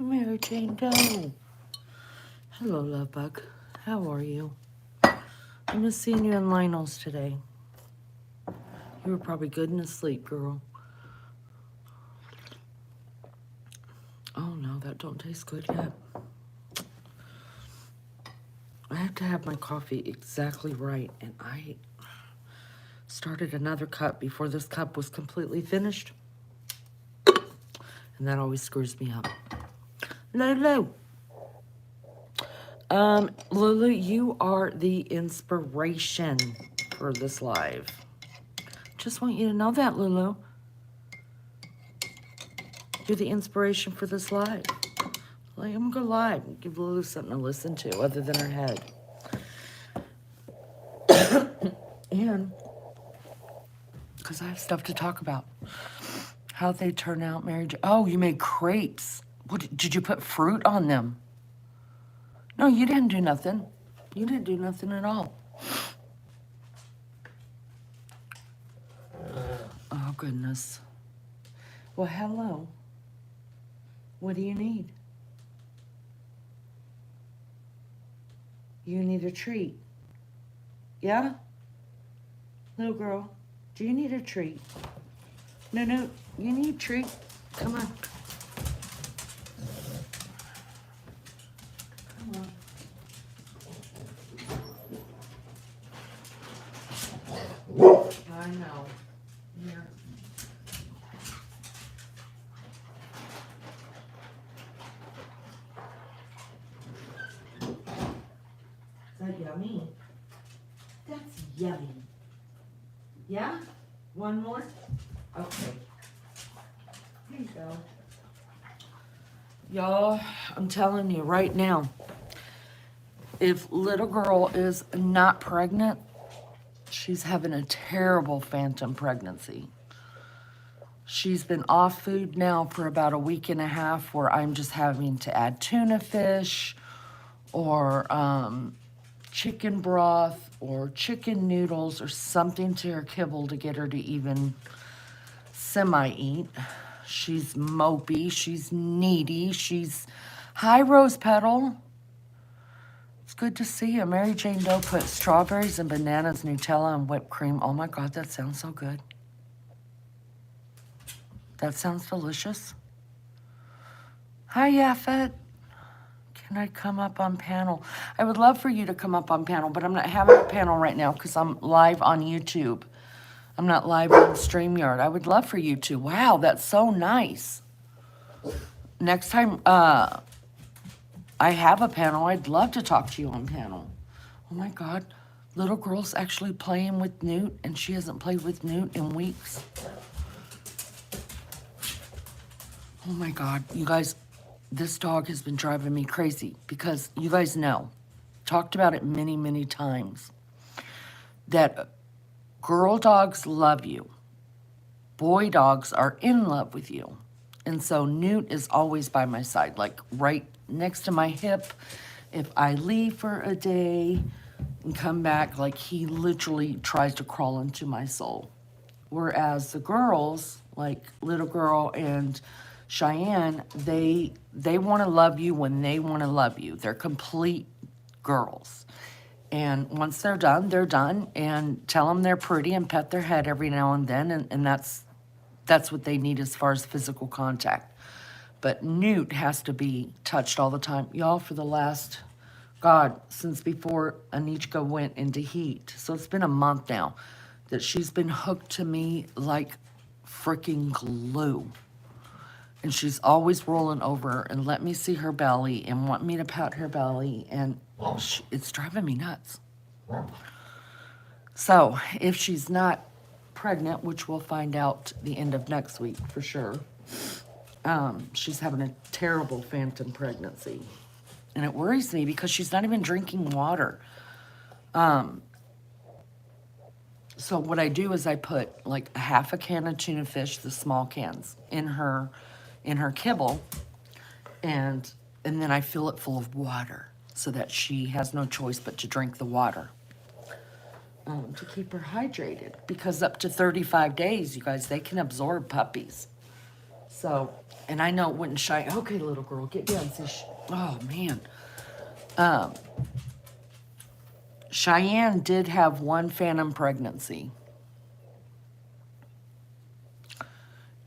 Mary Jane Doe. Hello, love bug. How are you? I miss seeing you in Lionel's today. You were probably good and asleep, girl. Oh no, that don't taste good yet. I have to have my coffee exactly right, and I started another cup before this cup was completely finished. And that always screws me up. Lulu. Lulu, you are the inspiration for this live. Just want you to know that, Lulu. You're the inspiration for this live. Like, I'm gonna go live and give Lulu something to listen to other than her head. And because I have stuff to talk about. How they turn out, Mary Jo. Oh, you made crepes. What, did you put fruit on them? No, you didn't do nothing. You didn't do nothing at all. Oh, goodness. Well, hello. What do you need? You need a treat. Yeah? Little girl, do you need a treat? No, you need a treat. Come on. Come on. I know. Here. Is that yummy? That's yummy. Yeah? One more? Okay. Here you go. Y'all, I'm telling you right now, if little girl is not pregnant, she's having a terrible phantom pregnancy. She's been off food now for about a week and a half where I'm just having to add tuna fish or chicken broth or chicken noodles or something to her kibble to get her to even semi-eat. She's mopey, she's needy, she's... Hi, Rose Petal. It's good to see you. Mary Jane Doe put strawberries and bananas, Nutella, and whipped cream. Oh my God, that sounds so good. That sounds delicious. Hi, Yafet. Can I come up on panel? I would love for you to come up on panel, but I'm not having a panel right now because I'm live on YouTube. I'm not live on StreamYard. I would love for you to. Wow, that's so nice. Next time I have a panel, I'd love to talk to you on panel. Oh my God, little girl's actually playing with Newt, and she hasn't played with Newt in weeks. Oh my God, you guys, this dog has been driving me crazy because you guys know, talked about it many, many times, that girl dogs love you. Boy dogs are in love with you. And so Newt is always by my side, like right next to my hip. If I leave for a day and come back, like he literally tries to crawl into my soul. Whereas the girls, like little girl and Cheyenne, they want to love you when they want to love you. They're complete girls. And once they're done, and tell them they're pretty and pet their head every now and then, and that's what they need as far as physical contact. But Newt has to be touched all the time. Y'all, for the last, God, since before Anichka went into heat, so it's been a month now, that she's been hooked to me like freaking glue. And she's always rolling over and let me see her belly and want me to pat her belly, and it's driving me nuts. So if she's not pregnant, which we'll find out the end of next week for sure, she's having a terrible phantom pregnancy. And it worries me because she's not even drinking water. So what I do is I put like a half a can of tuna fish, the small cans, in her kibble, and then I fill it full of water so that she has no choice but to drink the water to keep her hydrated, because up to 35 days, you guys, they can absorb puppies. So, and I know it wouldn't shy. Okay, little girl, get down. See, oh man. Cheyenne did have one phantom pregnancy.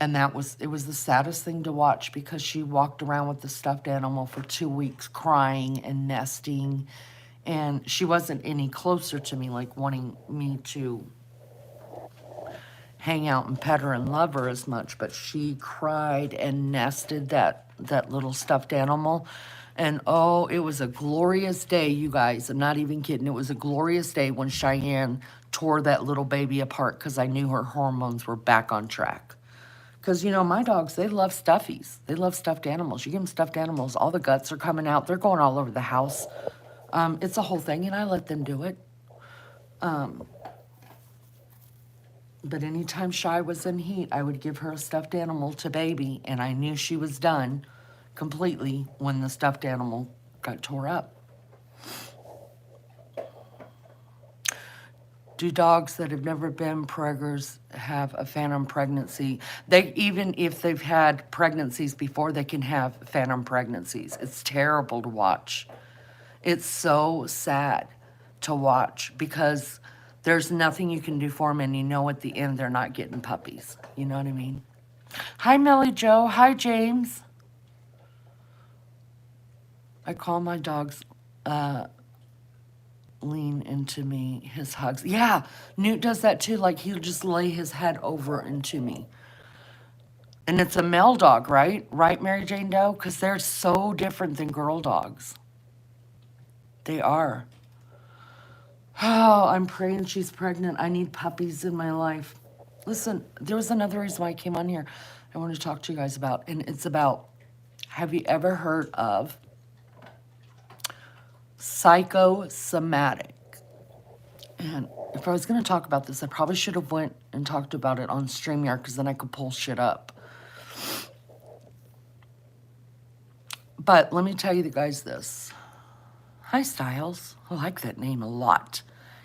And it was the saddest thing to watch because she walked around with the stuffed animal for 2 weeks crying and nesting. And she wasn't any closer to me, like wanting me to hang out and pet her and love her as much, but she cried and nested that little stuffed animal. And oh, it was a glorious day, you guys. I'm not even kidding. It was a glorious day when Cheyenne tore that little baby apart because I knew her hormones were back on track. Because, you know, my dogs, they love stuffies. They love stuffed animals. You give them stuffed animals, all the guts are coming out. They're going all over the house. It's a whole thing, and I let them do it. But anytime Shy was in heat, I would give her a stuffed animal to baby, and I knew she was done completely when the stuffed animal got tore up. Do dogs that have never been preggers have a phantom pregnancy? They, even if they've had pregnancies before, they can have phantom pregnancies. It's terrible to watch. It's so sad to watch because there's nothing you can do for them, and you know at the end they're not getting puppies. You know what I mean? Hi, Melly Joe. Hi, James. I call my dogs lean into me, his hugs. Yeah, Newt does that too. Like, he'll just lay his head over into me. And it's a male dog, right? Right, Mary Jane Doe? Because they're so different than girl dogs. They are. Oh, I'm praying she's pregnant. I need puppies in my life. Listen, there was another reason why I came on here I want to talk to you guys about. And it's about, have you ever heard of psychosomatic? And if I was going to talk about this, I probably should have went and talked about it on StreamYard because then I could pull shit up. But let me tell you guys this. Hi, Styles. I like that name a lot.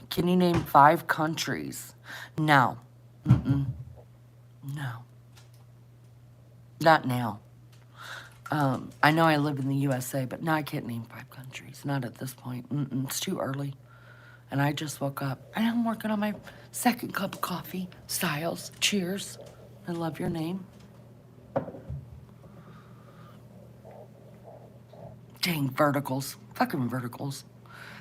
Can you name 5 countries? No. No. Not now. I know I live in the USA, but no, I can't name 5 countries. Not at this point. It's too early. And I just woke up. And I'm working on my 2nd cup of coffee. Styles, cheers. I love your name. Dang, verticals. Fucking verticals.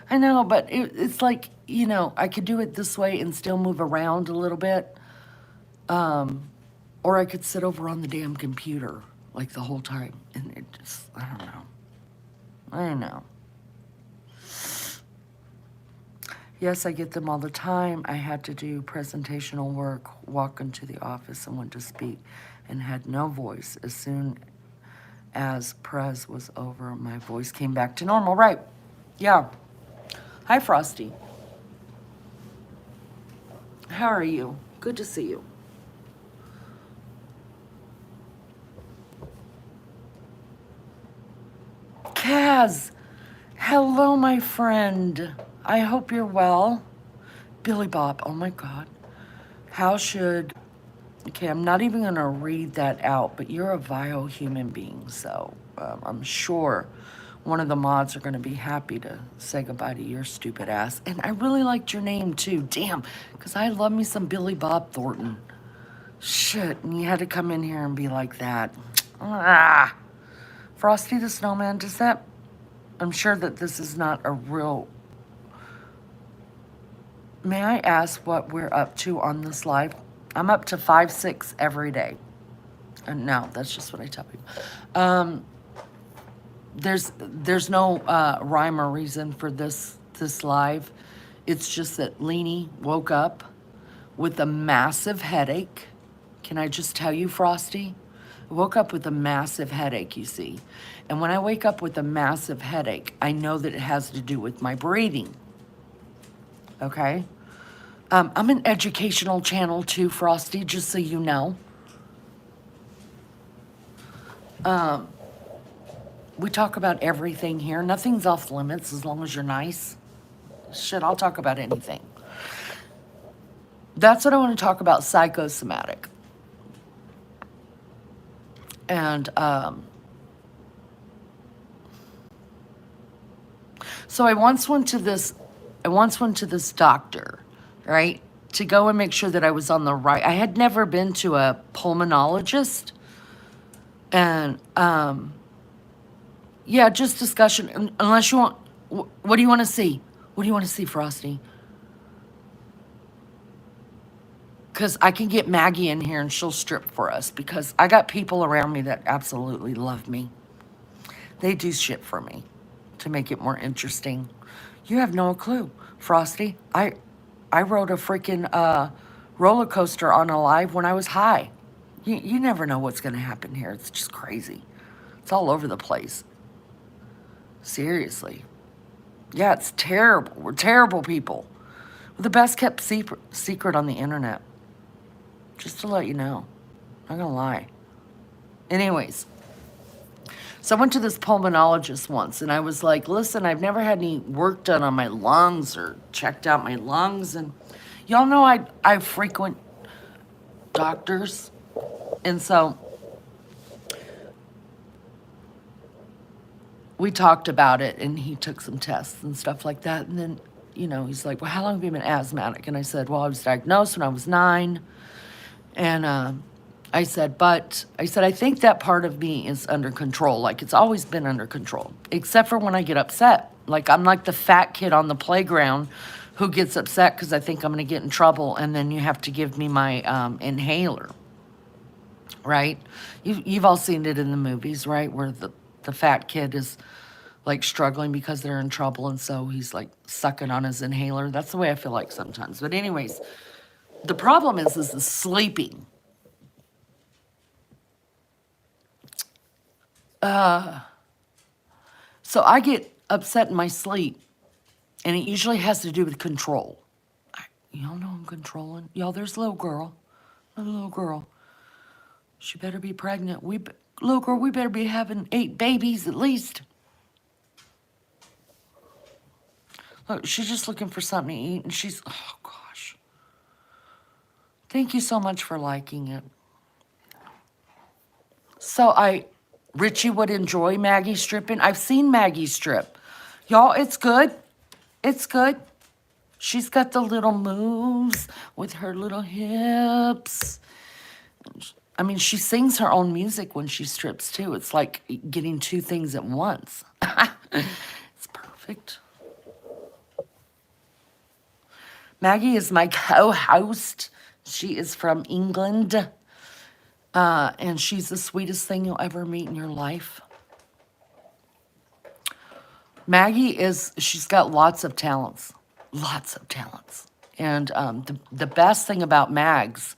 I know, but it's like, you know, I could do it this way and still move around a little bit. Or I could sit over on the damn computer, like, the whole time. And it just, I don't know. I don't know. Yes, I get them all the time. I had to do presentational work, walk into the office and went to speak and had no voice. As soon as Prez was over, my voice came back to normal. Right. Yeah. Hi, Frosty. How are you? Good to see you. Kaz, hello, my friend. I hope you're well. Billy Bob, oh my God. How should, okay, I'm not even gonna read that out, but you're a vile human being, so I'm sure one of the mods are gonna be happy to say goodbye to your stupid ass. And I really liked your name too, damn, because I love me some Billy Bob Thornton. Shit, and you had to come in here and be like that. Ah. Frosty the Snowman, does that, I'm sure that this is not a real, may I ask what we're up to on this live? I'm up to 5, 6 every day. And no, that's just what I tell people. There's no rhyme or reason for this live. It's just that Lene woke up with a massive headache. Can I just tell you, Frosty? I woke up with a massive headache, you see. And when I wake up with a massive headache, I know that it has to do with my breathing. Okay? I'm an educational channel too, Frosty, just so you know. We talk about everything here. Nothing's off limits as long as you're nice. Shit, I'll talk about anything. That's what I want to talk about, psychosomatic. And so I once went to this doctor, right? To go and make sure that I was on the right. I had never been to a pulmonologist. And yeah, just discussion. Unless you want, what do you want to see? What do you want to see, Frosty? Because I can get Maggie in here and she'll strip for us because I got people around me that absolutely love me. They do shit for me to make it more interesting. You have no clue, Frosty. I rode a freaking roller coaster on a live when I was high. You never know what's going to happen here. It's just crazy. It's all over the place. Seriously. Yeah, it's terrible. We're terrible people. We're the best kept secret on the internet. Just to let you know. Not gonna lie. Anyways, so I went to this pulmonologist once and I was like, listen, I've never had any work done on my lungs or checked out my lungs. And y'all know I frequent doctors. And so we talked about it and he took some tests and stuff like that. And then, he's like, well, how long have you been asthmatic? And I said, well, I was diagnosed when I was 9. And I said, I think that part of me is under control. Like, it's always been under control, except for when I get upset. Like, I'm like the fat kid on the playground who gets upset because I think I'm going to get in trouble. And then you have to give me my inhaler, right? You've all seen it in the movies, right? Where the fat kid is like struggling because they're in trouble. And so he's like sucking on his inhaler. That's the way I feel like sometimes. But anyways, the problem is the sleeping. So I get upset in my sleep, and it usually has to do with control. Y'all know I'm controlling. Y'all, there's a little girl. A little girl. She better be pregnant. Little girl, we better be having 8 babies at least. Look, she's just looking for something to eat, and she's, oh gosh. Thank you so much for liking it. So Richie would enjoy Maggie stripping. I've seen Maggie strip. Y'all, it's good. It's good. She's got the little moves with her little hips. I mean, she sings her own music when she strips too. It's like getting 2 things at once. It's perfect. Maggie is my co-host. She is from England. And she's the sweetest thing you'll ever meet in your life. Maggie she's got lots of talents. Lots of talents. And the best thing about Mags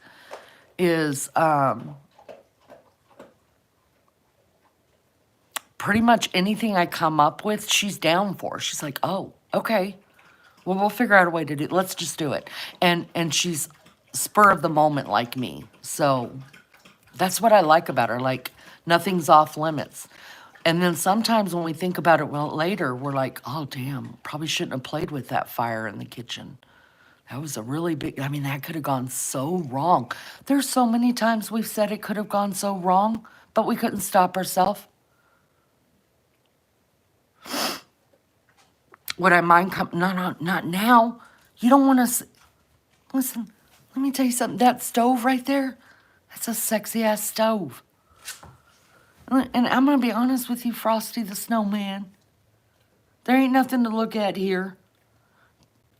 is pretty much anything I come up with, she's down for. She's like, oh, okay. Well, we'll figure out a way to do it. Let's just do it. And she's spur of the moment like me. So that's what I like about her. Like, nothing's off limits. And then sometimes when we think about it later, we're like, oh, damn, probably shouldn't have played with that fire in the kitchen. That was a really big, I mean, that could have gone so wrong. There's so many times we've said it could have gone so wrong, but we couldn't stop ourselves. Would I mind no, not now. You don't want to, listen, let me tell you something. That stove right there, that's a sexy ass stove. And I'm going to be honest with you, Frosty the Snowman. There ain't nothing to look at here.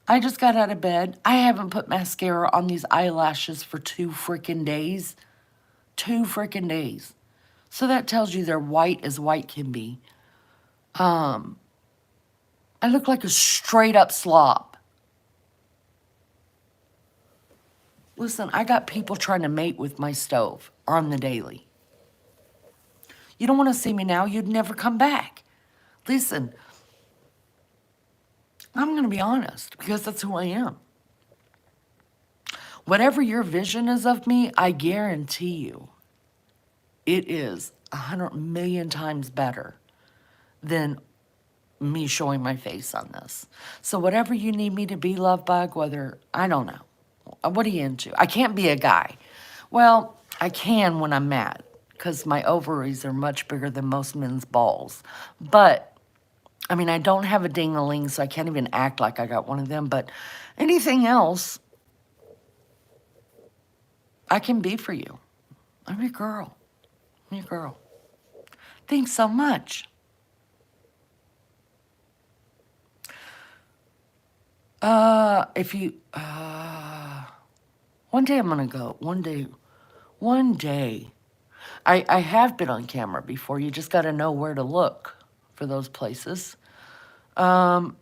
I just got out of bed. I haven't put mascara on these eyelashes for 2 freaking days. 2 freaking days. So that tells you they're white as white can be. I look like a straight up slob. Listen, I got people trying to mate with my stove on the daily. You don't want to see me now, you'd never come back. Listen, I'm going to be honest because that's who I am. Whatever your vision is of me, I guarantee you it is 100 million times better than me showing my face on this. So whatever you need me to be, Love Bug, whether, I don't know. What are you into? I can't be a guy. Well, I can when I'm mad. because my ovaries are much bigger than most men's balls. But, I mean, I don't have a ding-a-ling, so I can't even act like I got one of them. But anything else, I can be for you. I'm your girl. I'm your girl. Thanks so much. If you, one day I'm gonna go. One day. I have been on camera before. You just gotta know where to look for those places. And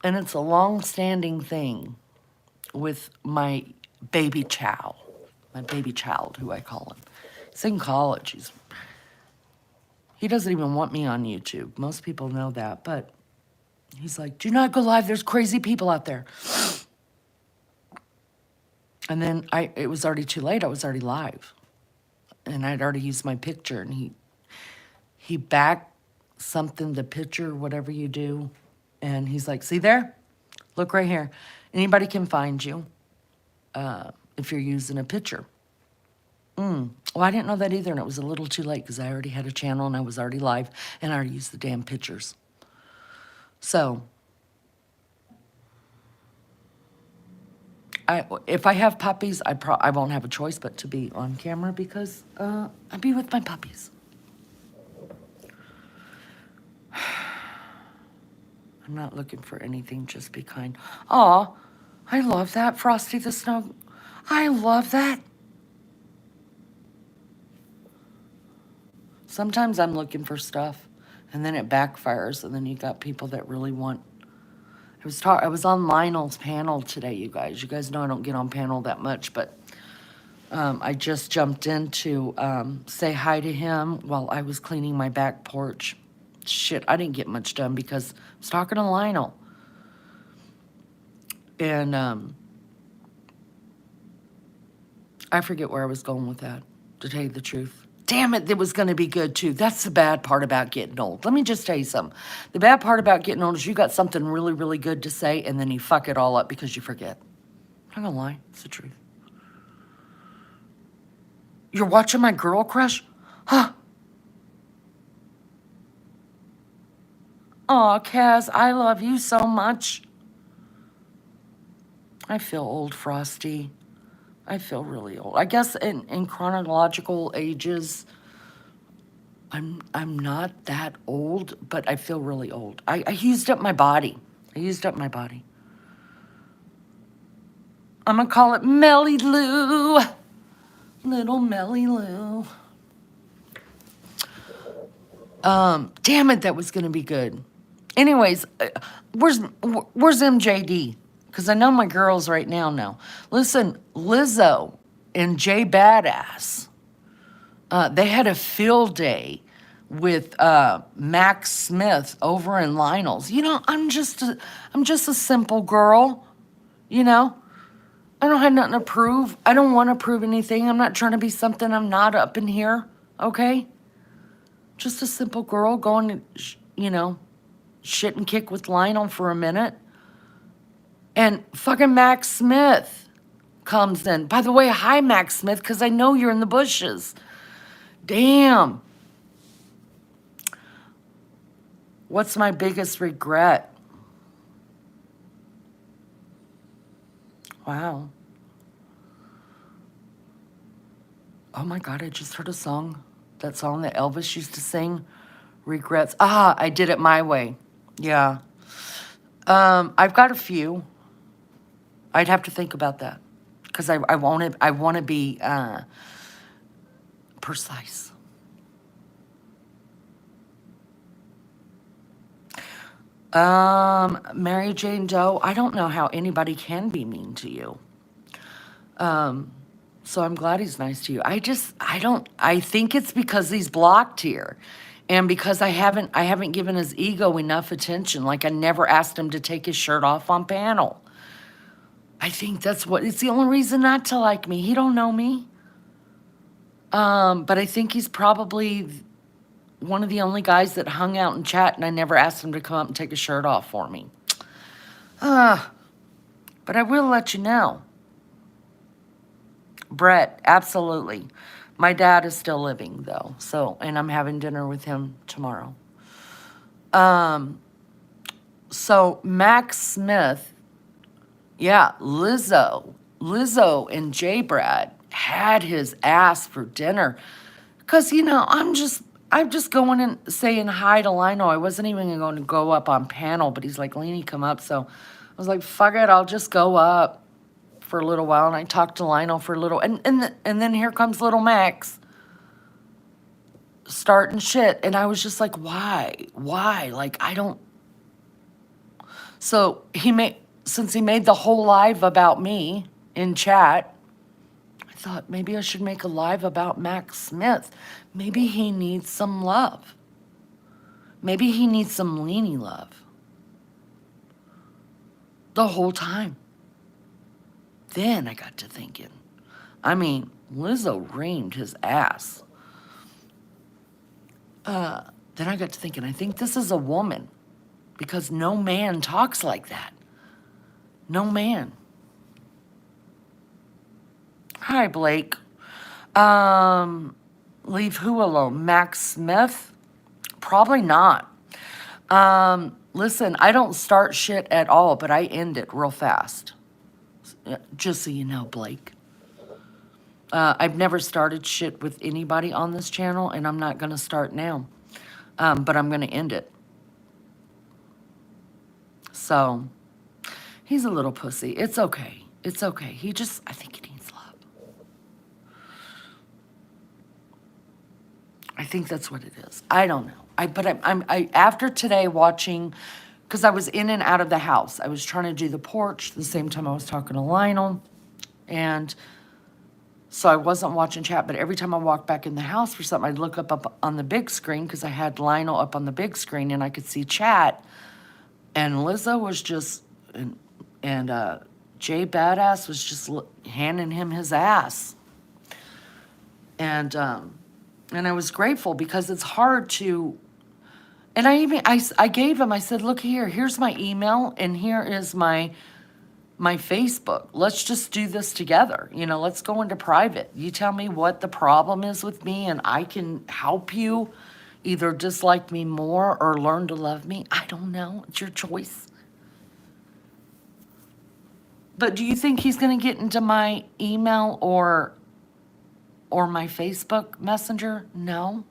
it's a long-standing thing with my baby child. My baby child, who I call him. He's in college. He doesn't even want me on YouTube. Most people know that, but he's like, do not go live. There's crazy people out there. And then it was already too late. I was already live. And I'd already used my picture. And he backed something, the picture, whatever you do. And he's like, see there? Look right here. Anybody can find you if you're using a picture. Well, I didn't know that either. And it was a little too late because I already had a channel and I was already live. And I already used the damn pictures. So if I have puppies, I won't have a choice but to be on camera because I'll be with my puppies. I'm not looking for anything, just be kind. Aw, I love that, Frosty the Snow. I love that. Sometimes I'm looking for stuff, and then it backfires, and then you got people that really want. I was on Lionel's panel today, you guys. You guys know I don't get on panel that much, but I just jumped in to say hi to him while I was cleaning my back porch. Shit, I didn't get much done because I was talking to Lionel. And I forget where I was going with that, to tell you the truth. Damn it, it was going to be good, too. That's the bad part about getting old. Let me just tell you something. The bad part about getting old is you got something really, really good to say, and then you fuck it all up because you forget. I'm not going to lie. It's the truth. You're watching my girl crush? Huh? Aw, Kaz, I love you so much. I feel old, Frosty. I feel really old. I guess in chronological ages, I'm not that old, but I feel really old. I used up my body. I used up my body. I'm gonna call it Melly Lou. Little Melly Lou. Damn it, that was gonna be good. Anyways, where's MJD? Because I know my girls right now. Listen, Lizzo and Jay Badass, they had a field day with Max Smith over in Lionel's. You know, I'm just a simple girl, you know. I don't have nothing to prove. I don't want to prove anything. I'm not trying to be something I'm not up in here, okay? Just a simple girl going to, you know, shit and kick with Lionel for a minute. And fucking Max Smith comes in. By the way, hi, Max Smith, because I know you're in the bushes. Damn. What's my biggest regret? Wow. Oh my God, I just heard a song. That song that Elvis used to sing. Regrets. Ah, I did it my way. Yeah. I've got a few. I'd have to think about that. Because I want to be precise. Mary Jane Doe, I don't know how anybody can be mean to you. So I'm glad he's nice to you. I think it's because he's blocked here. And because I haven't given his ego enough attention. Like I never asked him to take his shirt off on panel. I think it's the only reason not to like me. He don't know me. But I think he's probably one of the only guys that hung out and chat, and I never asked him to come up and take his shirt off for me. But I will let you know. Brett, absolutely. My dad is still living though, so, and I'm having dinner with him tomorrow. So Max Smith, yeah, Lizzo and J Brad had his ass for dinner. Cause I'm just going and saying hi to Lionel. I wasn't even going to go up on panel, but he's like, Lene, come up. So I was like, fuck it, I'll just go up for a little while. And I talked to Lionel for a little, and then here comes little Max starting shit. And I was just like, why? Like, I don't. So since he made the whole live about me in chat, I thought maybe I should make a live about Max Smith. Maybe he needs some love. Maybe he needs some Lene love. The whole time. Then I got to thinking. I mean, Lizzo reamed his ass. Then I got to thinking, I think this is a woman. Because no man talks like that. No man. Hi, Blake. Leave who alone? Max Smith? Probably not. Listen, I don't start shit at all, but I end it real fast. Just so you know, Blake. I've never started shit with anybody on this channel, and I'm not going to start now. But I'm going to end it. So, he's a little pussy. It's okay. It's okay. I think he needs love. I think that's what it is. I don't know. But after today watching, because I was in and out of the house. I was trying to do the porch the same time I was talking to Lionel. And so I wasn't watching chat, but every time I walked back in the house for something, I'd look up on the big screen because I had Lionel up on the big screen and I could see chat. And Lizzo was just, and Jay Badass was just handing him his ass. And I was grateful because it's hard to, and I gave him, I said, look here, here's my email and here is my Facebook. Let's just do this together. Let's go into private. You tell me what the problem is with me and I can help you either dislike me more or learn to love me. I don't know. It's your choice. But do you think he's going to get into my email or my Facebook Messenger? No.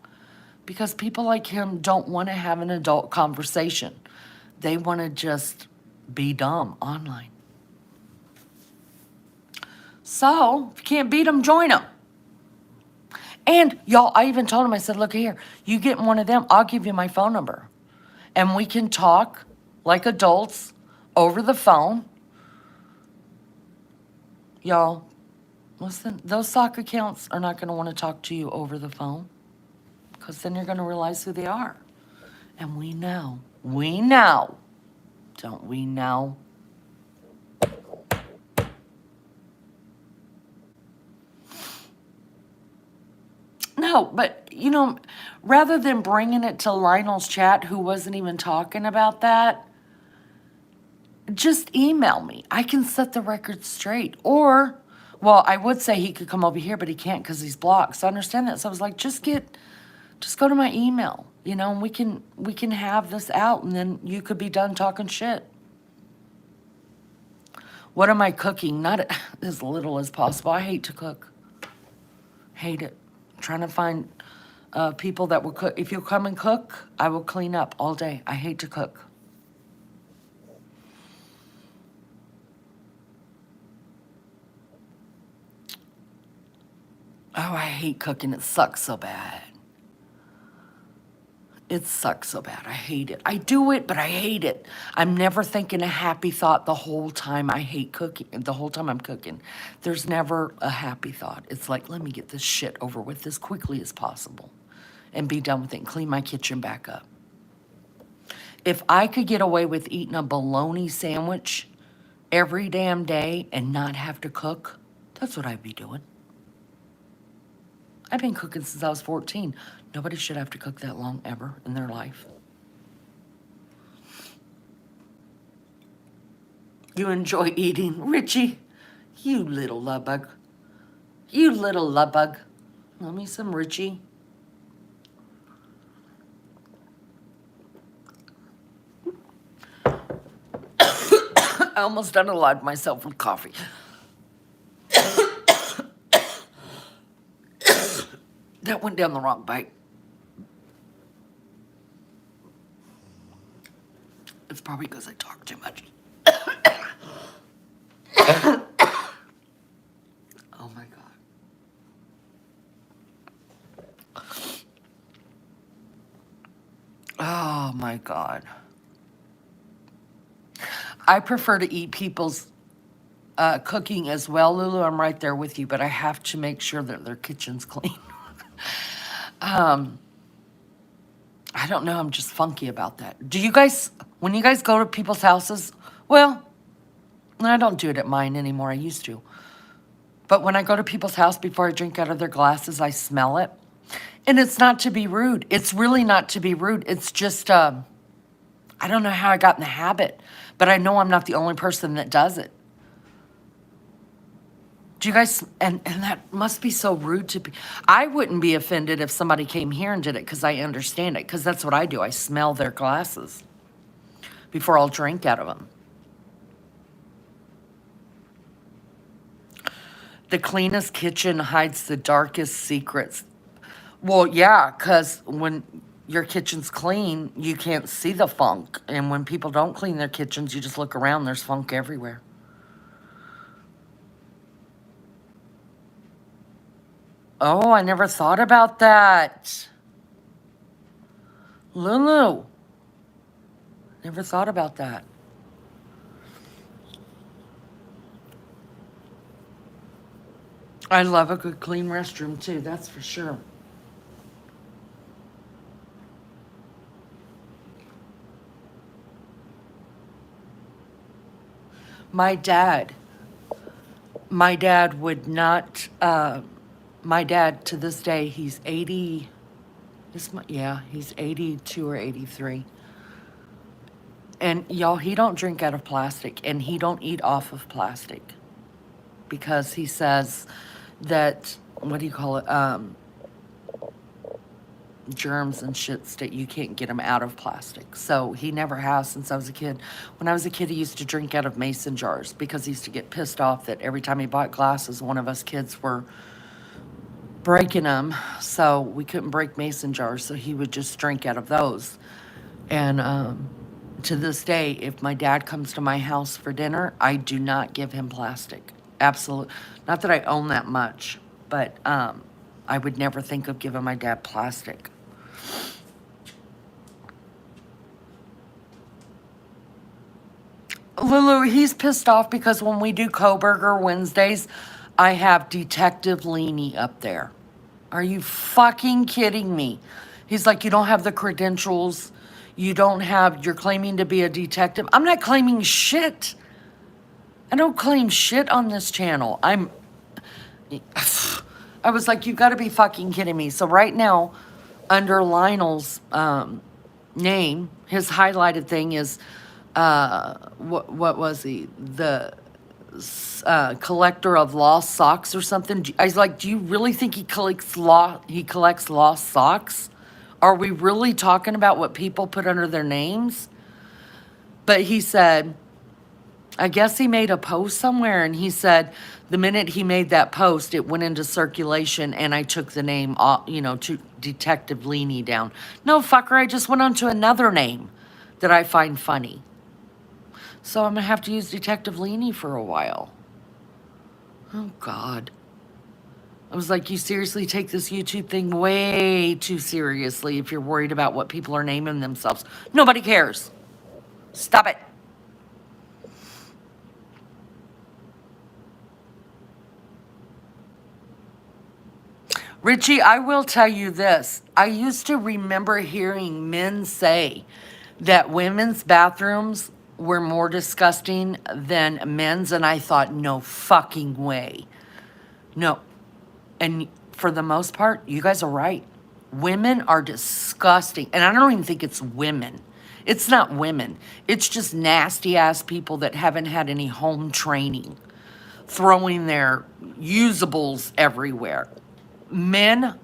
Because people like him don't want to have an adult conversation. They want to just be dumb online. So, if you can't beat them, join them. And, y'all, I even told him, I said, look here, you get one of them, I'll give you my phone number. And we can talk like adults over the phone. Y'all, listen, those soccer accounts are not going to want to talk to you over the phone. Because then you're going to realize who they are. And we know. Don't we know? No, but, rather than bringing it to Lionel's chat, who wasn't even talking about that, just email me. I can set the record straight. Or, well, I would say he could come over here, but he can't because he's blocked. So I understand that. So I was like, just go to my email, and we can have this out, and then you could be done talking shit. What am I cooking? Not as little as possible. I hate to cook. Hate it. I'm trying to find people that will cook. If you'll come and cook, I will clean up all day. I hate to cook. Oh, I hate cooking. It sucks so bad. It sucks so bad. I hate it. I do it, but I hate it. I'm never thinking a happy thought the whole time I hate cooking. The whole time I'm cooking. There's never a happy thought. It's like, let me get this shit over with as quickly as possible and be done with it and clean my kitchen back up. If I could get away with eating a bologna sandwich every damn day and not have to cook, that's what I'd be doing. I've been cooking since I was 14. Nobody should have to cook that long ever in their life. You enjoy eating. Richie, you little love bug. You little love bug. Love me some Richie. I almost unalive myself with coffee. That went down the wrong bite. It's probably because I talk too much. Oh my God. Oh my God. I prefer to eat people's cooking as well, Lulu. I'm right there with you, but I have to make sure that their kitchen's clean. I don't know. I'm just funky about that. Do you guys, when you guys go to people's houses, well, I don't do it at mine anymore. I used to. But when I go to people's house before I drink out of their glasses, I smell it. And it's not to be rude. It's really not to be rude. It's just, I don't know how I got in the habit, but I know I'm not the only person that does it. Do you guys, and that must be so rude to be, I wouldn't be offended if somebody came here and did it because I understand it, because that's what I do. I smell their glasses before I'll drink out of them. The cleanest kitchen hides the darkest secrets. Well, yeah, because when your kitchen's clean, you can't see the funk. And when people don't clean their kitchens, you just look around, there's funk everywhere. Oh, I never thought about that. Lulu. Never thought about that. I love a good clean restroom too, that's for sure. My dad, my dad would not, my dad to this day, he's 80, yeah, he's 82 or 83. And y'all, he don't drink out of plastic and he don't eat off of plastic because he says that, what do you call it? Germs and shits that you can't get them out of plastic. So he never has since I was a kid. When I was a kid, he used to drink out of mason jars because he used to get pissed off that every time he bought glasses, one of us kids were breaking them. So we couldn't break mason jars. So he would just drink out of those. And to this day, if my dad comes to my house for dinner, I do not give him plastic. Absolutely. Not that I own that much, but I would never think of giving my dad plastic. Lulu, he's pissed off because when we do Coburger Wednesdays, I have Detective Lene up there. Are you fucking kidding me? He's like, you don't have the credentials. You're claiming to be a detective. I'm not claiming shit. I don't claim shit on this channel. I was like, you've got to be fucking kidding me. So right now, under Lionel's name, his highlighted thing is, what was he? The collector of lost socks or something. I was like, do you really think he collects lost socks? Are we really talking about what people put under their names? But he said, I guess he made a post somewhere and he said the minute he made that post, it went into circulation and I took the name, to Detective Lene down. No, fucker, I just went on to another name that I find funny. So I'm going to have to use Detective Lene for a while. Oh, God. I was like, you seriously take this YouTube thing way too seriously if you're worried about what people are naming themselves. Nobody cares. Stop it. Richie, I will tell you this. I used to remember hearing men say that women's bathrooms were more disgusting than men's, and I thought, no fucking way. No. And for the most part, you guys are right. Women are disgusting. And I don't even think it's women. It's not women. It's just nasty ass people that haven't had any home training. throwing their usables everywhere. Men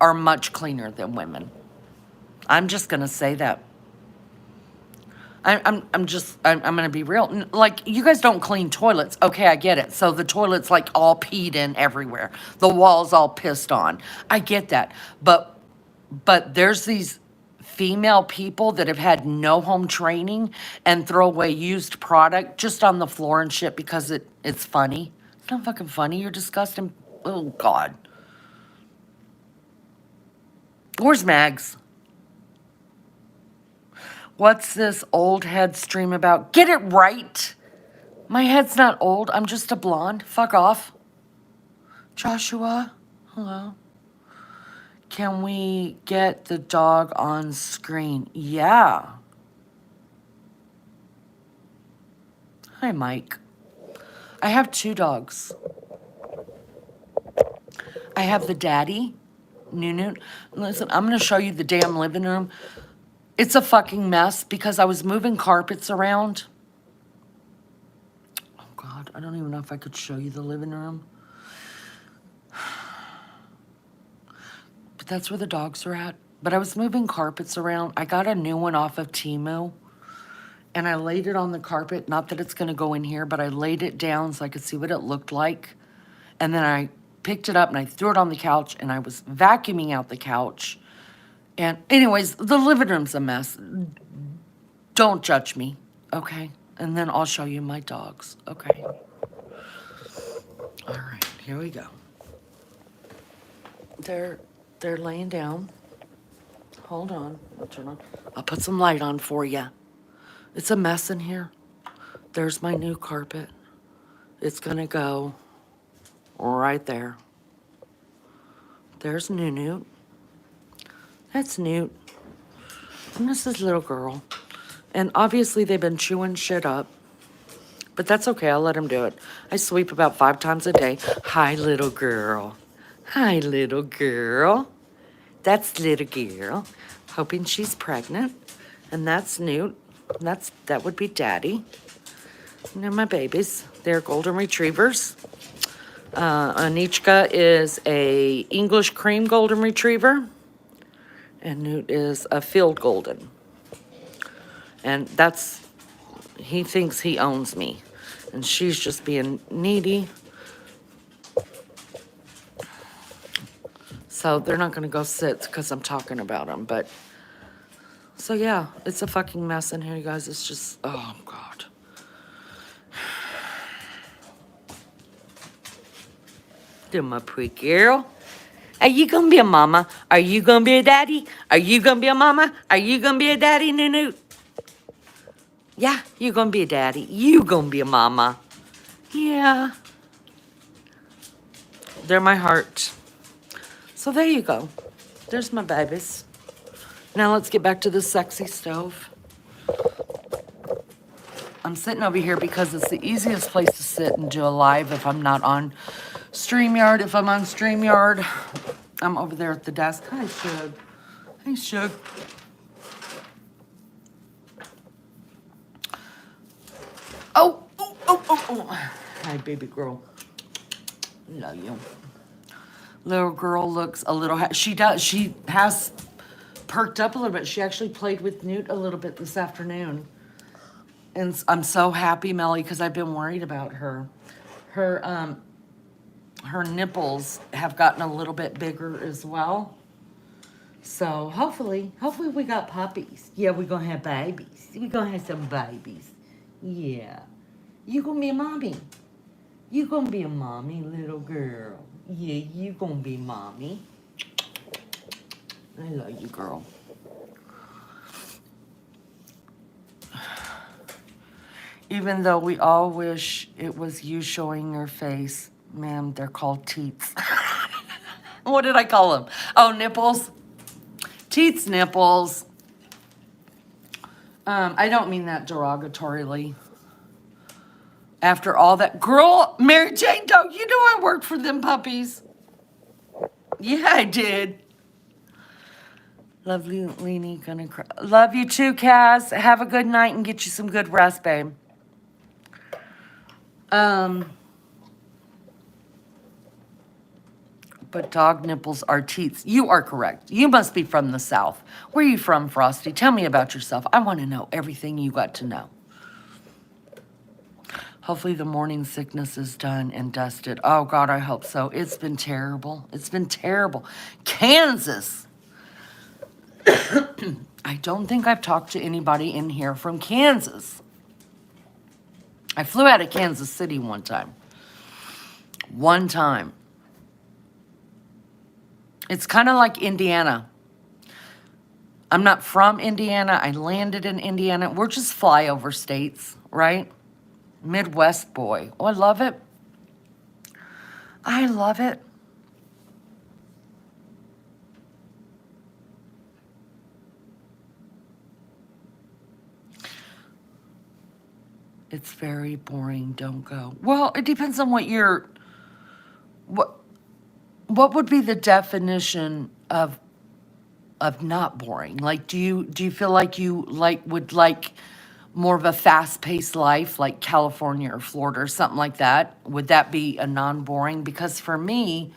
are much cleaner than women. I'm just gonna say that. I'm gonna be real. Like, you guys don't clean toilets. Okay, I get it. So the toilet's like all peed in everywhere. The wall's all pissed on. I get that. But there's these female people that have had no home training and throw away used product just on the floor and shit because it's funny. It's not fucking funny. You're disgusting. Oh God. Where's Mags? What's this old head stream about? Get it right. My head's not old. I'm just a blonde. Fuck off. Joshua, hello. Can we get the dog on screen? Yeah. Hi, Mike. I have 2 dogs. I have the daddy, Nunu. Listen, I'm going to show you the damn living room. It's a fucking mess because I was moving carpets around. Oh, God. I don't even know if I could show you the living room. But that's where the dogs are at. But I was moving carpets around. I got a new one off of Temu. And I laid it on the carpet. Not that it's going to go in here, but I laid it down so I could see what it looked like. And then I picked it up and I threw it on the couch. And I was vacuuming out the couch. And anyways, the living room's a mess. Don't judge me, okay? And then I'll show you my dogs, okay? All right, here we go. They're laying down. Hold on, I'll put some light on for you. It's a mess in here. There's my new carpet. It's gonna go right there. There's Nunu. That's Newt. And this is little girl. And obviously they've been chewing shit up. But that's okay, I'll let them do it. I sweep about 5 times a day. Hi, little girl. Hi, little girl. That's little girl. Hoping she's pregnant. And that's Newt. That would be Daddy. And they're my babies. They're golden retrievers. Anichka is a English cream golden retriever. And Newt is a field golden. And he thinks he owns me. And she's just being needy. So they're not going to go sit because I'm talking about them. But, so yeah, it's a fucking mess in here, you guys. It's just, oh, God. You're my pretty girl. Are you going to be a mama? Are you going to be a daddy? Are you going to be a mama? Are you going to be a daddy, Nunu? Yeah, you're going to be a daddy. You going to be a mama. Yeah. They're my heart. So there you go. There's my babies. Now let's get back to the sexy stove. I'm sitting over here because it's the easiest place to sit and do a live if I'm not on StreamYard. If I'm on StreamYard, I'm over there at the desk. Hi, Shug. Hey, Shug. Oh. Hi, baby girl. Love you. Little girl looks a little, she has perked up a little bit. She actually played with Newt a little bit this afternoon. And I'm so happy, Melly, because I've been worried about her. Her nipples have gotten a little bit bigger as well. So hopefully we got puppies. Yeah, we're going to have babies. We're going to have some babies. Yeah. You going to be a mommy. You going to be a mommy, little girl. Yeah, you going to be mommy. I love you, girl. Even though we all wish it was you showing your face. Ma'am, they're called teats. What did I call them? Oh, nipples. Teats, nipples. I don't mean that derogatorily. After all that, girl, Mary Jane Doe, you know I worked for them puppies. Yeah, I did. Lovely Lene, gonna cry. Love you too, Kaz. Have a good night and get you some good rest, babe. But dog nipples are teats. You are correct. You must be from the South. Where are you from, Frosty? Tell me about yourself. I want to know everything you got to know. Hopefully the morning sickness is done and dusted. Oh, God, I hope so. It's been terrible. It's been terrible. Kansas. I don't think I've talked to anybody in here from Kansas. I flew out of Kansas City one time. One time. It's kind of like Indiana. I'm not from Indiana. I landed in Indiana. We're just flyover states, right? Midwest boy. Oh, I love it. I love it. It's very boring. Don't go. Well, it depends on what would be the definition of not boring? Like, do you feel like you would like more of a fast-paced life, like California or Florida or something like that? Would that be a non-boring? Because for me,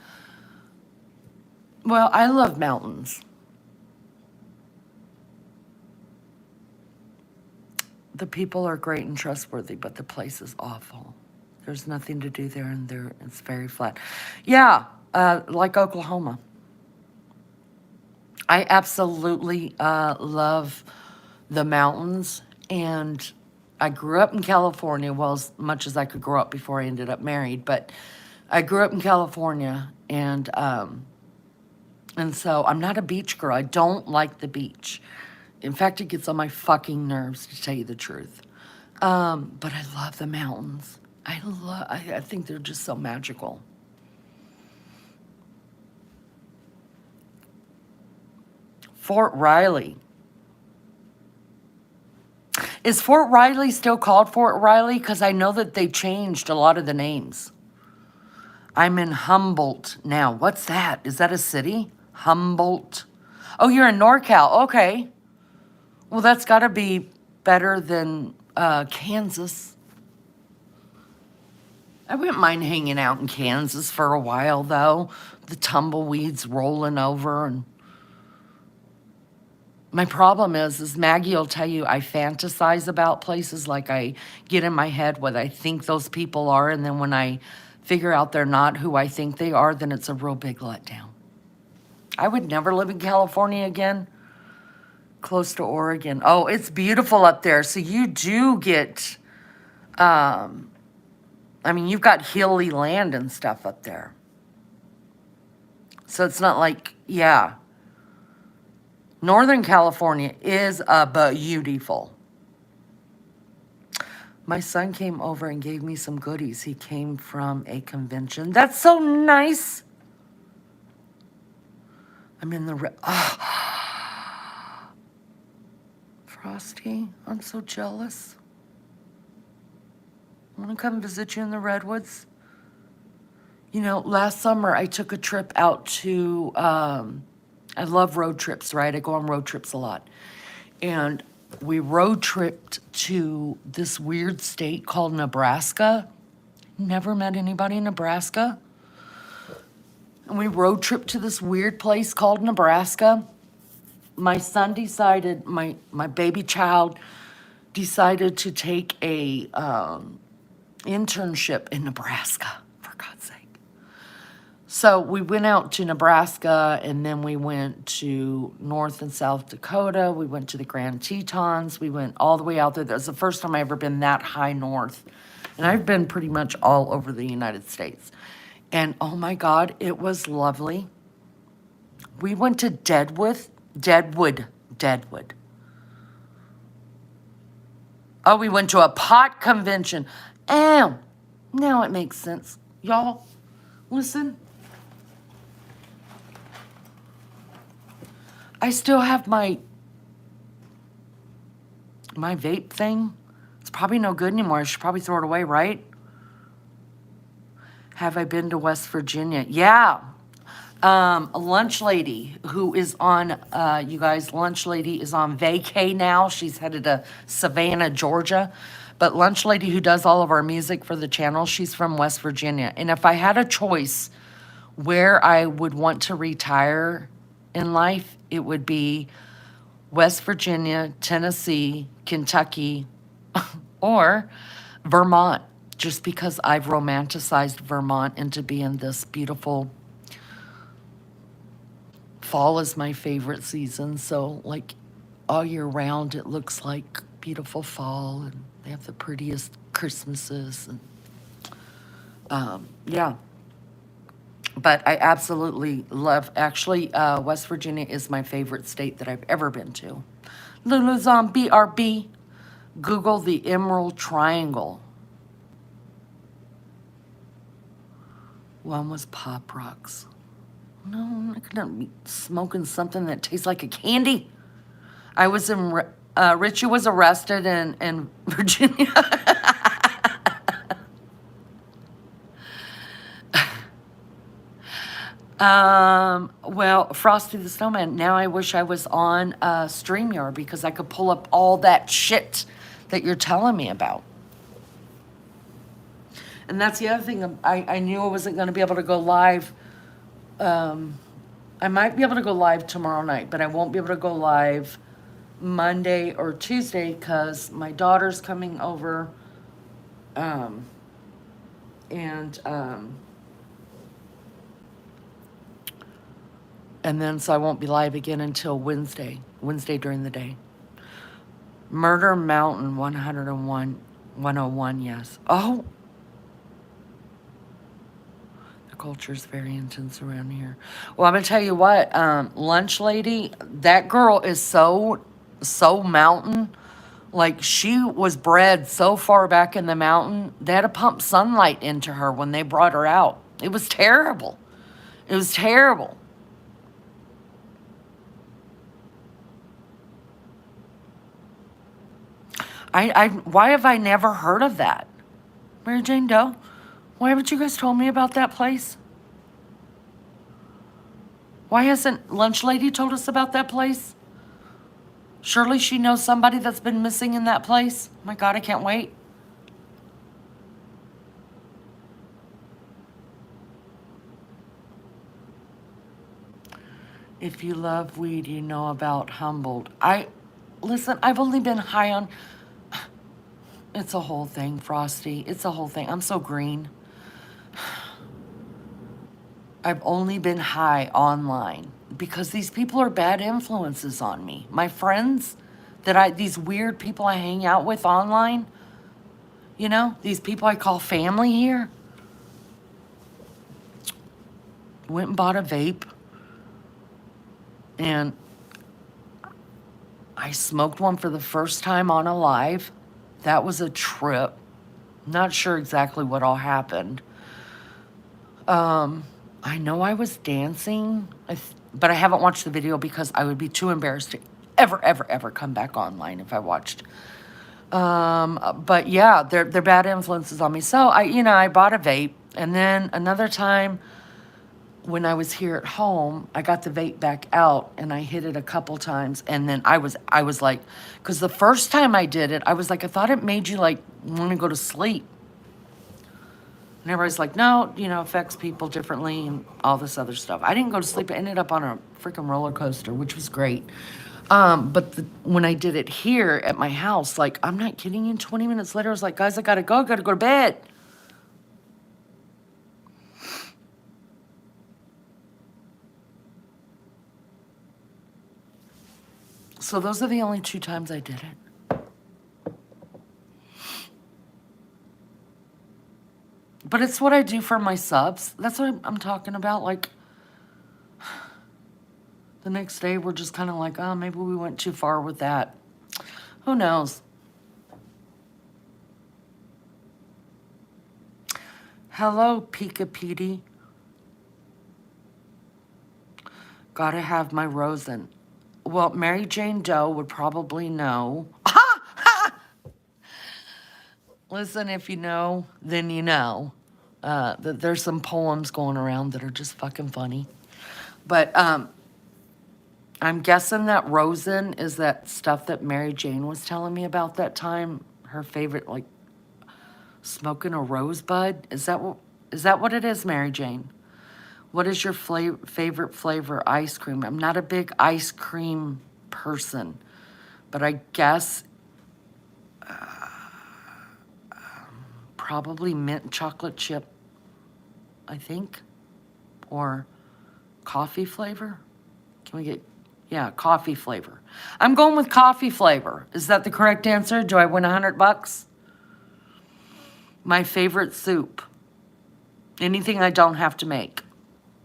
well, I love mountains. The people are great and trustworthy, but the place is awful. There's nothing to do there, and it's very flat. Yeah, like Oklahoma. I absolutely love the mountains, and I grew up in California, well, as much as I could grow up before I ended up married, but I grew up in California, and so I'm not a beach girl. I don't like the beach. In fact, it gets on my fucking nerves, to tell you the truth. But I love the mountains. I think they're just so magical. Fort Riley. Is Fort Riley still called Fort Riley? Because I know that they changed a lot of the names. I'm in Humboldt now. What's that? Is that a city? Humboldt. Oh, you're in NorCal. Okay. Well, that's got to be better than Kansas. I wouldn't mind hanging out in Kansas for a while, though. The tumbleweeds rolling over. And my problem is Maggie will tell you I fantasize about places. Like, I get in my head what I think those people are, and then when I figure out they're not who I think they are, then it's a real big letdown. I would never live in California again. Close to Oregon. Oh, it's beautiful up there. So you do get, I mean, you've got hilly land and stuff up there. So it's not like, yeah. Northern California is beautiful. My son came over and gave me some goodies. He came from a convention. That's so nice. I'm in the... Frosty, I'm so jealous. I want to come visit you in the Redwoods. You know, last summer I took a trip out to... I love road trips, right? I go on road trips a lot. And we road tripped to this weird state called Nebraska. Never met anybody in Nebraska. And we road tripped to this weird place called Nebraska. My son decided, my baby child decided to take a internship in Nebraska, for God's sake. So we went out to Nebraska, and then we went to North and South Dakota. We went to the Grand Tetons. We went all the way out there. That was the first time I ever been that high north. And I've been pretty much all over the United States. And oh my God, it was lovely. We went to Deadwood. Oh, we went to a pot convention. Oh, now it makes sense. Y'all, listen. I still have my vape thing. It's probably no good anymore. I should probably throw it away, right? Have I been to West Virginia? Yeah. Lunch Lady, who is on, you guys, Lunch Lady is on vacay now. She's headed to Savannah, Georgia. But Lunch Lady, who does all of our music for the channel, she's from West Virginia. And if I had a choice where I would want to retire in life, it would be West Virginia, Tennessee, Kentucky, or Vermont, just because I've romanticized Vermont into being this beautiful. Fall is my favorite season, so like all year round it looks like beautiful fall, and they have the prettiest Christmases, and yeah. But I absolutely love, actually, West Virginia is my favorite state that I've ever been to. Lulu's on BRB. Google the Emerald Triangle. One was Pop Rocks. No, I'm not gonna be smoking something that tastes like a candy. I was in, Richie was arrested in Virginia. Well, Frosty the Snowman, now I wish I was on StreamYard because I could pull up all that shit that you're telling me about. And that's the other thing, I knew I wasn't going to be able to go live. I might be able to go live tomorrow night, but I won't be able to go live Monday or Tuesday because my daughter's coming over. And then so I won't be live again until Wednesday during the day. Murder Mountain 101, yes. Oh, the culture's very intense around here. Well, I'm gonna tell you what, Lunch Lady, that girl is so mountain. Like, she was bred so far back in the mountain, they had to pump sunlight into her when they brought her out. It was terrible. It was terrible. Why have I never heard of that? Mary Jane Doe? Why haven't you guys told me about that place? Why hasn't Lunch Lady told us about that place? Surely she knows somebody that's been missing in that place. My God, I can't wait. If you love weed, you know about Humboldt. Listen, I've only been high on, it's a whole thing, Frosty. It's a whole thing. I'm so green. I've only been high online because these people are bad influences on me. My friends these weird people I hang out with online, you know, these people I call family here, went and bought a vape and I smoked one for the first time on a live. That was a trip. Not sure exactly what all happened. I know I was dancing, but I haven't watched the video because I would be too embarrassed to ever come back online if I watched. But yeah, they're bad influences on me. So I bought a vape, and then another time when I was here at home, I got the vape back out and I hit it a couple times, and then I was like, because the first time I did it, I was like, I thought it made you like want to go to sleep. And everybody's like, no, affects people differently and all this other stuff. I didn't go to sleep. I ended up on a freaking roller coaster, which was great. But when I did it here at my house, like, I'm not kidding you, 20 minutes later, I was like, guys, I gotta go to bed. So those are the only 2 times I did it. But it's what I do for my subs. That's what I'm talking about. Like, the next day, we're just kind of like, oh, maybe we went too far with that. Who knows? Hello, Pika Petey. Gotta have my Rosen. Well, Mary Jane Doe would probably know. Listen, if you know, then you know. That there's some poems going around that are just fucking funny. But I'm guessing that rosin is that stuff that Mary Jane was telling me about that time. Her favorite, like, smoking a rosebud. Is that what it is, Mary Jane? What is your favorite flavor ice cream? I'm not a big ice cream person, but I guess probably mint chocolate chip, I think, or coffee flavor. Can we get, yeah, coffee flavor. I'm going with coffee flavor. Is that the correct answer? Do I win $100? My favorite soup. Anything I don't have to make.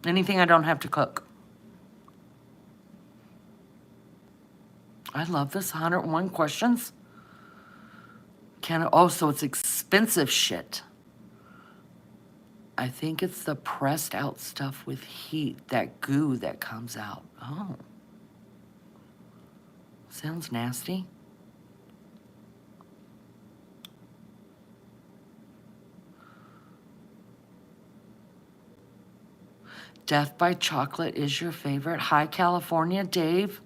Anything I don't have to cook. I love this. 101 questions. Oh, so it's expensive shit. I think it's the pressed out stuff with heat, that goo that comes out. Oh. Sounds nasty. Death by chocolate is your favorite. Hi, California, Dave.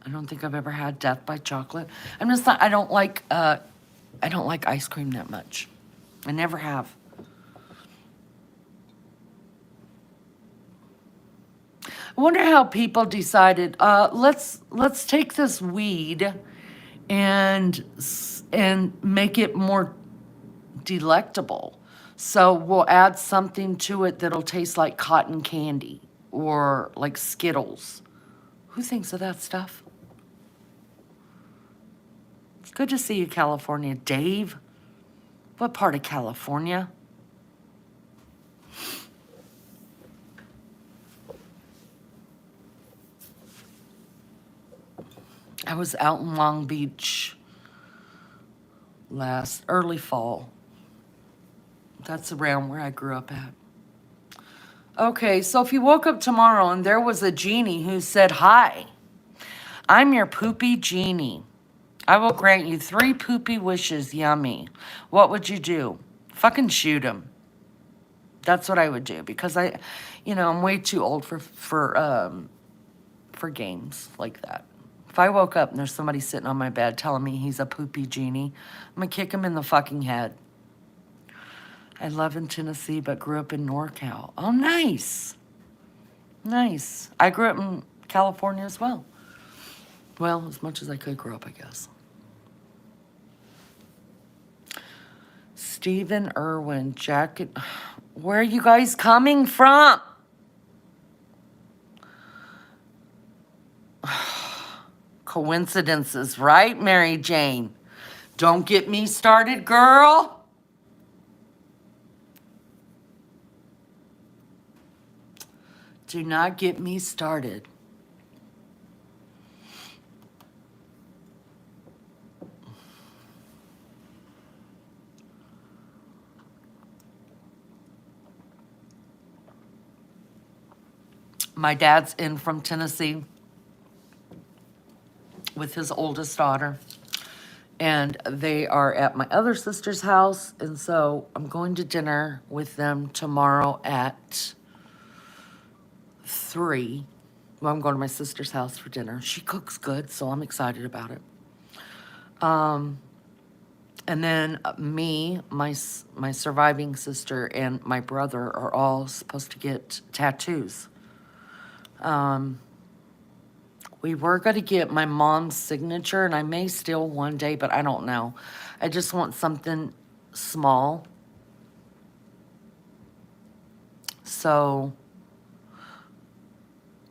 I don't think I've ever had death by chocolate. I'm just not, I don't like ice cream that much. I never have. I wonder how people decided, let's take this weed and make it more delectable. So we'll add something to it that'll taste like cotton candy or like Skittles. Who thinks of that stuff? It's good to see you, California. Dave? What part of California? I was out in Long Beach early fall. That's around where I grew up at. Okay, so if you woke up tomorrow and there was a genie who said, "Hi, I'm your poopy genie. I will grant you 3 poopy wishes, yummy." What would you do? Fucking shoot him. That's what I would do because I'm way too old for games like that. If I woke up and there's somebody sitting on my bed telling me he's a poopy genie, I'm gonna kick him in the fucking head. I live in Tennessee, but grew up in NorCal. Oh, nice. Nice. I grew up in California as well. Well, as much as I could grow up, I guess. Stephen Irwin, jacket. Where are you guys coming from? Coincidences, right, Mary Jane? Don't get me started, girl. Do not get me started. My dad's in from Tennessee with his oldest daughter. And they are at my other sister's house. And so I'm going to dinner with them tomorrow at 3. Well, I'm going to my sister's house for dinner. She cooks good, so I'm excited about it. And then me, my surviving sister, and my brother are all supposed to get tattoos. We were going to get my mom's signature, and I may still one day, but I don't know. I just want something small. So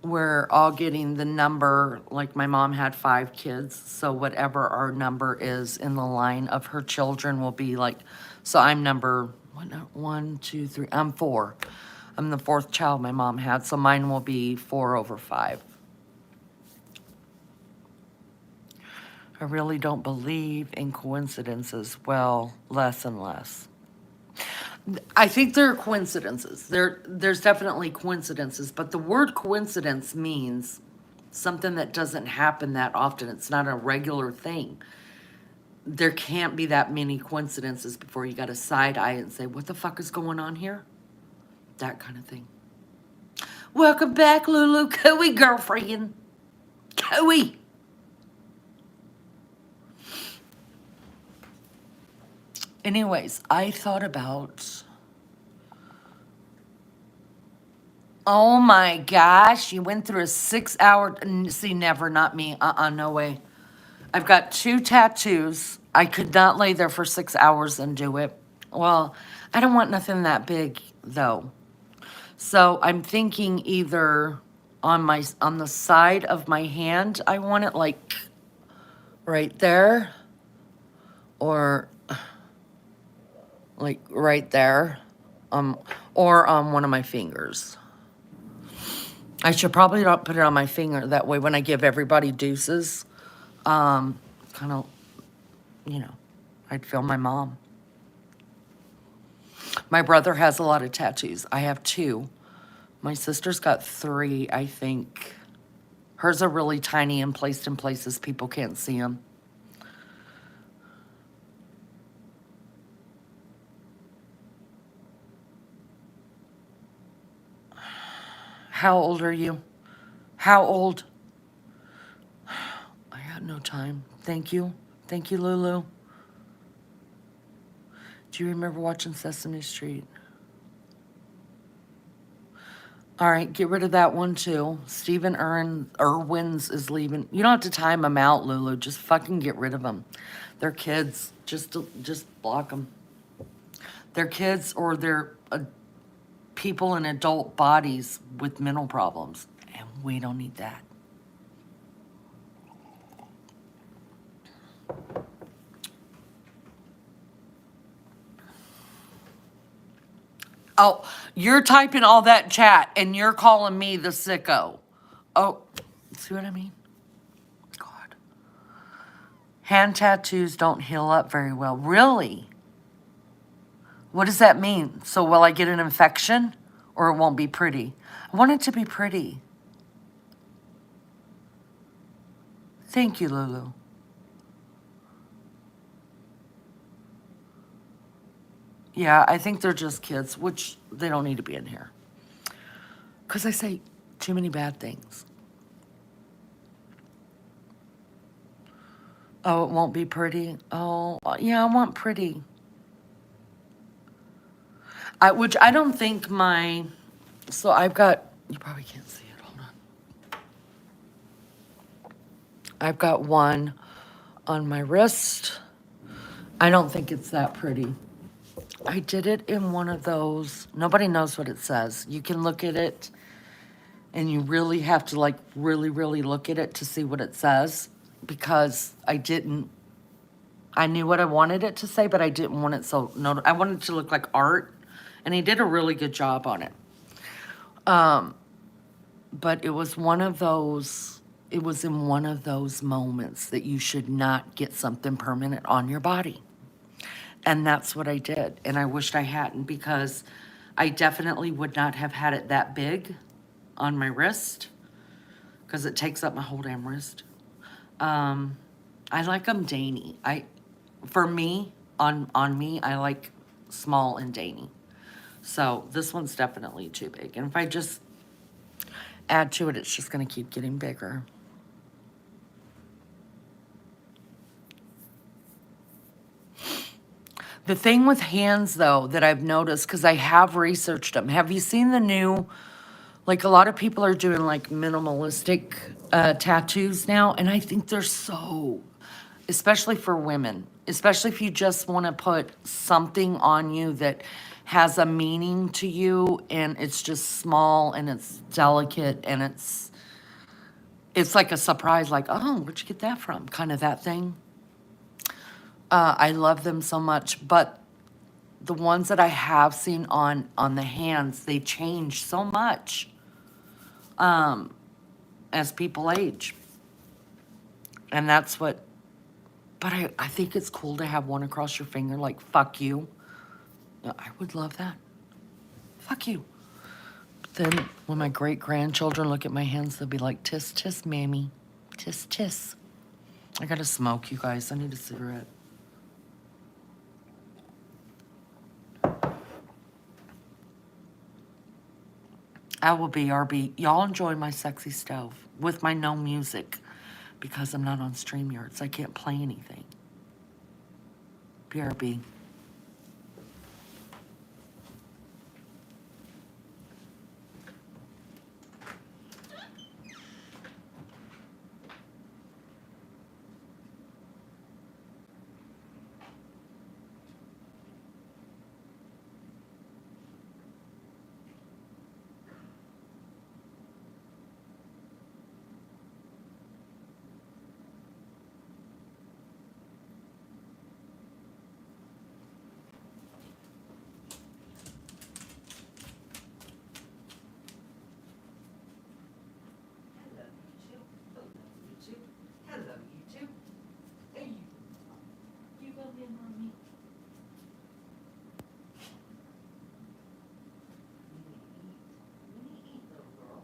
we're all getting the number, like my mom had 5 kids, so whatever our number is in the line of her children will be like, so I'm number, 1, 2, 3, I'm 4. I'm the 4th child my mom had, so mine will be 4 over 5. I really don't believe in coincidences. Well, less and less. I think there are coincidences. There's definitely coincidences, but the word coincidence means something that doesn't happen that often. It's not a regular thing. There can't be that many coincidences before you got a side eye and say, what the fuck is going on here? That kind of thing. Welcome back, Lulu. Cooey girlfriend. Cooey. Anyways, I thought about. Oh my gosh, you went through a 6 hour. See, never, not me. No way. I've got 2 tattoos. I could not lay there for 6 hours and do it. Well, I don't want nothing that big though. So I'm thinking either on the side of my hand, I want it like right there, or like right there, or on one of my fingers. I should probably not put it on my finger. That way when I give everybody deuces, kind of, you know, I'd feel my mom. My brother has a lot of tattoos. I have 2. My sister's got 3, I think. Hers are really tiny and placed in places people can't see them. How old are you? How old? I got no time. Thank you. Thank you, Lulu. Do you remember watching Sesame Street? All right, get rid of that one too. Stephen Irwin's is leaving. You don't have to time them out, Lulu. Just fucking get rid of them. They're kids. Just block them. They're kids, or they're people in adult bodies with mental problems, and we don't need that. Oh, you're typing all that chat and you're calling me the sicko. Oh, see what I mean? God. Hand tattoos don't heal up very well. Really? What does that mean? So will I get an infection or it won't be pretty? I want it to be pretty. Thank you, Lulu. Yeah, I think they're just kids, which they don't need to be in here. Because I say too many bad things. Oh, it won't be pretty? Oh, yeah, I want pretty. Which I don't think my... So I've got... You probably can't see it. Hold on. I've got one on my wrist. I don't think it's that pretty. I did it in one of those. Nobody knows what it says. You can look at it, and you really have to, like, really, really look at it to see what it says, because I didn't. I knew what I wanted it to say, but I didn't want it so. No, I wanted it to look like art, and he did a really good job on it. But it was one of those. It was in one of those moments that you should not get something permanent on your body. And that's what I did. And I wished I hadn't, because I definitely would not have had it that big on my wrist, because it takes up my whole damn wrist. I like them dainty. For me, on me, I like small and dainty. So this one's definitely too big. And if I just add to it, it's just going to keep getting bigger. The thing with hands, though, that I've noticed, because I have researched them. Have you seen the new, like, a lot of people are doing, like, minimalistic tattoos now, and I think they're so, especially for women, especially if you just want to put something on you that has a meaning to you, and it's just small, and it's delicate, and it's like a surprise, like, oh, where'd you get that from? Kind of that thing. I love them so much, but the ones that I have seen on the hands, they change so much as people age. And that's what, but I think it's cool to have one across your finger, like, fuck you. I would love that. Fuck you. But then when my great-grandchildren look at my hands, they'll be like, tis, tis, mammy. Tis, tis. I gotta smoke, you guys. I need a cigarette. I will BRB. Y'all enjoy my sexy stove with my no music because I'm not on StreamYard, so I can't play anything. BRB. Hello, YouTube. Hey, you go in on me. Let me eat, little girl.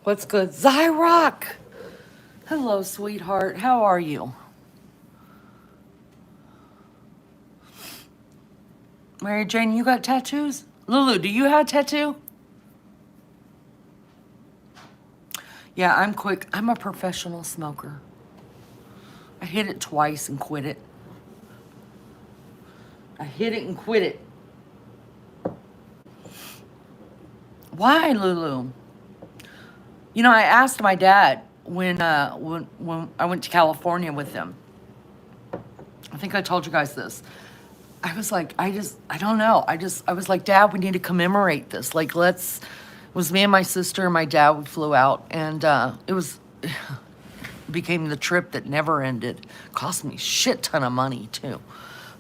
What's good? Zyrock! Hello, sweetheart. How are you? Mary Jane, you got tattoos? Lulu, do you have a tattoo? Yeah, I'm quick. I'm a professional smoker. I hit it twice and quit it. I hit it and quit it. Why, Lulu? You know, I asked my dad when I went to California with him. I think I told you guys this. I was like, I don't know. I was like, Dad, we need to commemorate this. Like, it was me and my sister and my dad, we flew out, and it became the trip that never ended. Cost me a shit ton of money, too.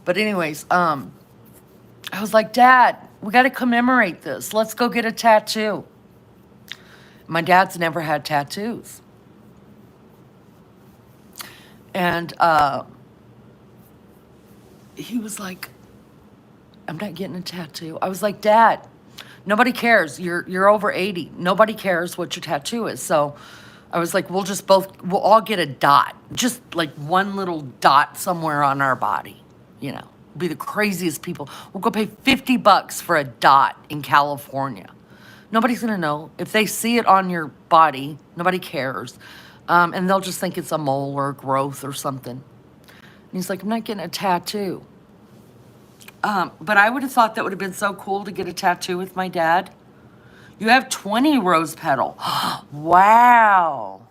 But anyways, I was like, Dad, we got to commemorate this. Let's go get a tattoo. My dad's never had tattoos. And he was like, I'm not getting a tattoo. I was like, Dad, nobody cares. You're over 80. Nobody cares what your tattoo is. So I was like, we'll all get a dot. Just like one little dot somewhere on our body. You know, be the craziest people. We'll go pay $50 for a dot in California. Nobody's going to know. If they see it on your body, nobody cares. And they'll just think it's a mole or a growth or something. And he's like, I'm not getting a tattoo. But I would have thought that would have been so cool to get a tattoo with my dad. You have 20 rose petal. Wow.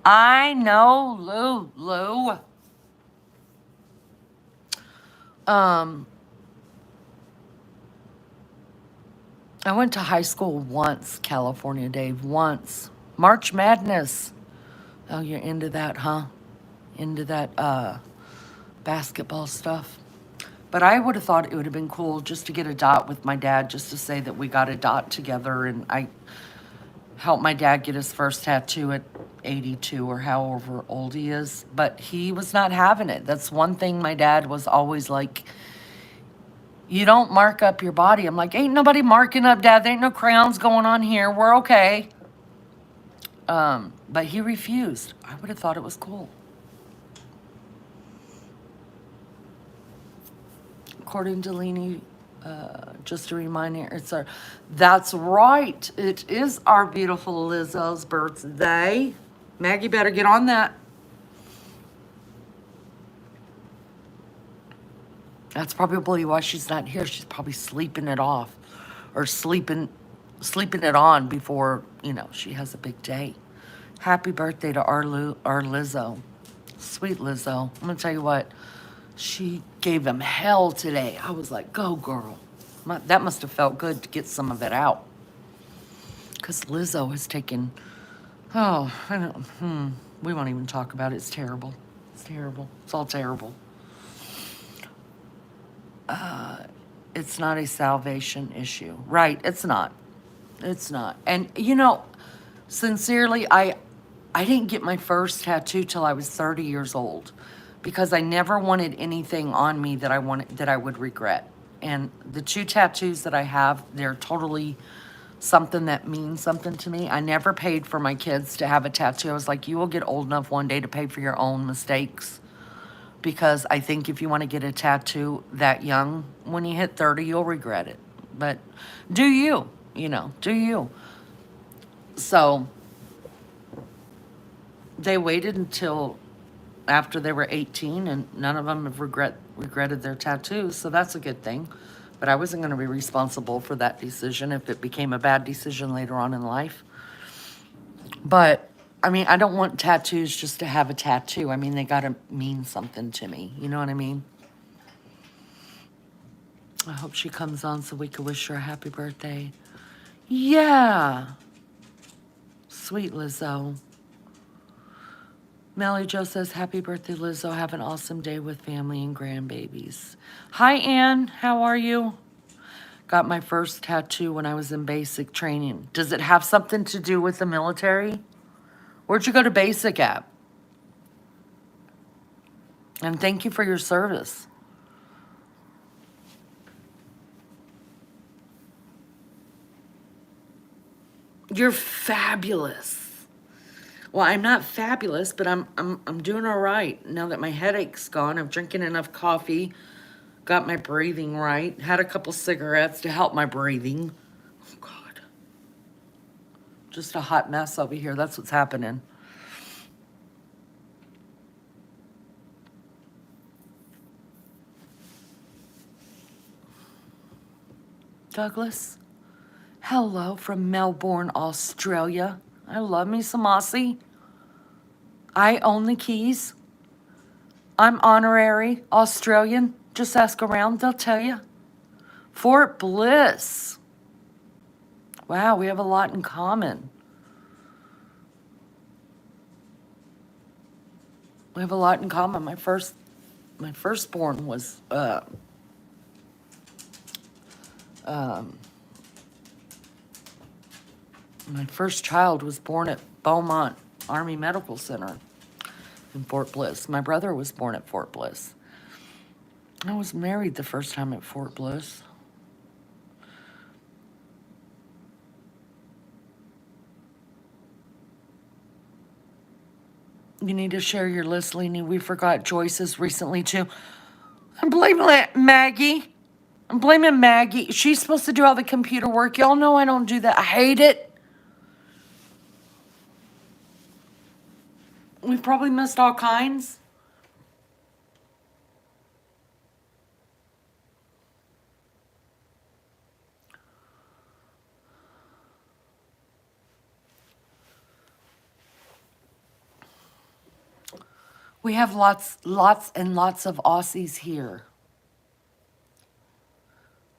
I know, Lou. I went to high school once, California, Dave, once. March Madness. Oh, you're into that, huh? Into that basketball stuff. But I would have thought it would have been cool just to get a dot with my dad, just to say that we got a dot together. And I helped my dad get his first tattoo at 82 or however old he is. But he was not having it. That's one thing my dad was always like, you don't mark up your body. I'm like, ain't nobody marking up, Dad. There ain't no crowns going on here. We're okay. But he refused. I would have thought it was cool. According to Lene, just a reminder, that's right. It is our beautiful Lizzo's birthday. Maggie better get on that. That's probably why she's not here. She's probably sleeping it off or sleeping it on before, she has a big day. Happy birthday to our Lizzo. Sweet Lizzo. I'm going to tell you what. She gave him hell today. I was like, go, girl. That must have felt good to get some of it out. Because Lizzo has taken, we won't even talk about it. It's terrible. It's terrible. It's all terrible. It's not a salvation issue. Right, it's not. It's not. And, sincerely, I didn't get my first tattoo till I was 30 years old because I never wanted anything on me that I would regret. And the 2 tattoos that I have, they're totally something that means something to me. I never paid for my kids to have a tattoo. I was like, you will get old enough one day to pay for your own mistakes. Because I think if you want to get a tattoo that young, when you hit 30, you'll regret it. But do you, do you. So they waited until after they were 18, and none of them have regretted their tattoos, so that's a good thing. But I wasn't going to be responsible for that decision if it became a bad decision later on in life. But I don't want tattoos just to have a tattoo. They got to mean something to me. You know what I mean? I hope she comes on so we can wish her a happy birthday. Yeah. Sweet Lizzo. Melly Jo says, happy birthday, Lizzo. Have an awesome day with family and grandbabies. Hi, Ann. How are you? Got my first tattoo when I was in basic training. Does it have something to do with the military? Where'd you go to basic at? And thank you for your service. You're fabulous. Well, I'm not fabulous, but I'm doing all right. Now that my headache's gone, I'm drinking enough coffee, got my breathing right, had a couple cigarettes to help my breathing. Oh, God. Just a hot mess over here. That's what's happening. Douglas, hello from Melbourne, Australia. I love me some Aussie. I own the keys. I'm honorary Australian. Just ask around, they'll tell you. Fort Bliss. Wow, we have a lot in common. We have a lot in common. My firstborn was my first child was born at Beaumont Army Medical Center in Fort Bliss. My brother was born at Fort Bliss. I was married the first time at Fort Bliss. You need to share your list, Lene. We forgot Joyce's recently, too. I'm blaming Maggie. I'm blaming Maggie. She's supposed to do all the computer work. Y'all know I don't do that. I hate it. We've probably missed all kinds. We have lots and lots of Aussies here.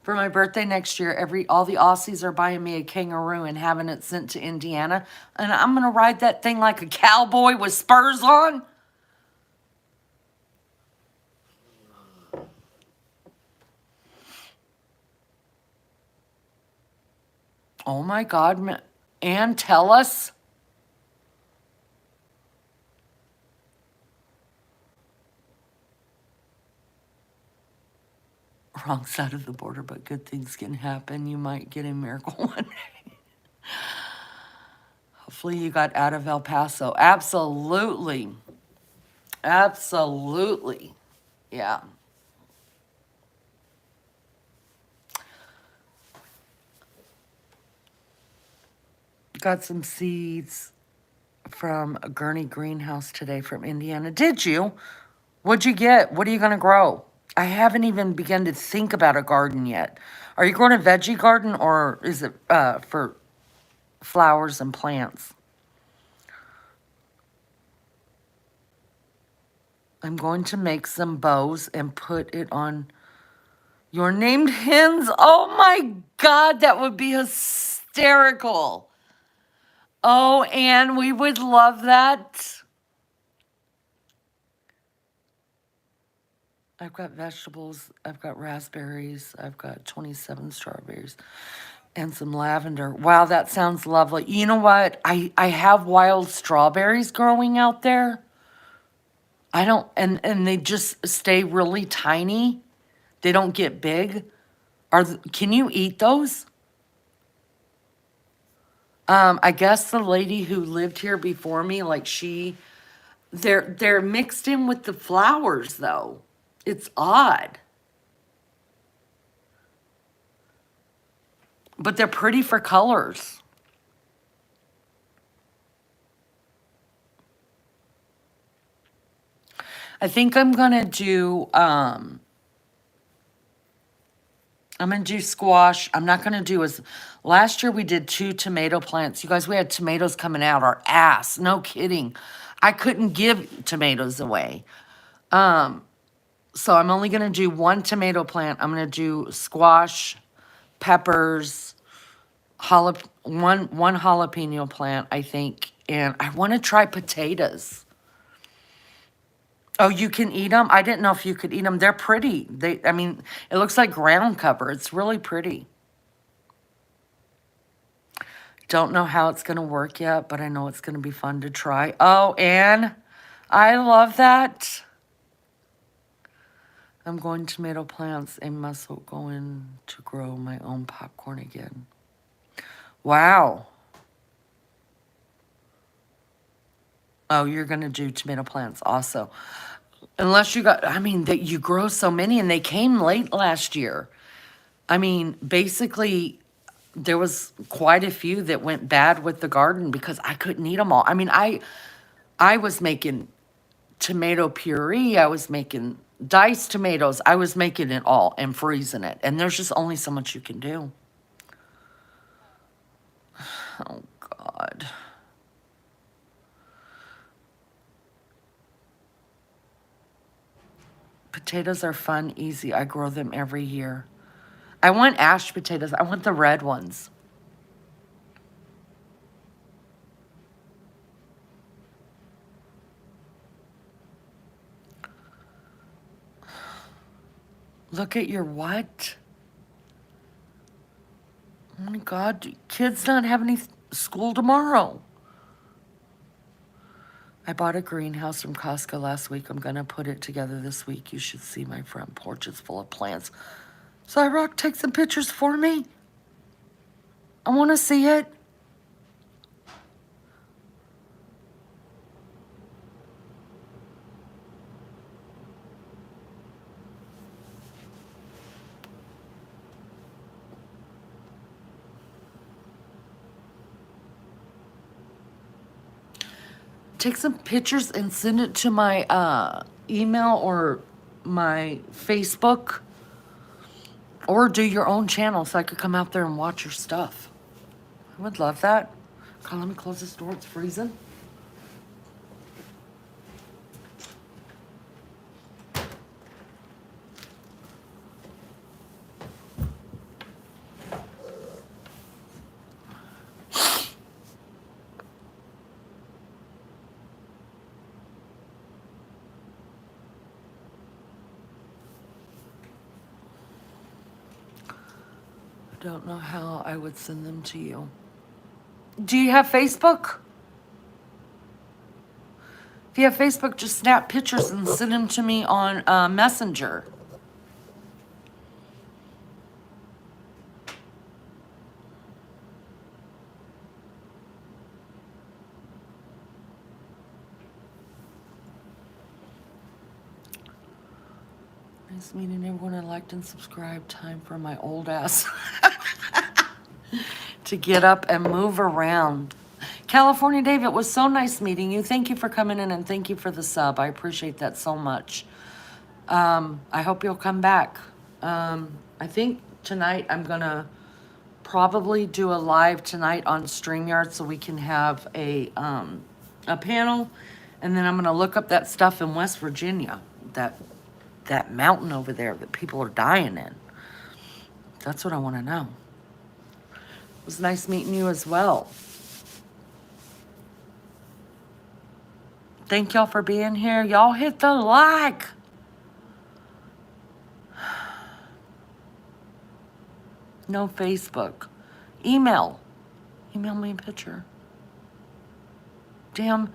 For my birthday next year, all the Aussies are buying me a kangaroo and having it sent to Indiana. And I'm going to ride that thing like a cowboy with spurs on. Oh my God, Ann, tell us. Wrong side of the border, but good things can happen. You might get a miracle one day. Hopefully you got out of El Paso. Absolutely. Absolutely. Yeah. Got some seeds from a Gurney greenhouse today from Indiana. Did you? What'd you get? What are you going to grow? I haven't even begun to think about a garden yet. Are you growing a veggie garden or is it for flowers and plants? I'm going to make some bows and put it on your named hens. Oh my God, that would be hysterical. Oh, and we would love that. I've got vegetables, I've got raspberries, I've got 27 strawberries, and some lavender. Wow, that sounds lovely. You know what? I have wild strawberries growing out there. I don't, and they just stay really tiny. They don't get big. Can you eat those? I guess the lady who lived here before me, like they're mixed in with the flowers though. It's odd. But they're pretty for colors. I think I'm gonna do squash. I'm not gonna do as last year we did 2 tomato plants. You guys, we had tomatoes coming out our ass. No kidding. I couldn't give tomatoes away. So I'm only gonna do 1 tomato plant. I'm gonna do squash, peppers, one jalapeno plant, I think, and I want to try potatoes. Oh, you can eat them? I didn't know if you could eat them. They're pretty. I mean, it looks like ground cover. It's really pretty. Don't know how it's going to work yet, but I know it's going to be fun to try. Oh, and I love that. I'm going tomato plants and muscle going to grow my own popcorn again. Wow. Oh, you're going to do tomato plants also. Unless you got, I mean, that you grow so many and they came late last year. I mean, basically, there was quite a few that went bad with the garden because I couldn't eat them all. I mean, I was making tomato puree. I was making diced tomatoes. I was making it all and freezing it. And there's just only so much you can do. Oh, God. Potatoes are fun, easy. I grow them every year. I want ash potatoes. I want the red ones. Look at your what? Oh my God, kids not have any school tomorrow. I bought a greenhouse from Costco last week. I'm gonna put it together this week. You should see my front porch is full of plants. So Rock, take some pictures for me. I wanna see it. Take some pictures and send it to my email or my Facebook, or do your own channel so I could come out there and watch your stuff. I would love that. God, let me close this door. It's freezing. Don't know how I would send them to you. Do you have Facebook? If you have Facebook, just snap pictures and send them to me on Messenger. Nice meeting everyone. I liked and subscribed. Time for my old ass to get up and move around. California Dave, it was so nice meeting you. Thank you for coming in and thank you for the sub. I appreciate that so much. I hope you'll come back. I think tonight I'm going to probably do a live tonight on StreamYard so we can have a panel. And then I'm going to look up that stuff in West Virginia, that mountain over there that people are dying in. That's what I want to know. It was nice meeting you as well. Thank y'all for being here. Y'all hit the like. No Facebook. Email. Email me a picture. Damn,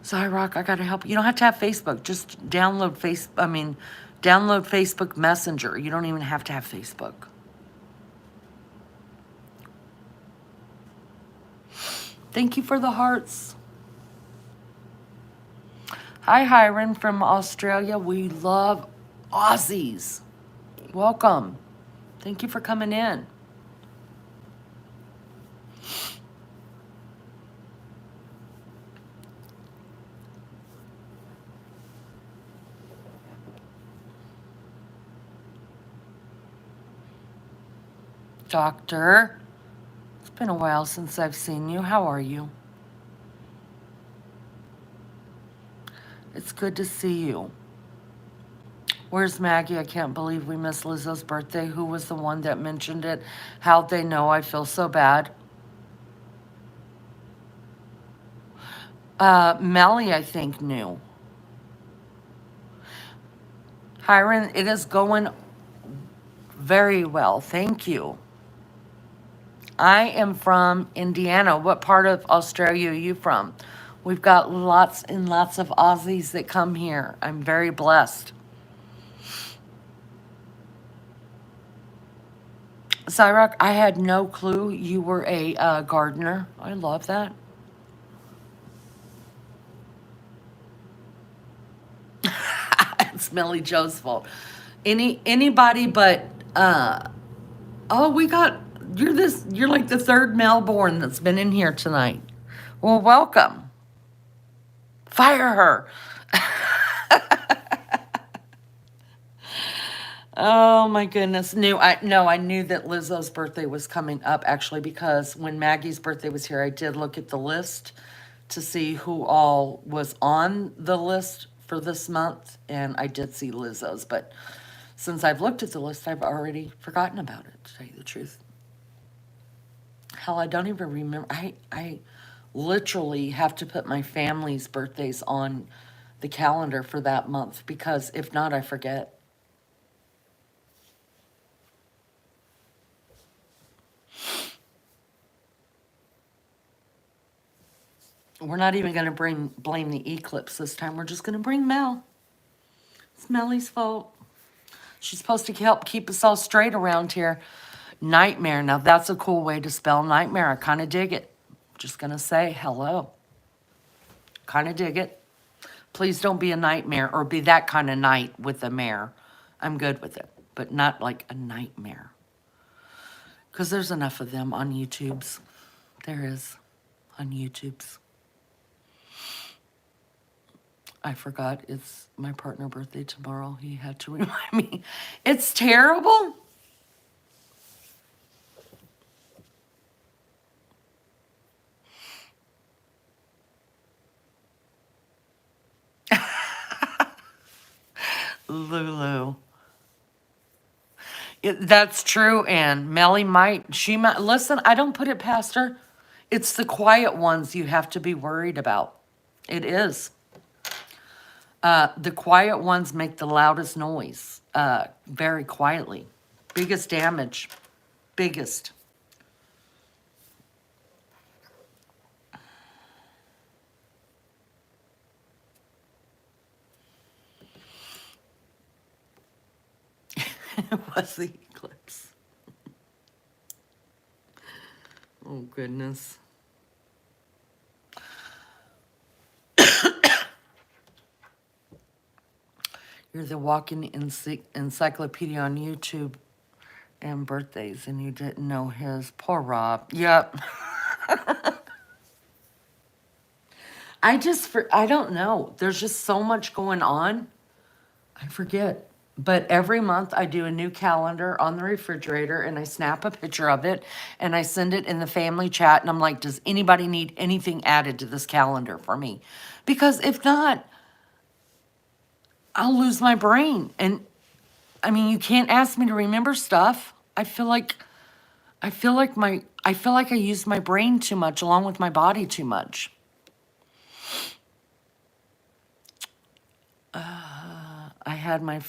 Zyrock, I gotta help you. You don't have to have Facebook. Just download download Facebook Messenger. You don't even have to have Facebook. Thank you for the hearts. Hi, Hiram from Australia. We love Aussies. Welcome. Thank you for coming in. Doctor, it's been a while since I've seen you. How are you? It's good to see you. Where's Maggie? I can't believe we missed Lizzo's birthday. Who was the one that mentioned it? How'd they know? I feel so bad. Melly, I think, knew. Hiram, it is going very well. Thank you. I am from Indiana. What part of Australia are you from? We've got lots and lots of Aussies that come here. I'm very blessed. Cyrock, I had no clue you were a gardener. I love that. It's Millie Joe's fault. Anybody but you're like the third Melbourne that's been in here tonight. Well, welcome. Fire her. Oh my goodness. I knew that Lizzo's birthday was coming up actually because when Maggie's birthday was here, I did look at the list to see who all was on the list for this month, and I did see Lizzo's, but since I've looked at the list, I've already forgotten about it, to tell you the truth. Hell, I don't even remember. I literally have to put my family's birthdays on the calendar for that month because if not, I forget. We're not even going to blame the eclipse this time. We're just going to bring Mel. It's Melly's fault. She's supposed to help keep us all straight around here. Nightmare. Now, that's a cool way to spell nightmare. I kind of dig it. Just going to say hello. Kind of dig it. Please don't be a nightmare or be that kind of night with a mare. I'm good with it, but not like a nightmare. Because there's enough of them on YouTubes. There is on YouTubes. I forgot it's my partner's birthday tomorrow. He had to remind me. It's terrible. Lulu. That's true, and Melly she might, listen, I don't put it past her. It's the quiet ones you have to be worried about. It is. The quiet ones make the loudest noise, very quietly. Biggest damage. Biggest. It was the eclipse. Oh, goodness. You're the walking encyclopedia on YouTube and birthdays, and you didn't know his. Poor Rob. Yep. I don't know. There's just so much going on. I forget. But every month I do a new calendar on the refrigerator and I snap a picture of it and I send it in the family chat and I'm like, does anybody need anything added to this calendar for me? Because if not, I'll lose my brain. And I mean, you can't ask me to remember stuff. I feel like I use my brain too much along with my body too much. I had my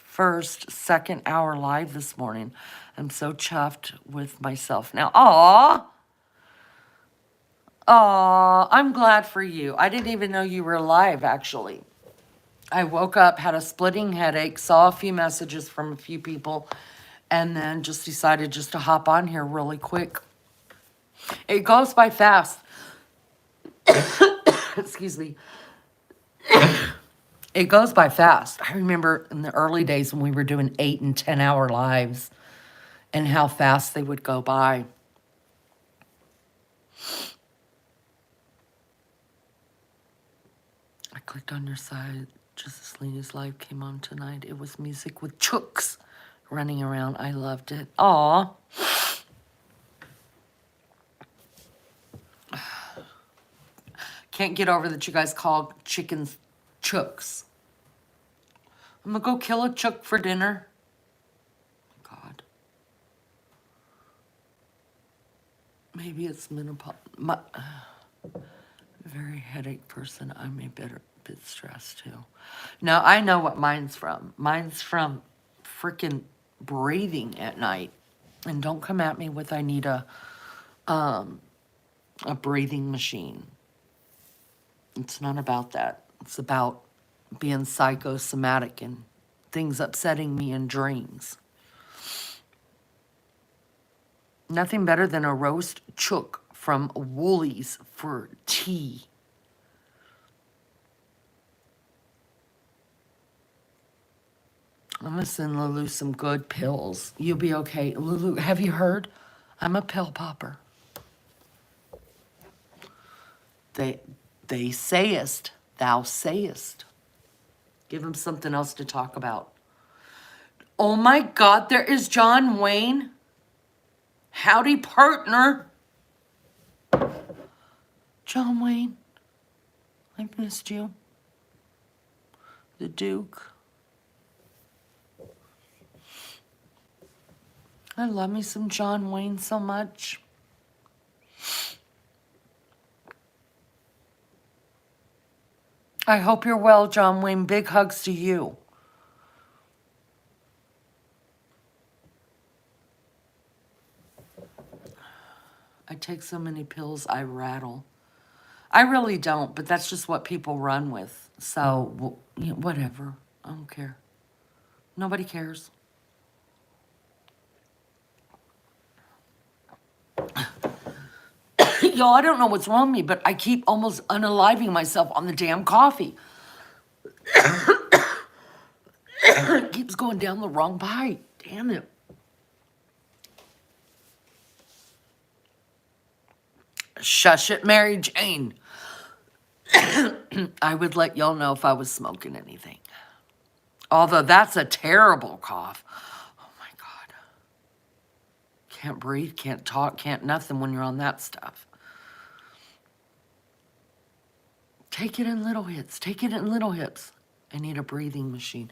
first second hour live this morning. I'm so chuffed with myself now. Aw, I'm glad for you. I didn't even know you were live, actually. I woke up, had a splitting headache, saw a few messages from a few people, and then just decided just to hop on here really quick. It goes by fast. Excuse me. It goes by fast. I remember in the early days when we were doing 8 and 10 hour lives and how fast they would go by. I clicked on your side. Just as Lene's live came on tonight. It was music with chooks running around. I loved it. Aw. Can't get over that you guys call chickens chooks. I'm gonna go kill a chook for dinner. God. Maybe it's menopause. Very headache person. I'm a bit stressed too. Now I know what mine's from. Mine's from freaking breathing at night. And don't come at me with I need a breathing machine. It's not about that. It's about being psychosomatic and things upsetting me in dreams. Nothing better than a roast chook from Woolies for tea. I'm gonna send Lulu some good pills. You'll be okay. Lulu, have you heard? I'm a pill popper. They sayest, thou sayest. Give him something else to talk about. Oh my God, there is John Wayne. Howdy, partner. John Wayne, I've missed you. The Duke. I love me some John Wayne so much. I hope you're well, John Wayne. Big hugs to you. I take so many pills, I rattle. I really don't, but that's just what people run with. So, whatever. I don't care. Nobody cares. Y'all, I don't know what's wrong with me, but I keep almost unaliving myself on the damn coffee. It keeps going down the wrong pipe. Damn it. Shush it, Mary Jane. I would let y'all know if I was smoking anything. Although that's a terrible cough. Oh my God. Can't breathe, can't talk, can't nothing when you're on that stuff. Take it in little hits. Take it in little hits. I need a breathing machine.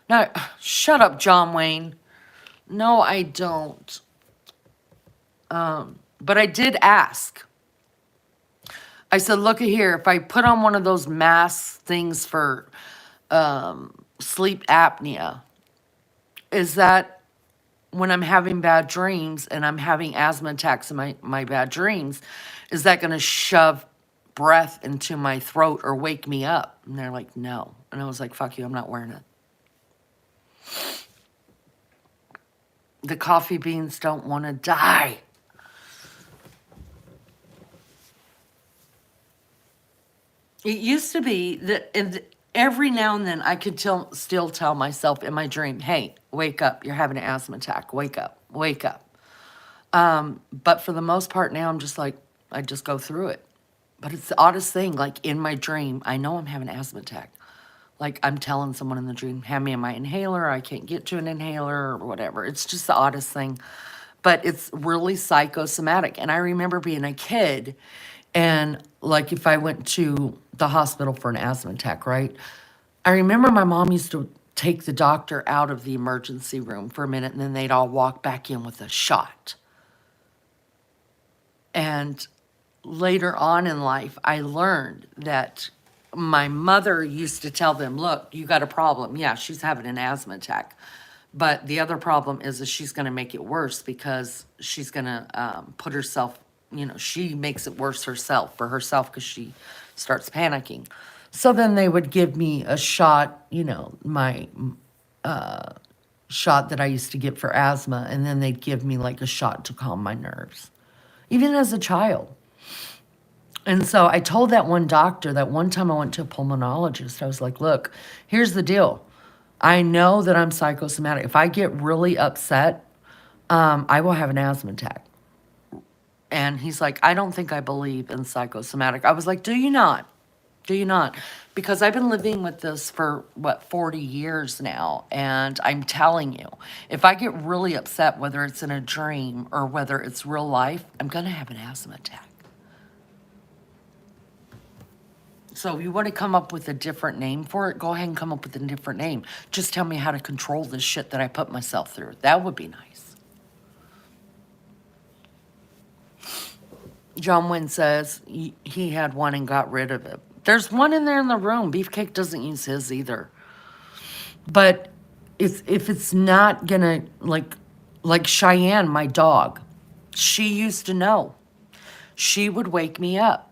Now, shut up, John Wayne. No, I don't. But I did ask. I said, look at here. If I put on one of those mask things for sleep apnea, is that when I'm having bad dreams and I'm having asthma attacks in my bad dreams, is that going to shove breath into my throat or wake me up? And they're like, no. And I was like, fuck you, I'm not wearing it. The coffee beans don't want to die. It used to be that every now and then I could still tell myself in my dream, hey, wake up, you're having an asthma attack, wake up, wake up. But for the most part now, I'm just like, I just go through it. But it's the oddest thing, like in my dream, I know I'm having an asthma attack. Like I'm telling someone in the dream, hand me my inhaler, I can't get to an inhaler or whatever. It's just the oddest thing. But it's really psychosomatic. And I remember being a kid and like if I went to the hospital for an asthma attack, right? I remember my mom used to take the doctor out of the emergency room for a minute and then they'd all walk back in with a shot. And later on in life, I learned that my mother used to tell them, look, you got a problem. Yeah, she's having an asthma attack. But the other problem is that she's going to make it worse because she's going to put herself, she makes it worse herself for herself because she starts panicking. So then they would give me a shot, my shot that I used to get for asthma, and then they'd give me like a shot to calm my nerves, even as a child. And so I told that one doctor that one time I went to a pulmonologist. I was like, look, here's the deal. I know that I'm psychosomatic. If I get really upset, I will have an asthma attack. And he's like, I don't think I believe in psychosomatic. I was like, do you not? Do you not? Because I've been living with this for, 40 years now. And I'm telling you, if I get really upset, whether it's in a dream or whether it's real life, I'm going to have an asthma attack. So if you want to come up with a different name for it, go ahead and come up with a different name. Just tell me how to control this shit that I put myself through. That would be nice. John Wynn says he had one and got rid of it. There's one in there in the room. Beefcake doesn't use his either. But if it's not gonna, like Cheyenne, my dog, she used to know. She would wake me up.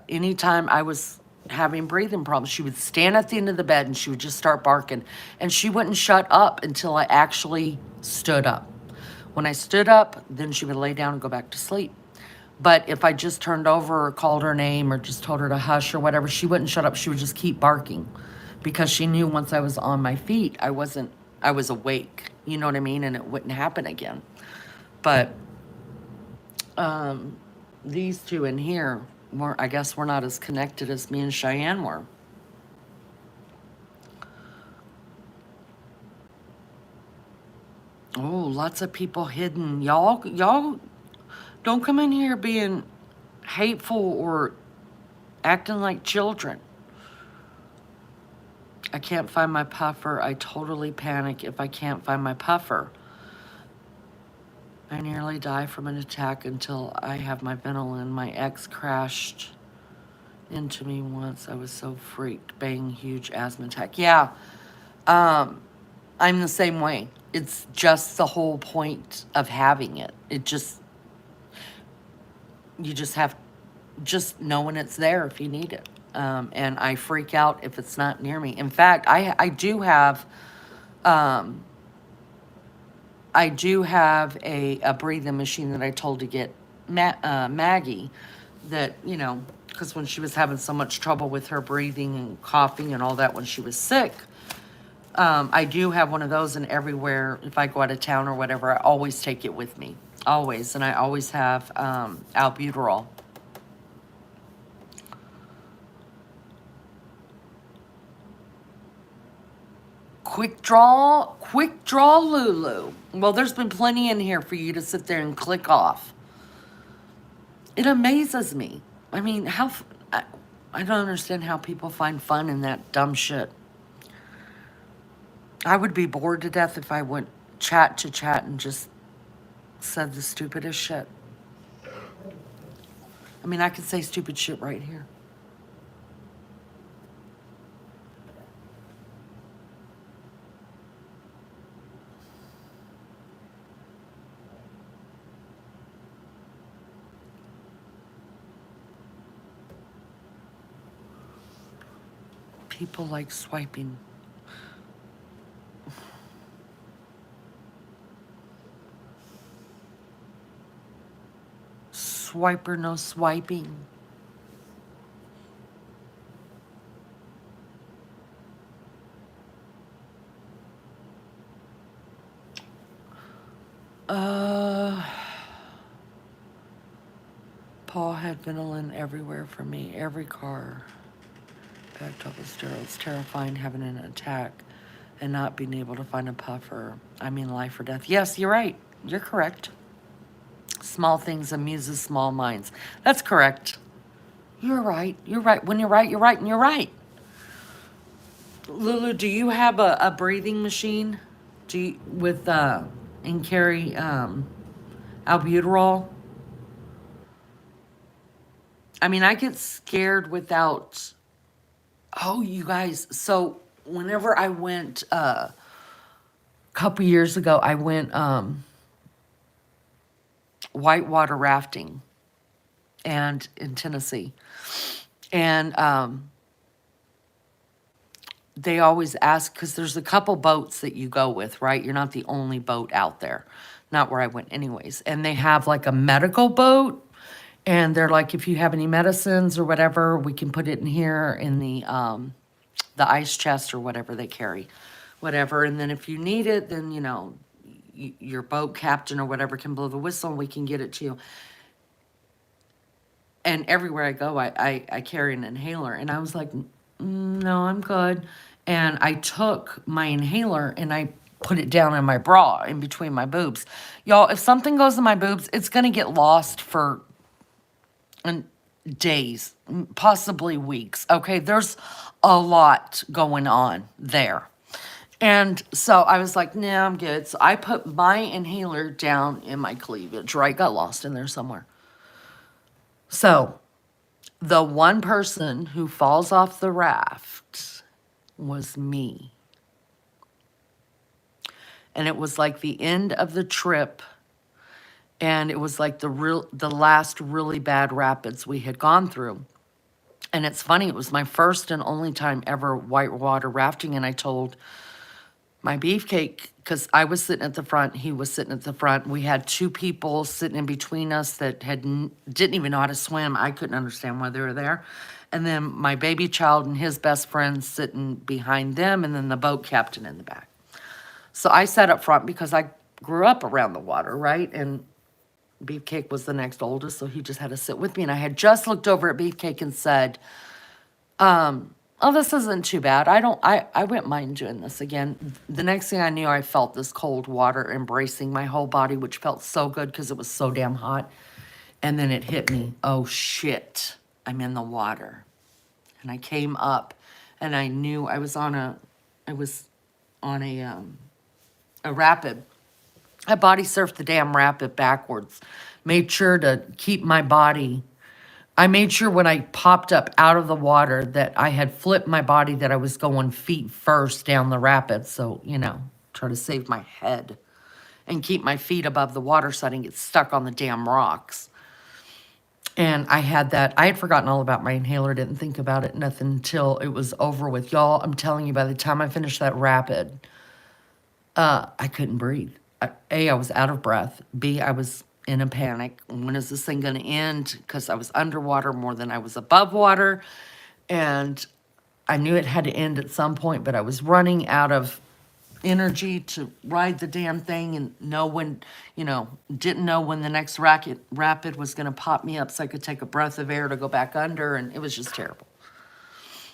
Anytime I was having breathing problems, she would stand at the end of the bed and she would just start barking. And she wouldn't shut up until I actually stood up. When I stood up, then she would lay down and go back to sleep. But if I just turned over or called her name or just told her to hush or whatever, she wouldn't shut up. She would just keep barking because she knew once I was on my feet, I was awake. You know what I mean? And it wouldn't happen again. But these two in here, I guess we're not as connected as me and Cheyenne were. Oh, lots of people hidden. Y'all don't come in here being hateful or acting like children. I can't find my puffer. I totally panic if I can't find my puffer. I nearly die from an attack until I have my Ventolin. My ex crashed into me once. I was so freaked. Bang, huge asthma attack. Yeah, I'm the same way. It's just the whole point of having it. You just have, just know when it's there if you need it. And I freak out if it's not near me. In fact, I do have a breathing machine that I told to get Maggie, that, because when she was having so much trouble with her breathing and coughing and all that when she was sick, I do have one of those, and everywhere, if I go out of town or whatever, I always take it with me. Always. And I always have albuterol. Quick draw Lulu. Well, there's been plenty in here for you to sit there and click off. It amazes me. I mean, I don't understand how people find fun in that dumb shit. I would be bored to death if I went chat to chat and just said the stupidest shit. I mean, I could say stupid shit right here. People like swiping. Swiper, no swiping. Uh, Paul had Ventolin everywhere for me, every car. Packed up with steroids. Terrifying having an attack and not being able to find a puffer. I mean, life or death. Yes, you're right. You're correct. Small things amuses small minds. That's correct. You're right. You're right. When you're right, you're right, and you're right. Lulu, do you have a breathing machine? Do you, with and carry albuterol? I mean, I get scared without. Oh, you guys. So whenever I went a couple years ago, I went whitewater rafting and in Tennessee. And they always ask, because there's a couple boats that you go with, right? You're not the only boat out there. Not where I went anyways. And they have like a medical boat. And they're like, if you have any medicines or whatever, we can put it in here in the ice chest or whatever they carry. Whatever. And then if you need it, then, you know, your boat captain or whatever can blow the whistle and we can get it to you. And everywhere I go, I carry an inhaler. And I was like, no, I'm good. And I took my inhaler and I put it down in my bra in between my boobs. Y'all, if something goes in my boobs, it's going to get lost for days, possibly weeks. Okay, there's a lot going on there. And so I was like, nah, I'm good. So I put my inhaler down in my cleavage, right? Got lost in there somewhere. So the one person who falls off the raft was me. And it was like the end of the trip. And it was like the last really bad rapids we had gone through. And it's funny, it was my first and only time ever whitewater rafting. And I told my beefcake, because I was sitting at the front, he was sitting at the front. We had two people sitting in between us that didn't even know how to swim. I couldn't understand why they were there. And then my baby child and his best friend sitting behind them, and then the boat captain in the back. So I sat up front because I grew up around the water, right? And Beefcake was the next oldest, so he just had to sit with me. And I had just looked over at Beefcake and said, oh, this isn't too bad. I wouldn't mind doing this again. The next thing I knew, I felt this cold water embracing my whole body, which felt so good because it was so damn hot. And then it hit me. Oh, shit. I'm in the water. And I came up and I knew I was on a rapid. I body surfed the damn rapid backwards. Made sure to keep my body. I made sure when I popped up out of the water that I had flipped my body, that I was going feet first down the rapids. So, you know, try to save my head and keep my feet above the water so I didn't get stuck on the damn rocks. And I had that. I had forgotten all about my inhaler. Didn't think about it, nothing until it was over with. Y'all, I'm telling you, by the time I finished that rapid, I couldn't breathe. I was out of breath. B, I was in a panic. When is this thing going to end? Because I was underwater more than I was above water. And I knew it had to end at some point, but I was running out of energy to ride the damn thing and didn't know when the next rapid was going to pop me up so I could take a breath of air to go back under. And it was just terrible.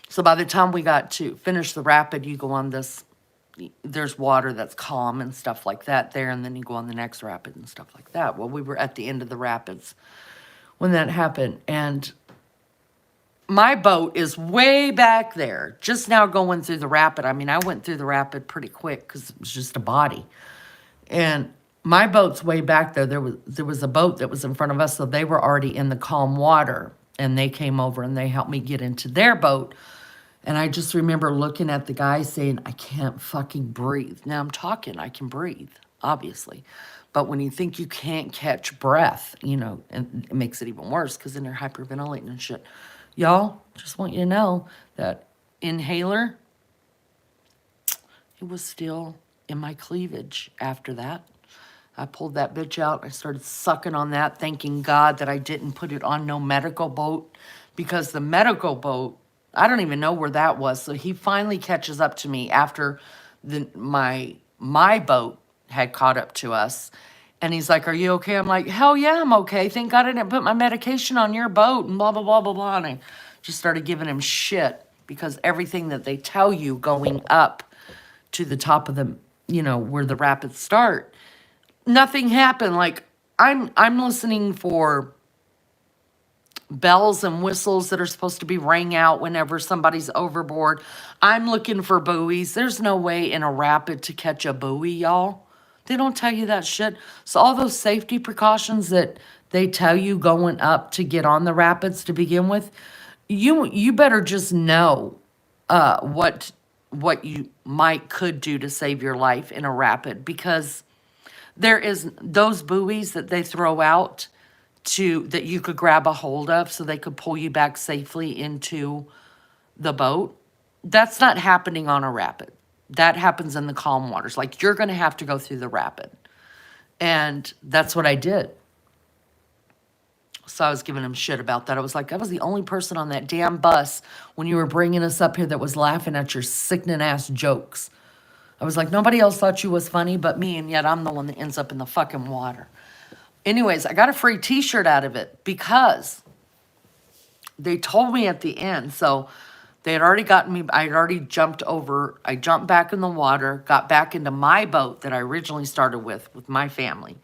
So by the time we got to finish the rapid, you go on this, there's water that's calm and stuff like that there, and then you go on the next rapid and stuff like that. Well, we were at the end of the rapids when that happened, and my boat is way back there, just now going through the rapid. I mean, I went through the rapid pretty quick because it was just a body. And my boat's way back there. There was a boat that was in front of us, so they were already in the calm water, and they came over and they helped me get into their boat. And I just remember looking at the guy saying, I can't fucking breathe. Now I'm talking, I can breathe, obviously. But when you think you can't catch breath, and it makes it even worse because then you're hyperventilating and shit. Y'all, just want you to know that inhaler, it was still in my cleavage after that. I pulled that bitch out. I started sucking on that, thanking God that I didn't put it on no medical boat, because the medical boat, I don't even know where that was. So he finally catches up to me after my boat had caught up to us. And he's like, "Are you okay?" I'm like, "Hell yeah, I'm okay. Thank God I didn't put my medication on your boat," and blah, blah, blah, blah, blah. And I just started giving him shit, because everything that they tell you going up to the top of the, where the rapids start, nothing happened. Like, I'm listening for bells and whistles that are supposed to be rang out whenever somebody's overboard. I'm looking for buoys. There's no way in a rapid to catch a buoy, y'all. They don't tell you that shit. So all those safety precautions that they tell you going up to get on the rapids to begin with, you better just know what you could do to save your life in a rapid, because there is those buoys that they throw out that you could grab a hold of so they could pull you back safely into the boat. That's not happening on a rapid. That happens in the calm waters. Like, you're going to have to go through the rapid. And that's what I did. So I was giving him shit about that. I was like, I was the only person on that damn bus when you were bringing us up here that was laughing at your sickening ass jokes. I was like, nobody else thought you was funny but me, and yet I'm the one that ends up in the fucking water. Anyways, I got a free t-shirt out of it because they told me at the end. So they had already gotten me, I had already jumped over. I jumped back in the water, got back into my boat that I originally started with my family.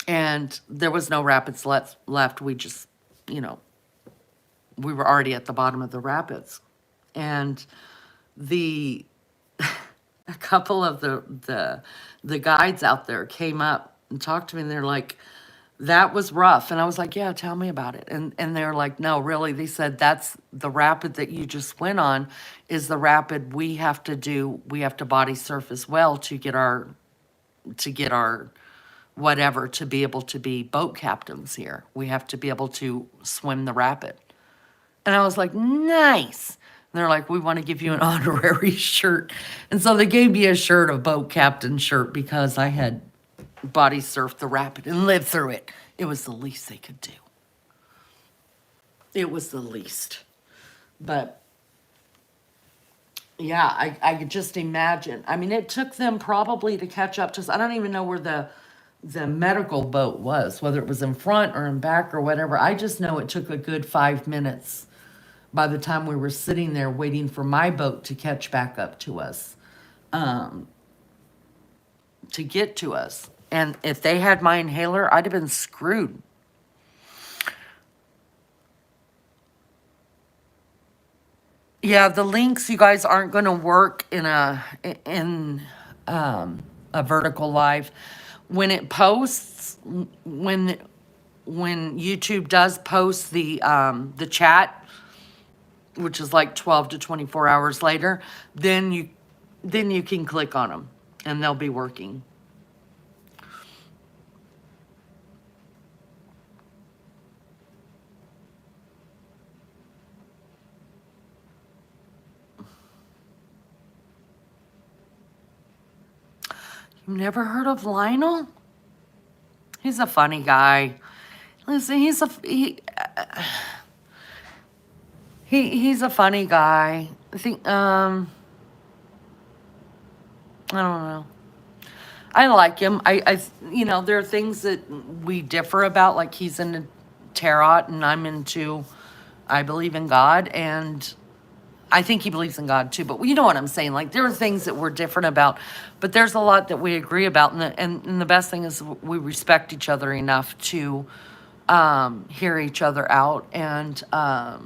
And there was no rapids left. We just, we were already at the bottom of the rapids. And a couple of the guides out there came up and talked to me, and they're like, "That was rough." And I was like, "Yeah, tell me about it." And they're like, "No, really." They said, "That's the rapid that you just went on is the rapid we have to do. We have to body surf as well to get our whatever, to be able to be boat captains here. We have to be able to swim the rapid." And I was like, "Nice." And they're like, "We want to give you an honorary shirt." And so they gave me a shirt, a boat captain shirt, because I had body surfed the rapid and lived through it. It was the least they could do. It was the least. But yeah, I could just imagine. I mean, it took them probably to catch up to us. I don't even know where the medical boat was, whether it was in front or in back or whatever. I just know it took a good 5 minutes by the time we were sitting there waiting for my boat to catch back up to us, to get to us. And if they had my inhaler, I'd have been screwed. Yeah, the links, you guys, aren't going to work in a vertical live. When it posts, when YouTube does post the chat, which is like 12 to 24 hours later, then you can click on them and they'll be working. You've never heard of Lionel? He's a funny guy. Listen, he's a funny guy. I think I don't know. I like him. There are things that we differ about. Like, he's into tarot and I'm into, I believe in God, and I think he believes in God too. But you know what I'm saying? Like, there are things that we're different about, but there's a lot that we agree about. And the best thing is we respect each other enough to hear each other out. And I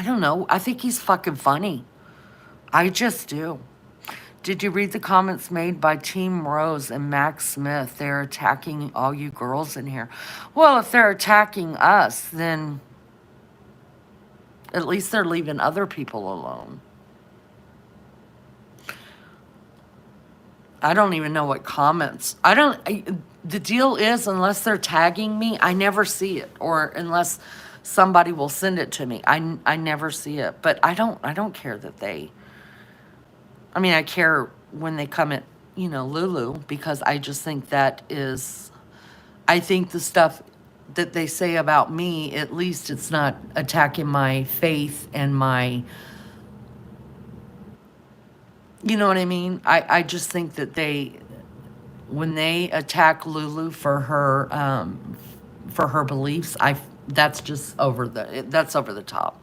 don't know. I think he's fucking funny. I just do. Did you read the comments made by Team Rose and Max Smith? They're attacking all you girls in here. Well, if they're attacking us, then at least they're leaving other people alone. I don't even know what comments. The deal is, unless they're tagging me, I never see it. Or unless somebody will send it to me. I never see it, but I don't care that they, I mean, I care when they come at, Lulu, because I just think that is, I think the stuff that they say about me, at least it's not attacking my faith and my, you know what I mean? I just think that when they attack Lulu for her beliefs, that's just that's over the top.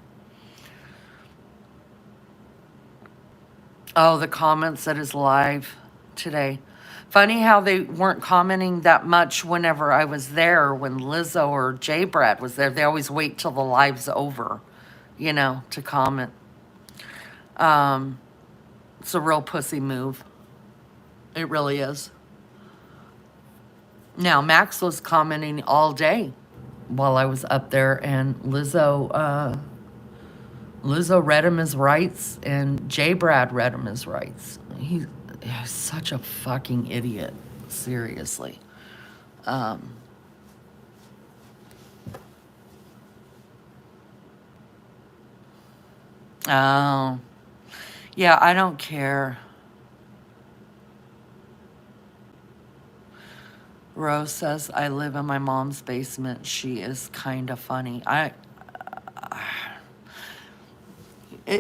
Oh, the comments at his live today. Funny how they weren't commenting that much whenever I was there, when Lizzo or J Brad was there. They always wait till the live's over, to comment. It's a real pussy move. It really is. Now, Max was commenting all day while I was up there, and Lizzo read him his rights, and J Brad read him his rights. He's such a fucking idiot. Seriously. Oh, yeah, I don't care. Rose says, I live in my mom's basement. She is kind of funny.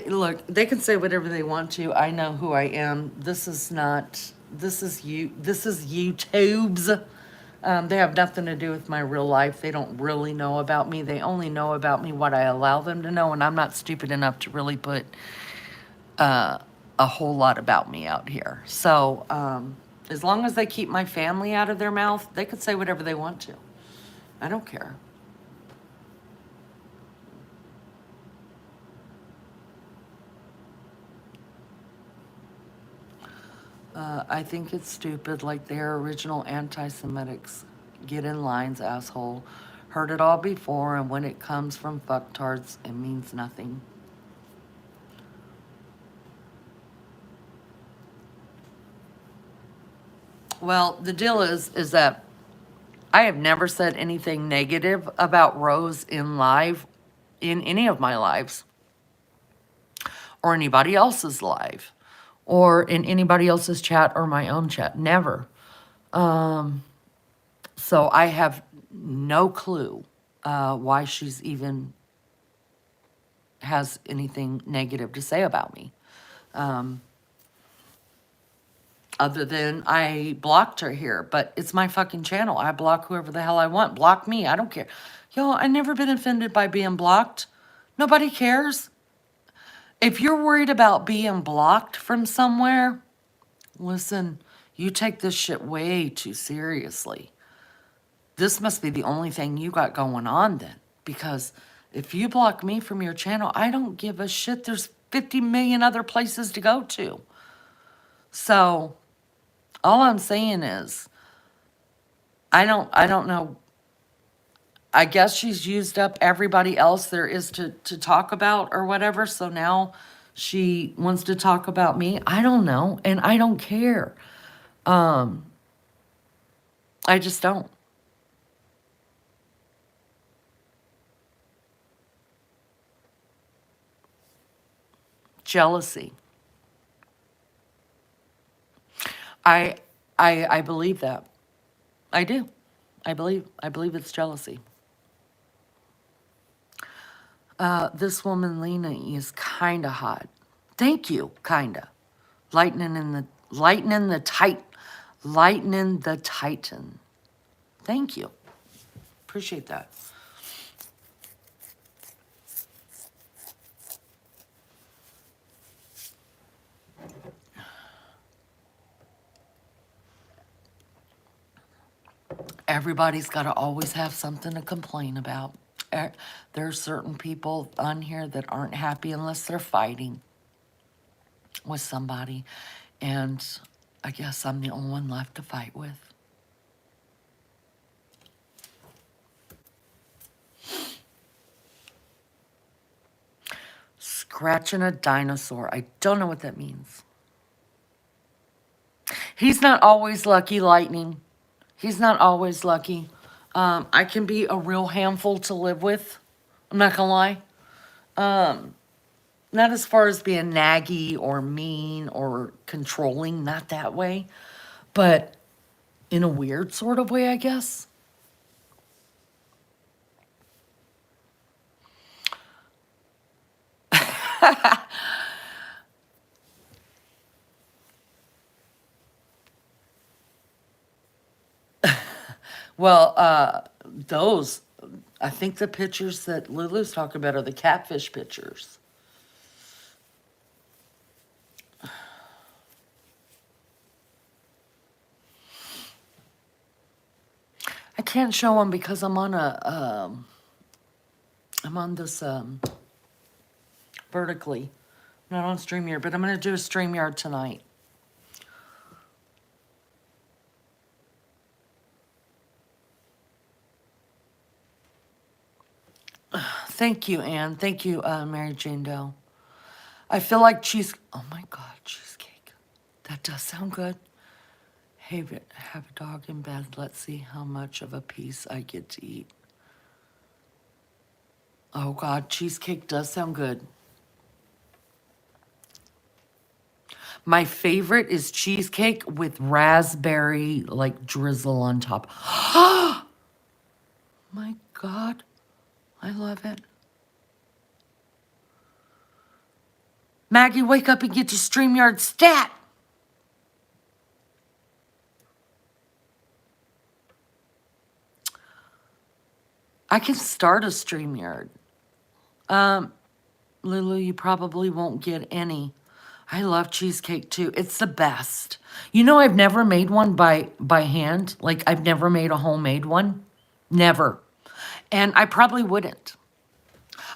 Look, they can say whatever they want to. I know who I am. This is YouTube's. They have nothing to do with my real life. They don't really know about me. They only know about me what I allow them to know, and I'm not stupid enough to really put a whole lot about me out here. So, as long as they keep my family out of their mouth, they could say whatever they want to. I don't care. I think it's stupid, like their original anti-Semitics. Get in lines, asshole. Heard it all before, and when it comes from fucktards, it means nothing. Well, the deal is that I have never said anything negative about Rose in any of my lives, or anybody else's live, or in anybody else's chat or my own chat. Never. So I have no clue why she's even has anything negative to say about me. Other than I blocked her here, but it's my fucking channel. I block whoever the hell I want. Block me. I don't care. Yo, I never been offended by being blocked. Nobody cares. If you're worried about being blocked from somewhere, listen, you take this shit way too seriously. This must be the only thing you got going on then. Because if you block me from your channel, I don't give a shit. There's 50 million other places to go to. So, all I'm saying is, I don't know. I guess she's used up everybody else there is to talk about or whatever. So now she wants to talk about me. I don't know. And I don't care. I just don't. Jealousy. I believe that. I do. I believe it's jealousy. This woman Lena is kinda hot. Thank you, kinda. Lightning the Titan. Thank you. Appreciate that. Everybody's got to always have something to complain about. There are certain people on here that aren't happy unless they're fighting with somebody. And I guess I'm the only one left to fight with. Scratching a dinosaur. I don't know what that means. He's not always lucky, Lightning. He's not always lucky. I can be a real handful to live with. I'm not gonna lie. Not as far as being naggy or mean or controlling, not that way, but in a weird sort of way, I guess. Well, those, I think the pictures that Lulu's talking about are the catfish pictures. I can't show them because I'm on I'm on this, vertically. I'm not on StreamYard, but I'm going to do a StreamYard tonight. Thank you, Anne. Thank you, Mary Jane Doe. I feel like oh my God, cheesecake. That does sound good. Have a dog in bed. Let's see how much of a piece I get to eat. Oh God, cheesecake does sound good. My favorite is cheesecake with raspberry, like, drizzle on top. My God, I love it. Maggie, wake up and get your StreamYard stat. I can start a StreamYard. Lulu, you probably won't get any. I love cheesecake too. It's the best. You know, I've never made one by hand. Like, I've never made a homemade one. Never. And I probably wouldn't.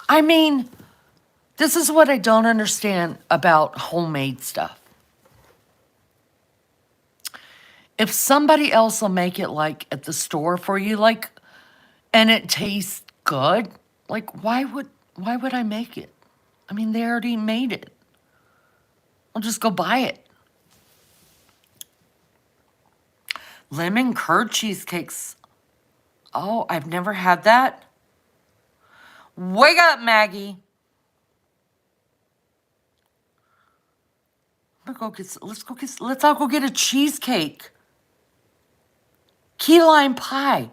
I mean, this is what I don't understand about homemade stuff. If somebody else will make it like at the store for you, like, and it tastes good, like, why would I make it? I mean, they already made it. I'll just go buy it. Lemon curd cheesecakes. Oh, I've never had that. Wake up, Maggie. Let's all go get a cheesecake. Key lime pie.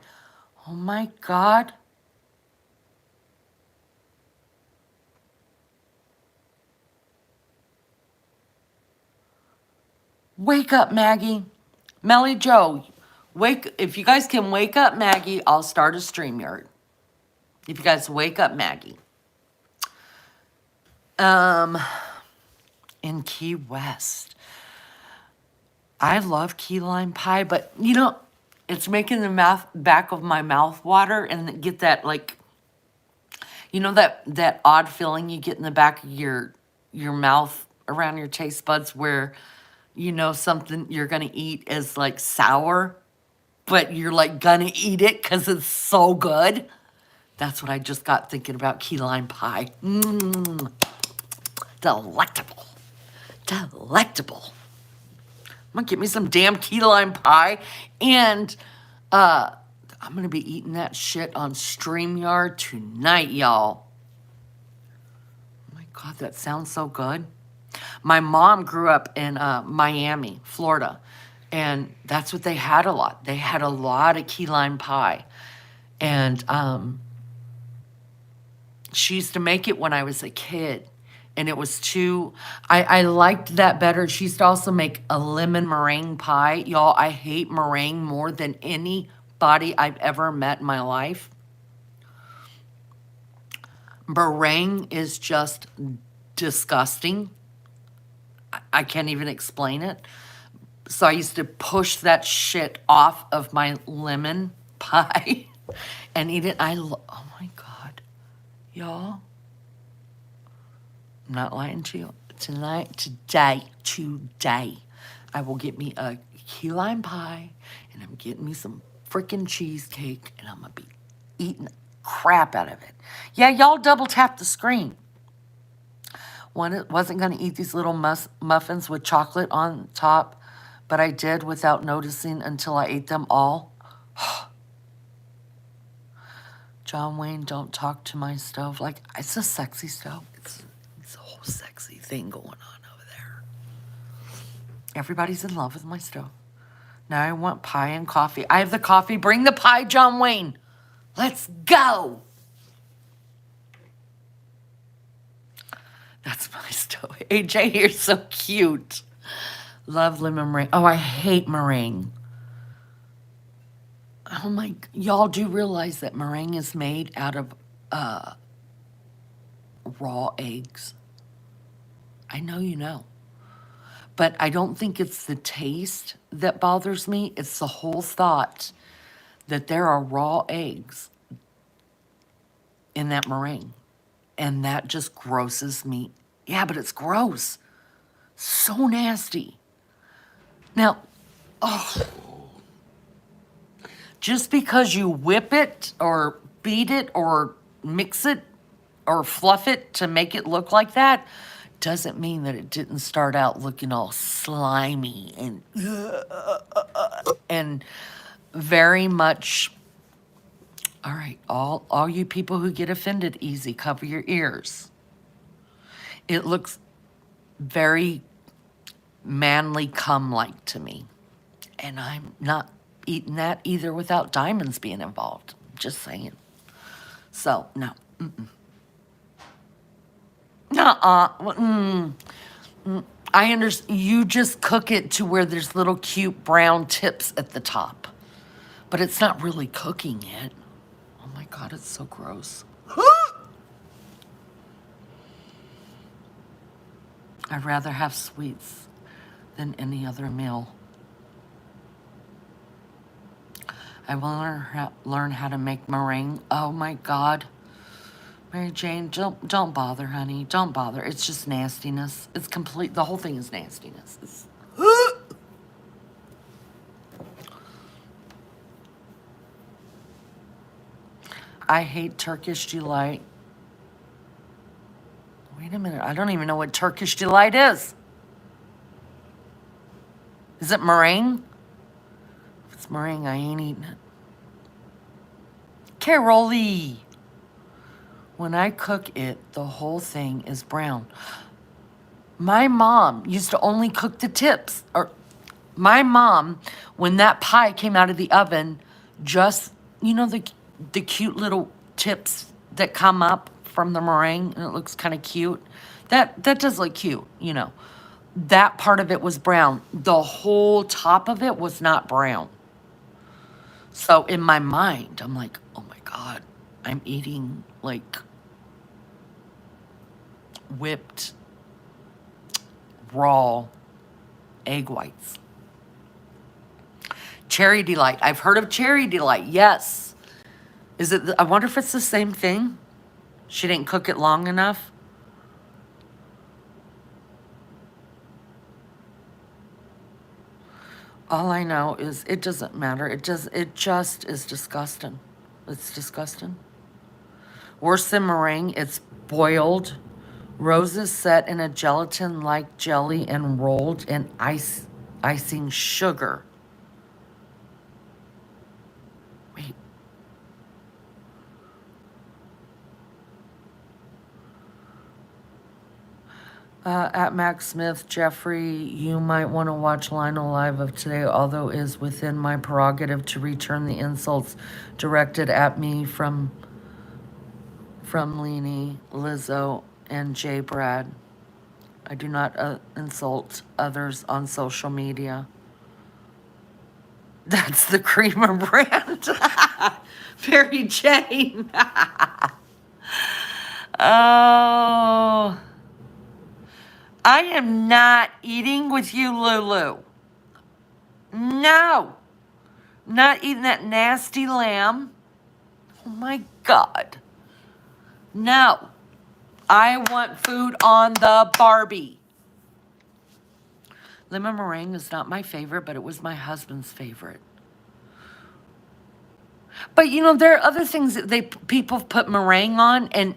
Oh my God. Wake up, Maggie. Melly Joe, if you guys can wake up Maggie, I'll start a StreamYard. If you guys wake up Maggie. In Key West. I love key lime pie, but you know, it's making the back of my mouth water and get that, like, you know, that odd feeling you get in the back of your mouth around your taste buds where you know something you're gonna eat is like sour, but you're like gonna eat it because it's so good. That's what I just got thinking about key lime pie. Delectable. Delectable. I'm gonna get me some damn key lime pie, and I'm gonna be eating that shit on StreamYard tonight, y'all. Oh my God, that sounds so good. My mom grew up in Miami, Florida, and that's what they had a lot. They had a lot of key lime pie, and she used to make it when I was a kid. And it was I liked that better. She used to also make a lemon meringue pie. Y'all, I hate meringue more than anybody I've ever met in my life. Meringue is just disgusting. I can't even explain it. So I used to push that shit off of my lemon pie and eat it. Oh my God, y'all. I'm not lying to you. Today, I will get me a key lime pie, and I'm getting me some freaking cheesecake, and I'm going to be eating the crap out of it. Yeah, y'all double tap the screen. Wasn't going to eat these little muffins with chocolate on top, but I did without noticing until I ate them all. John Wayne, don't talk to my stove. Like, it's a sexy stove. It's a whole sexy thing going on over there. Everybody's in love with my stove. Now I want pie and coffee. I have the coffee. Bring the pie, John Wayne. Let's go. That's my stove. AJ, you're so cute. Love lemon meringue. Oh, I hate meringue. Oh my, y'all do realize that meringue is made out of raw eggs. I know you know. But I don't think it's the taste that bothers me. It's the whole thought that there are raw eggs in that meringue. And that just grosses me. Yeah, but it's gross. So nasty. Now, just because you whip it or beat it or mix it or fluff it to make it look like that doesn't mean that it didn't start out looking all slimy and very much. All right, all you people who get offended, easy, cover your ears. It looks very manly cum-like to me. And I'm not eating that either without diamonds being involved. Just saying. So, no. I understand. You just cook it to where there's little cute brown tips at the top. But it's not really cooking it. Oh my God, it's so gross. I'd rather have sweets than any other meal. I will learn how to make meringue. Oh my God. Mary Jane, don't bother, honey. Don't bother. It's just nastiness. It's complete. The whole thing is nastiness. It's, I hate Turkish delight. Wait a minute. I don't even know what Turkish delight is. Is it meringue? If it's meringue, I ain't eating it. Caroli. When I cook it, the whole thing is brown. My mom used to only cook the tips. Or my mom, when that pie came out of the oven, just, you know, the cute little tips that come up from the meringue, and it looks kind of cute. That does look cute, you know. That part of it was brown. The whole top of it was not brown. So in my mind, I'm like, oh my God, I'm eating like whipped raw egg whites. Cherry Delight. I've heard of Cherry Delight. Yes. Is it? I wonder if it's the same thing. She didn't cook it long enough. All I know is it doesn't matter. It just is disgusting. It's disgusting. Worse than meringue, it's boiled. Roses set in a gelatin-like jelly and rolled in icing sugar. Wait. At Max Smith, Jeffrey, you might want to watch Lionel Live of today, although it is within my prerogative to return the insults directed at me from Lene, Lizzo, and J. Brad. I do not insult others on social media. That's the creamer brand. Mary Jane. Oh. I am not eating with you, Lulu. No. Not eating that nasty lamb. Oh my God. No. I want food on the Barbie. Lemon meringue is not my favorite, but it was my husband's favorite. But you know, there are other things that people put meringue on, and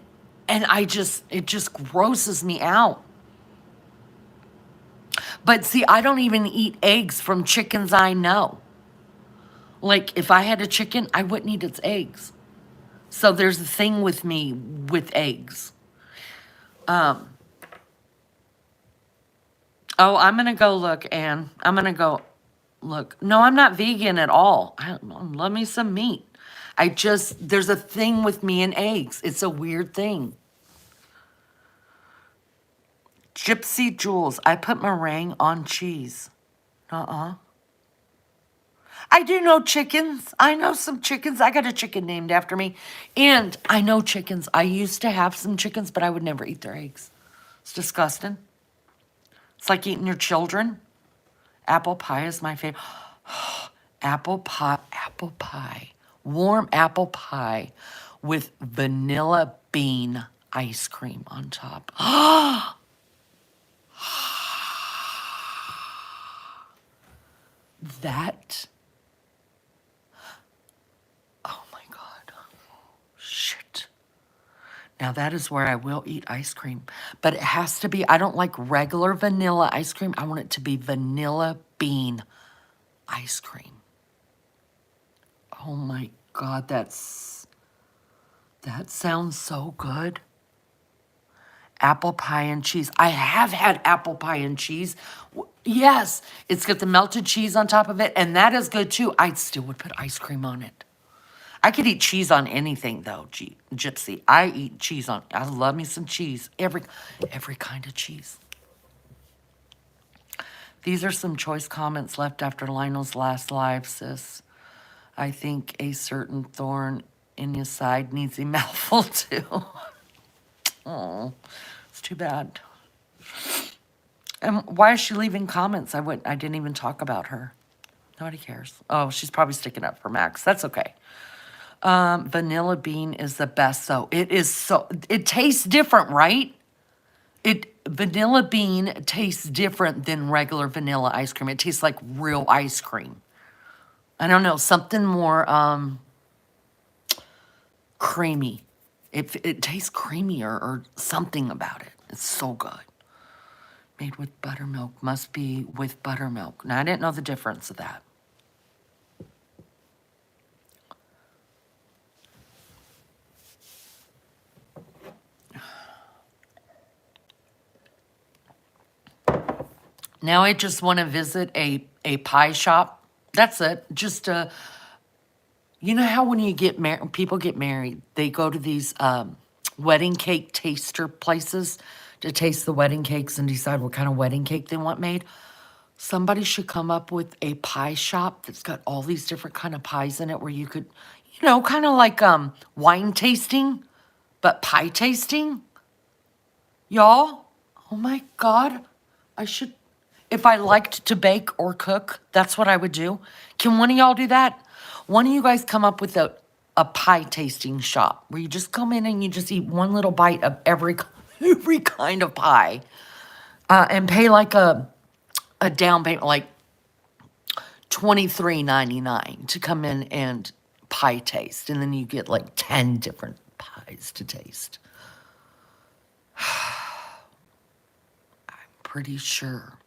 it just grosses me out. But see, I don't even eat eggs from chickens I know. Like, if I had a chicken, I wouldn't eat its eggs. So there's a thing with me with eggs. Oh, I'm going to go look, Ann. I'm going to go look. No, I'm not vegan at all. I love me some meat. There's a thing with me and eggs. It's a weird thing. Gypsy Jules, I put meringue on cheese. I do know chickens. I know some chickens. I got a chicken named after me. And I know chickens. I used to have some chickens, but I would never eat their eggs. It's disgusting. It's like eating your children. Apple pie is my favorite. Apple pie. Warm apple pie with vanilla bean ice cream on top. That, oh my God. Shit. Now that is where I will eat ice cream. But it has to be, I don't like regular vanilla ice cream. I want it to be vanilla bean ice cream. Oh my God, that sounds so good. Apple pie and cheese. I have had apple pie and cheese. Yes, it's got the melted cheese on top of it, and that is good too. I still would put ice cream on it. I could eat cheese on anything though, Gypsy. I eat cheese on, I love me some cheese. Every kind of cheese. These are some choice comments left after Lionel's last live, sis. I think a certain thorn in his side needs a mouthful too. Oh, it's too bad. And why is she leaving comments? I didn't even talk about her. Nobody cares. Oh, she's probably sticking up for Max. That's okay. Vanilla bean is the best though. It tastes different, right? Vanilla bean tastes different than regular vanilla ice cream. It tastes like real ice cream. I don't know, something more creamy. It tastes creamier or something about it. It's so good. Made with buttermilk. Must be with buttermilk. Now, I didn't know the difference of that. Now I just want to visit a pie shop. That's it. Just you know how when you get married, people get married, they go to these wedding cake taster places to taste the wedding cakes and decide what kind of wedding cake they want made. Somebody should come up with a pie shop that's got all these different kind of pies in it where you could, you know, kind of like wine tasting, but pie tasting. Y'all, oh my God, if I liked to bake or cook, that's what I would do. Can one of y'all do that? One of you guys come up with a pie tasting shop where you just come in and you just eat one little bite of every kind of pie and pay like a down payment, like $23.99 to come in and pie taste. And then you get like 10 different pies to taste. I'm pretty sure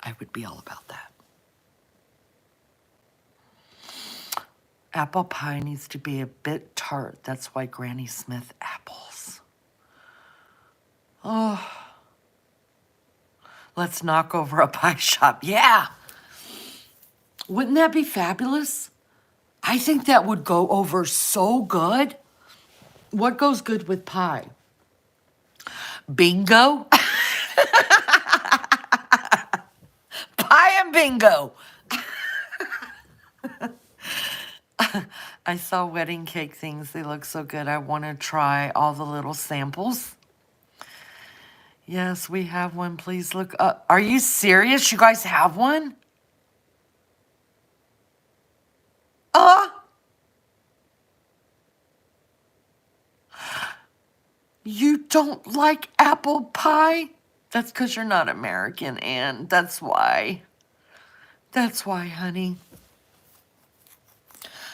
I would be all about that. Apple pie needs to be a bit tart. That's why Granny Smith apples. Oh, let's knock over a pie shop. Yeah. Wouldn't that be fabulous? I think that would go over so good. What goes good with pie? Bingo. Pie and bingo. I saw wedding cake things. They look so good. I want to try all the little samples. Yes, we have one. Please look up. Are you serious? You guys have one? You don't like apple pie? That's because you're not American, and that's why. That's why, honey.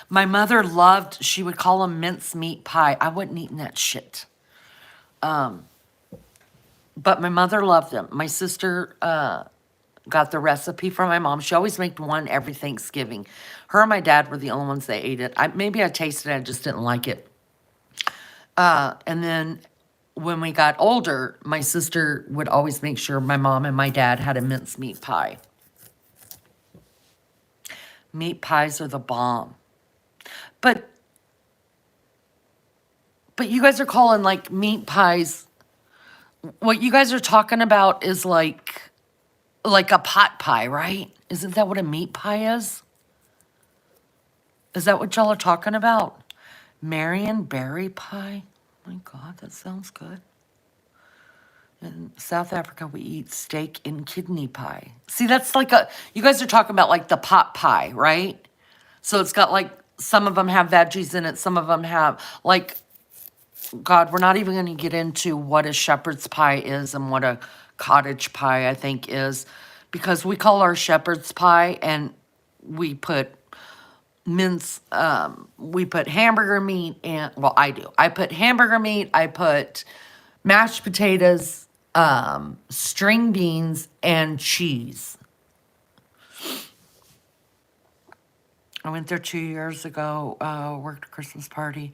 My mother loved, she would call them mincemeat pie. I wasn't eating that shit. But my mother loved them. My sister got the recipe from my mom. She always made one every Thanksgiving. Her and my dad were the only ones that ate it. Maybe I tasted it, I just didn't like it. And then when we got older, my sister would always make sure my mom and my dad had a mincemeat pie. Meat pies are the bomb. But you guys are calling like meat pies. What you guys are talking about is like a pot pie, right? Isn't that what a meat pie is? Is that what y'all are talking about? Marion berry pie? Oh my God, that sounds good. In South Africa, we eat steak and kidney pie. See, that's like you guys are talking about like the pot pie, right? So it's got like, some of them have veggies in it, some of them have like, God, we're not even going to get into what a shepherd's pie is and what a cottage pie, I think, is. Because we call our shepherd's pie and we put we put hamburger meat and, well, I do. I put hamburger meat, I put mashed potatoes, string beans, and cheese. I went there 2 years ago, worked a Christmas party.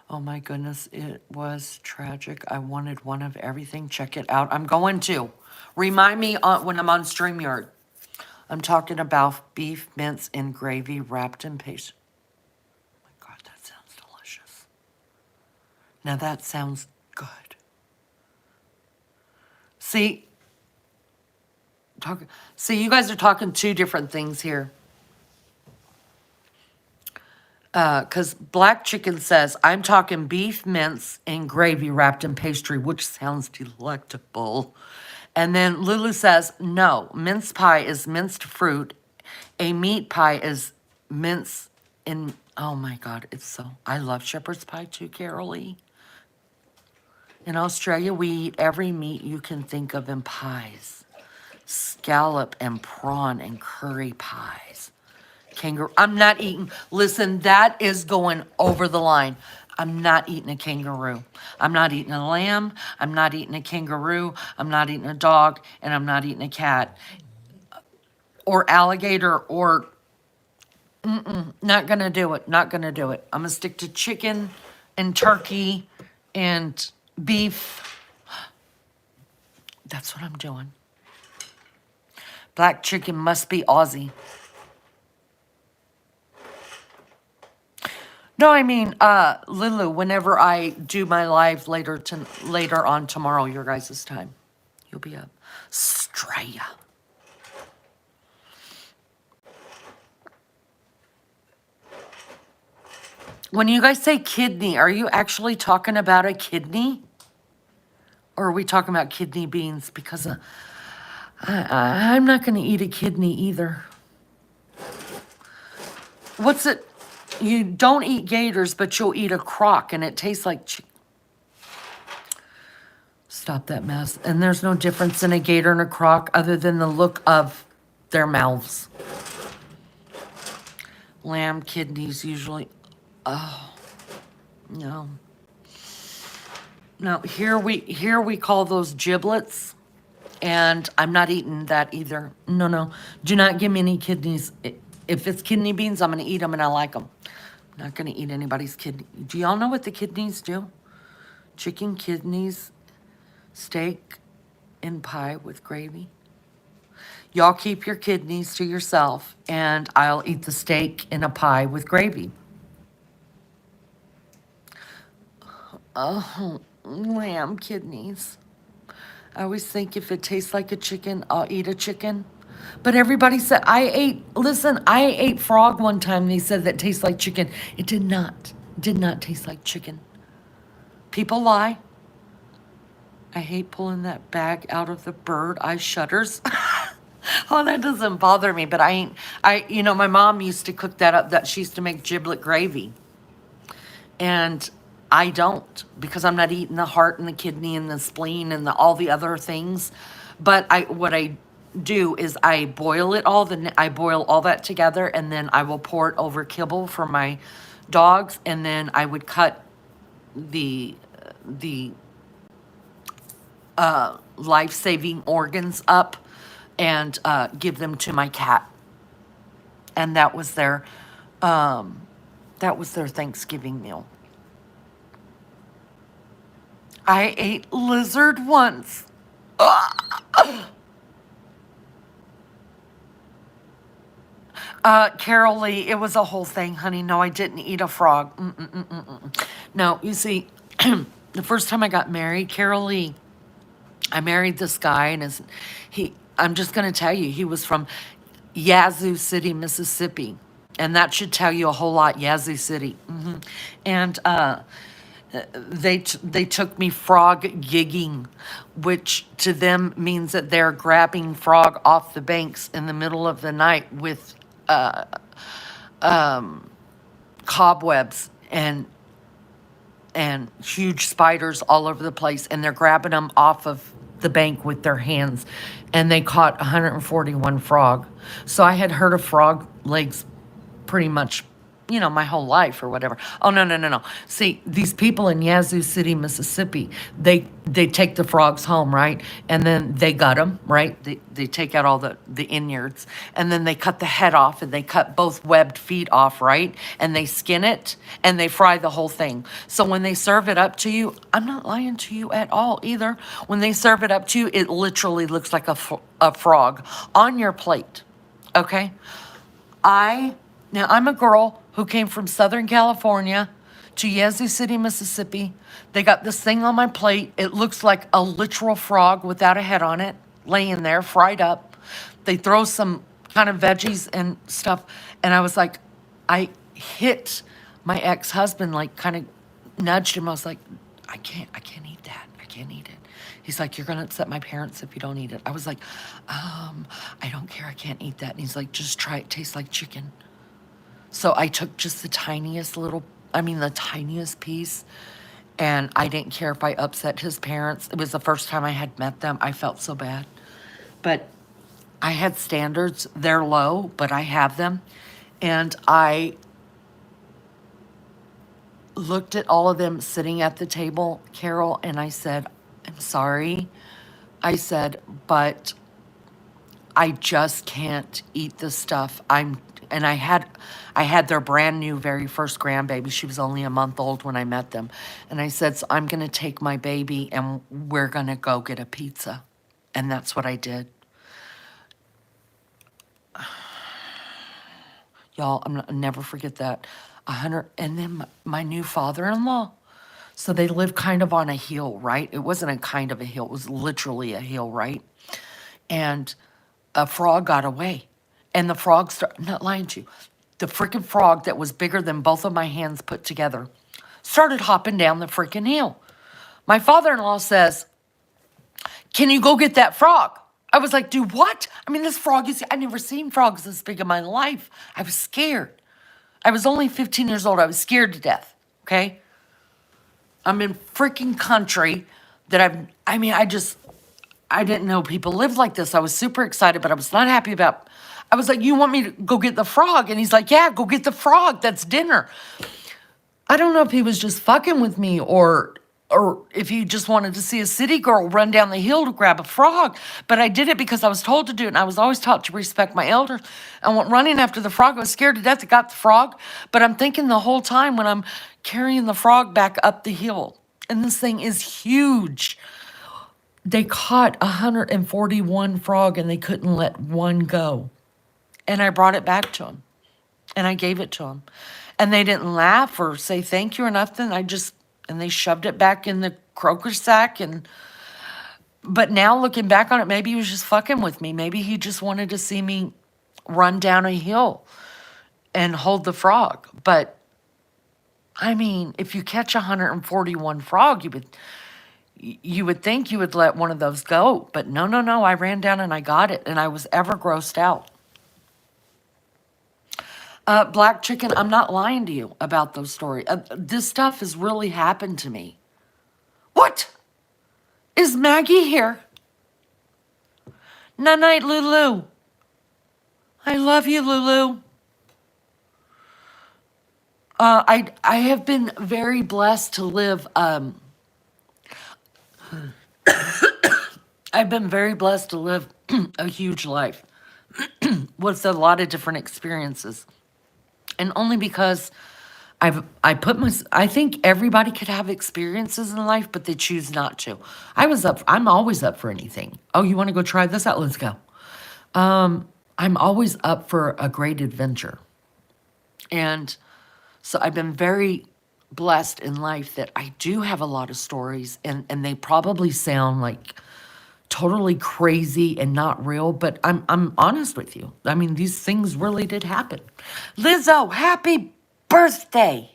Oh my goodness, it was tragic. I wanted one of everything. Check it out. I'm going to. Remind me when I'm on StreamYard. I'm talking about beef mince and gravy wrapped in paste. Oh my God, that sounds delicious. Now that sounds good. See, you guys are talking two different things here. Because Black Chicken says, I'm talking beef mince and gravy wrapped in pastry, which sounds delectable. And then Lulu says, no, mince pie is minced fruit. A meat pie is mince in, oh my God, I love shepherd's pie too, Carolee. In Australia, we eat every meat you can think of in pies. Scallop and prawn and curry pies. Kangaroo. I'm not eating. Listen, that is going over the line. I'm not eating a kangaroo. I'm not eating a lamb. I'm not eating a kangaroo. I'm not eating a dog. And I'm not eating a cat. Or alligator or... not going to do it. Not going to do it. I'm going to stick to chicken and turkey and beef. That's what I'm doing. Black chicken must be Aussie. No, I mean, Lulu, whenever I do my live later on tomorrow, your guys' time, you'll be up. Straya. When you guys say kidney, are you actually talking about a kidney? Or are we talking about kidney beans? Because I'm not going to eat a kidney either. What's it? You don't eat gators, but you'll eat a crock, and it tastes like Stop that mess. And there's no difference in a gator and a crock other than the look of their mouths. Lamb kidneys usually... Oh, no. No, here we call those giblets, and I'm not eating that either. No. Do not give me any kidneys. If it's kidney beans, I'm going to eat them, and I like them. I'm not going to eat anybody's kidney. Do y'all know what the kidneys do? Chicken kidneys, steak, and pie with gravy. Y'all keep your kidneys to yourself, and I'll eat the steak in a pie with gravy. Oh, lamb kidneys. I always think if it tastes like a chicken, I'll eat a chicken. But everybody said, I ate frog one time, and they said that tastes like chicken. It did not taste like chicken. People lie. I hate pulling that bag out of the bird eye shutters. Oh, that doesn't bother me, but my mom used to cook that up, that she used to make giblet gravy. And I don't, because I'm not eating the heart and the kidney and the spleen and all the other things. But what I do is I boil it all. I boil all that together, and then I will pour it over kibble for my dogs, and then I would cut the life-saving organs up, and give them to my cat. And that was their Thanksgiving meal. I ate lizard once. Carol Lee, it was a whole thing, honey. No, I didn't eat a frog. No, you see, the first time I got married, Carol Lee, I married this guy, and I'm just going to tell you, he was from Yazoo City, Mississippi. And that should tell you a whole lot, Yazoo City. And they took me frog gigging, which to them means that they're grabbing frog off the banks in the middle of the night with cobwebs and huge spiders all over the place, and they're grabbing them off of the bank with their hands, and they caught 141 frog. So I had heard of frog legs pretty much, my whole life or whatever. Oh, no, no, no, no. See, these people in Yazoo City, Mississippi, they take the frogs home, right? And then they gut them, right? They take out all the innards, and then they cut the head off, and they cut both webbed feet off, right? And they skin it, and they fry the whole thing. So when they serve it up to you, I'm not lying to you at all either. When they serve it up to you, it literally looks like a frog on your plate, okay? Now, I'm a girl who came from Southern California to Yazoo City, Mississippi. They got this thing on my plate. It looks like a literal frog without a head on it, laying there, fried up. They throw some kind of veggies and stuff. And I was like, I hit my ex-husband, like kind of nudged him. I was like, I can't eat that. I can't eat it. He's like, you're going to upset my parents if you don't eat it. I was like, I don't care. I can't eat that. And he's like, just try it. It tastes like chicken. So I took just the tiniest piece, and I didn't care if I upset his parents. It was the first time I had met them. I felt so bad. But I had standards. They're low, but I have them. And I looked at all of them sitting at the table, Carol, and I said, I'm sorry. I said, but I just can't eat this stuff. And I had their brand new very first grandbaby. She was only a month old when I met them. And I said, so I'm going to take my baby and we're going to go get a pizza. And that's what I did. Y'all, I'll never forget that. And then my new father-in-law. So they lived kind of on a hill, right? It wasn't a kind of a hill. It was literally a hill, right? And a frog got away. And the frog started, not lying to you, the freaking frog that was bigger than both of my hands put together started hopping down the freaking hill. My father-in-law says, can you go get that frog? I was like, do what? I mean, this frog I've never seen frogs this big in my life. I was scared. I was only 15 years old. I was scared to death, okay? I'm in freaking country that I didn't know people lived like this. I was super excited, but I was not happy about. I was like, you want me to go get the frog? And he's like, yeah, go get the frog. That's dinner. I don't know if he was just fucking with me or if he just wanted to see a city girl run down the hill to grab a frog. But I did it because I was told to do it, and I was always taught to respect my elders. I went running after the frog. I was scared to death. I got the frog. But I'm thinking the whole time when I'm carrying the frog back up the hill, and this thing is huge. They caught 141 frog, and they couldn't let one go. And I brought it back to him, and I gave it to him. And they didn't laugh or say thank you or nothing. And they shoved it back in the croaker sack. But now looking back on it, maybe he was just fucking with me. Maybe he just wanted to see me run down a hill and hold the frog. But, I mean, if you catch 141 frog, you would think you would let one of those go. But no. I ran down and I got it, and I was ever grossed out. Black Chicken, I'm not lying to you about those stories. This stuff has really happened to me. What? Is Maggie here? Night, Lulu. I love you, Lulu. I have been very blessed to live. I've been very blessed to live a huge life with a lot of different experiences. And only because I think everybody could have experiences in life, but they choose not to. I'm always up for anything. Oh, you want to go try this out? Let's go. I'm always up for a great adventure. And so I've been very blessed in life that I do have a lot of stories, and they probably sound like totally crazy and not real, but I'm honest with you. I mean, these things really did happen. Lizzo, happy birthday.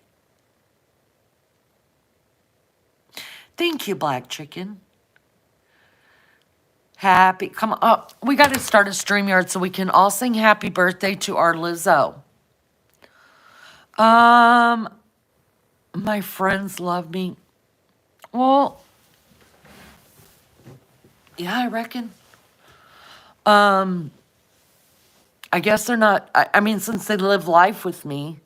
Thank you, Black Chicken. Happy, come on. Oh, we got to start a StreamYard so we can all sing happy birthday to our Lizzo. Um, my friends love me. Well, yeah, I reckon. I guess they're not, I mean, since they live life with me,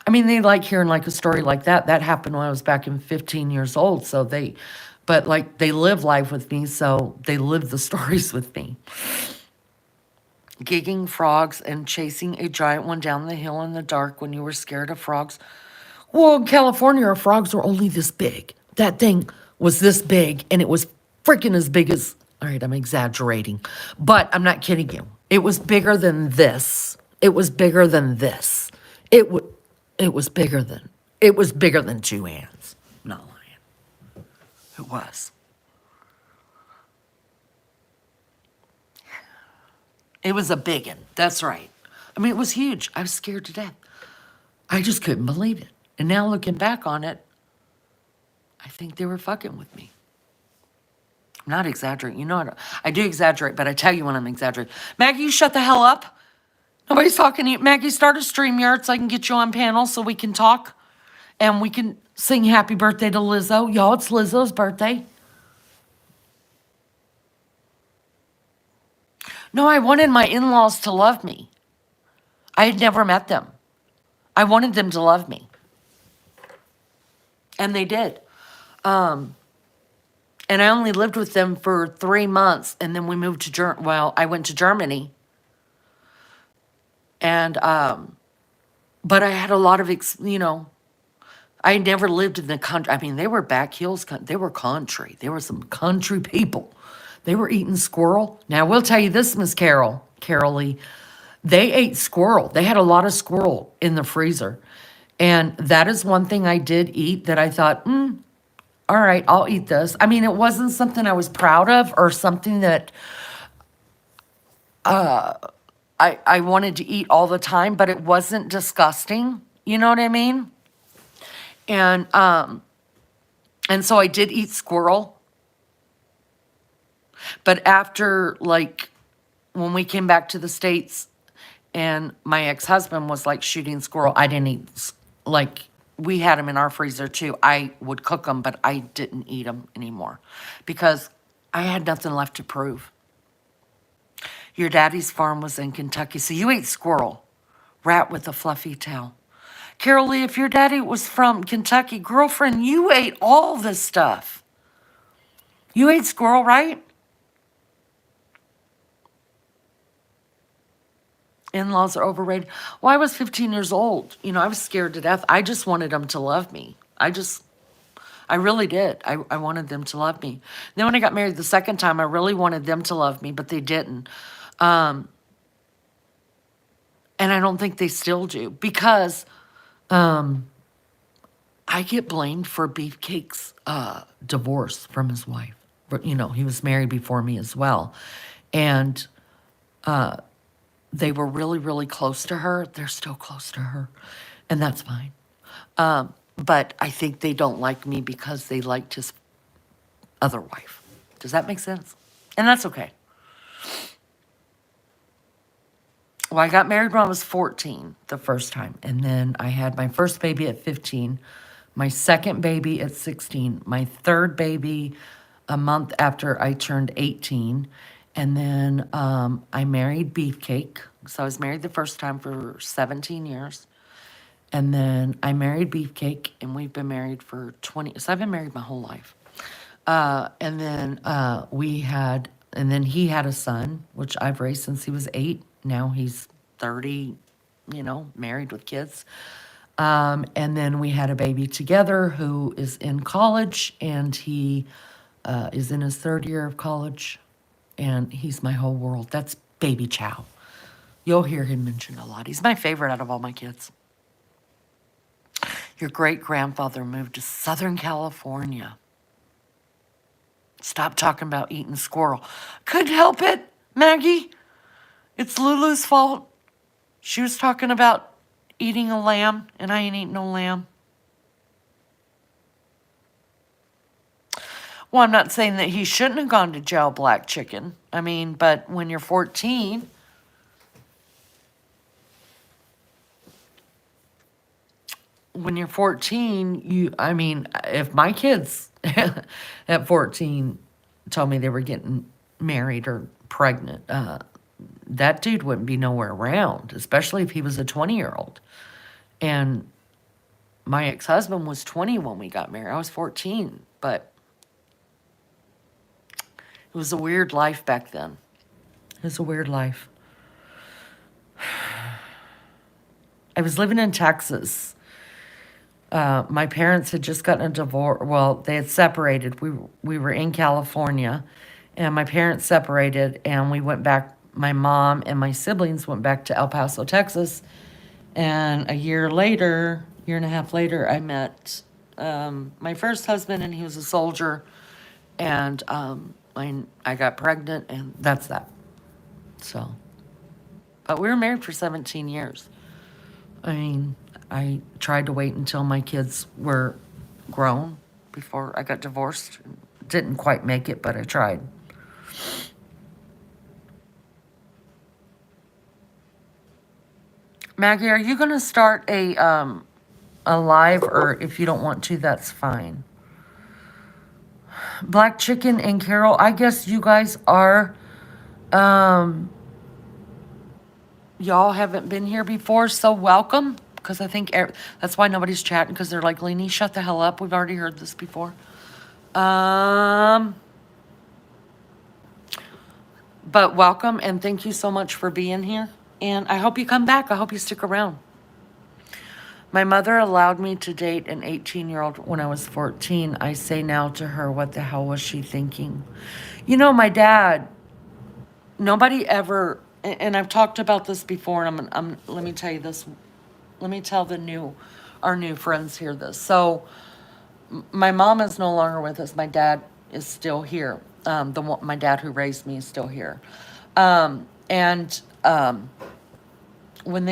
I mean, they like hearing like a story like that. That happened when I was back in 15 years old. So but like they live life with me. So they live the stories with me. Gigging frogs and chasing a giant one down the hill in the dark when you were scared of frogs. Well, in California, our frogs were only this big. That thing was this big, and it was freaking as big as, all right, I'm exaggerating, but I'm not kidding you. It was bigger than this. It was bigger than this. It would, it was bigger than two hands. I'm not lying. It was. It was a big one. That's right. I mean, it was huge. I was scared to death. I just couldn't believe it. And now looking back on it, I think they were fucking with me. I'm not exaggerating. You know, I do exaggerate, but I tell you when I'm exaggerating. Maggie, you shut the hell up. Nobody's talking to you. Maggie, start a StreamYard so I can get you on panel so we can talk and we can sing happy birthday to Lizzo. Y'all, it's Lizzo's birthday. No, I wanted my in-laws to love me. I had never met them. I wanted them to love me. And they did. And I only lived with them for 3 months, and then we moved to I went to Germany. And but I had a lot of I never lived in the country. I mean, they were back hills, they were country. They were some country people. They were eating squirrel. Now, I will tell you this, Miss Carol Lee, they ate squirrel. They had a lot of squirrel in the freezer. And that is one thing I did eat that I thought, all right, I'll eat this. I mean, it wasn't something I was proud of or something that I wanted to eat all the time, but it wasn't disgusting. You know what I mean? And so I did eat squirrel. But after, like, when we came back to the States and my ex-husband was like shooting squirrel, I didn't eat, like, we had them in our freezer too. I would cook them, but I didn't eat them anymore because I had nothing left to prove. Your daddy's farm was in Kentucky, so you ate squirrel, rat with a fluffy tail. Carol Lee, if your daddy was from Kentucky, girlfriend, you ate all this stuff. You ate squirrel, right? In-laws are overrated. Well, I was 15 years old. I was scared to death. I just wanted them to love me. I really did. I wanted them to love me. Then when I got married the second time, I really wanted them to love me, but they didn't. And I don't think they still do because I get blamed for Beefcake's divorce from his wife. But, he was married before me as well. And they were really, really close to her. They're still close to her. And that's fine. But I think they don't like me because they liked his other wife. Does that make sense? And that's okay. Well, I got married when I was 14 the first time. And then I had my first baby at 15, my second baby at 16, my third baby a month after I turned 18. And then I married Beefcake. So I was married the first time for 17 years. And then I married Beefcake, and we've been married for 20. So I've been married my whole life. And then we had And then he had a son, which I've raised since he was 8. Now he's 30, married with kids. And then we had a baby together who is in college, and he is in his 3rd year of college, and he's my whole world. That's baby Chow. You'll hear him mentioned a lot. He's my favorite out of all my kids. Your great-grandfather moved to Southern California. Stop talking about eating squirrel. Couldn't help it, Maggie. It's Lulu's fault. She was talking about eating a lamb, and I ain't eating no lamb. Well, I'm not saying that he shouldn't have gone to jail, Black Chicken. I mean, but when you're 14, if my kids at 14 told me they were getting married or pregnant, that dude wouldn't be nowhere around, especially if he was a 20-year-old. And my ex-husband was 20 when we got married. I was 14, but it was a weird life back then. It was a weird life. I was living in Texas. My parents had just gotten a divorce. Well, they had separated. We were in California, and my parents separated, and we went back. My mom and my siblings went back to El Paso, Texas. And a year and a half later, I met my first husband, and he was a soldier. And I got pregnant, and that's that. So, but we were married for 17 years. I mean, I tried to wait until my kids were grown before I got divorced. Didn't quite make it, but I tried. Maggie, are you going to start a live, or if you don't want to, that's fine. Black Chicken and Carol, I guess you guys are, y'all haven't been here before, so welcome. Because I think that's why nobody's chatting, because they're like, Lene, shut the hell up. We've already heard this before. But welcome, and thank you so much for being here. And I hope you come back. I hope you stick around. My mother allowed me to date an 18-year-old when I was 14. I say now to her, what the hell was she thinking? My dad, nobody ever, and I've talked about this before, and let me tell you this. Let me tell our new friends here this. So my mom is no longer with us. My dad is still here. My dad who raised me is still here. And when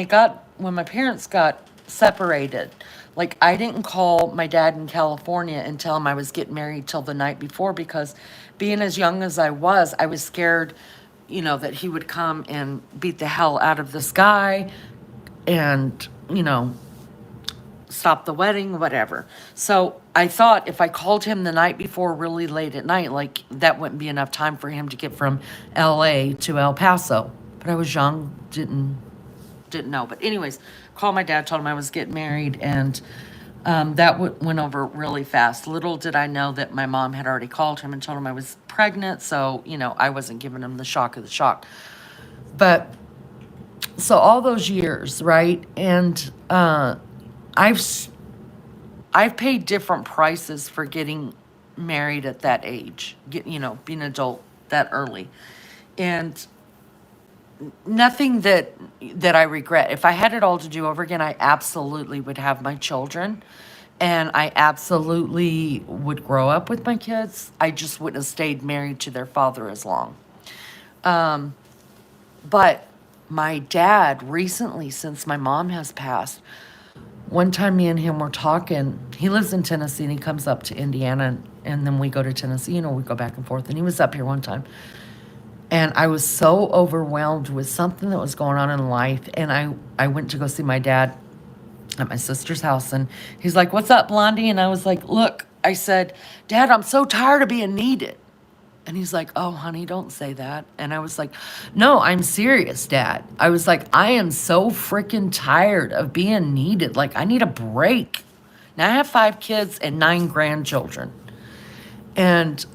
my parents got separated, like, I didn't call my dad in California and tell him I was getting married till the night before, because being as young as I was scared, that he would come and beat the hell out of this guy and, stop the wedding, whatever. So I thought if I called him the night before really late at night, like, that wouldn't be enough time for him to get from LA to El Paso. But I was young, didn't know. But anyways, called my dad, told him I was getting married, and that went over really fast. Little did I know that my mom had already called him and told him I was pregnant, so, I wasn't giving him the shock of the shock. But, so all those years, right? And I've paid different prices for getting married at that age, being an adult that early. And nothing that I regret. If I had it all to do over again, I absolutely would have my children, and I absolutely would grow up with my kids. I just wouldn't have stayed married to their father as long. But my dad recently, since my mom has passed, one time me and him were talking. He lives in Tennessee, and he comes up to Indiana, and then we go to Tennessee, we go back and forth. And he was up here one time. And I was so overwhelmed with something that was going on in life. And I went to go see my dad at my sister's house. And he's like, what's up, Blondie? And I was like, look, I said, Dad, I'm so tired of being needed. And he's like, oh, honey, don't say that. And I was like, no, I'm serious, Dad. I was like, I am so freaking tired of being needed. Like, I need a break. Now, I have 5 kids and 9 grandchildren. and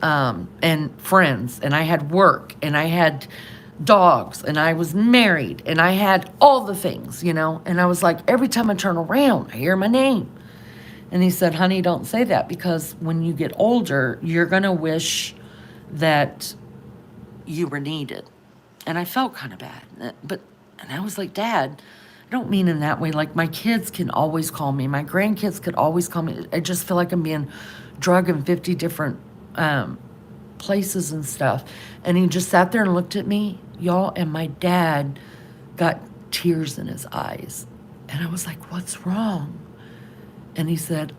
friends, and I had work, and I had dogs, and I was married, and I had all the things, and I was like, every time I turn around, I hear my name. And he said, honey, don't say that, because when you get older, you're going to wish that you were needed. And I felt kind of bad. And I was like, Dad, I don't mean in that way. Like, my kids can always call me. My grandkids could always call me. I just feel like I'm being drug in 50 different places and stuff. And he just sat there and looked at me, y'all, and my dad got tears in his eyes. And I was like, what's wrong? And he said,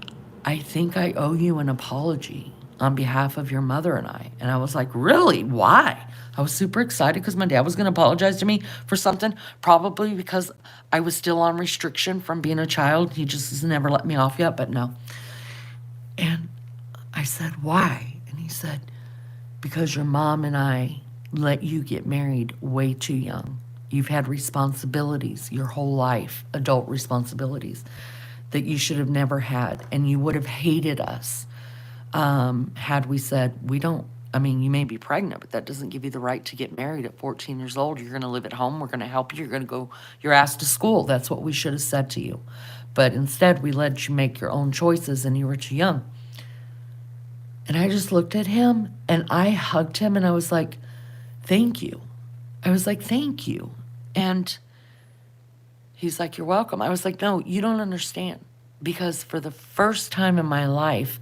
I think I owe you an apology on behalf of your mother and I. And I was like, really? Why? I was super excited because my dad was going to apologize to me for something, probably because I was still on restriction from being a child. He just has never let me off yet, but no. And I said, why? And he said, because your mom and I let you get married way too young. You've had responsibilities your whole life, adult responsibilities, that you should have never had. And you would have hated us had we said, we don't, I mean, you may be pregnant, but that doesn't give you the right to get married at 14 years old. You're going to live at home. We're going to help you. You're going to go your ass to school. That's what we should have said to you. But instead, we let you make your own choices, and you were too young. And I just looked at him, and I hugged him, and I was like, thank you. I was like, thank you. And he's like, you're welcome. I was like, no, you don't understand. Because for the first time in my life,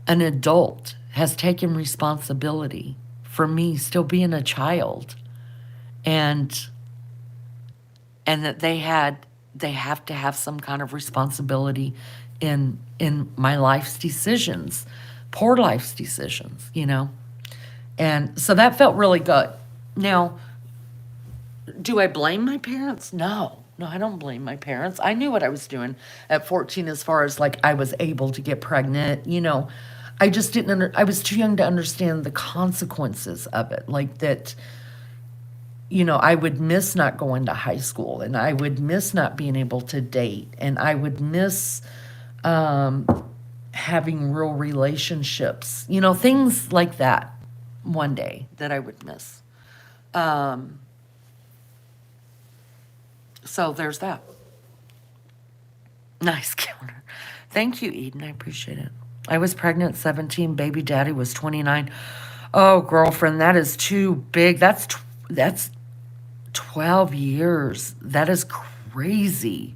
an adult has taken responsibility for me still being a child. And that they have to have some kind of responsibility in my life's decisions, poor life's decisions. And so that felt really good. Now, do I blame my parents? No, I don't blame my parents. I knew what I was doing at 14 as far as like I was able to get pregnant. I just didn't I was too young to understand the consequences of it. Like that, I would miss not going to high school, and I would miss not being able to date, and I would miss having real relationships, things like that one day that I would miss. So there's that. Nice counter. Thank you, Eden. I appreciate it. I was pregnant at 17. Baby daddy was 29. Oh, girlfriend, that is too big. That's 12 years. That is crazy.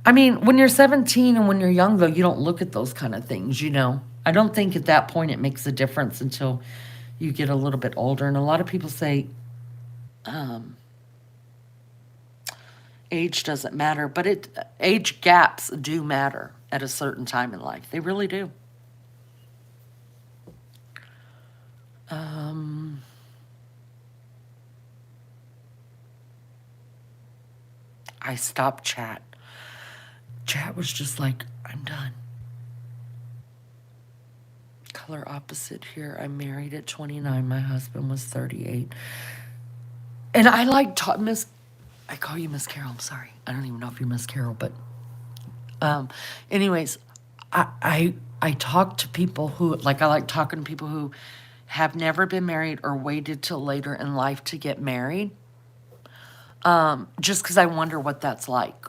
I mean, when you're 17 and when you're young, though, you don't look at those kind of things, I don't think at that point it makes a difference until you get a little bit older. And a lot of people say age doesn't matter, but age gaps do matter at a certain time in life. They really do. I stopped chat. Chat was just like, I'm done. Color opposite here. I married at 29. My husband was 38. And I like Miss. I call you Miss Carol. I'm sorry. I don't even know if you're Miss Carol, but anyways, I talk to people who, like, I like talking to people who have never been married or waited till later in life to get married. Just because I wonder what that's like.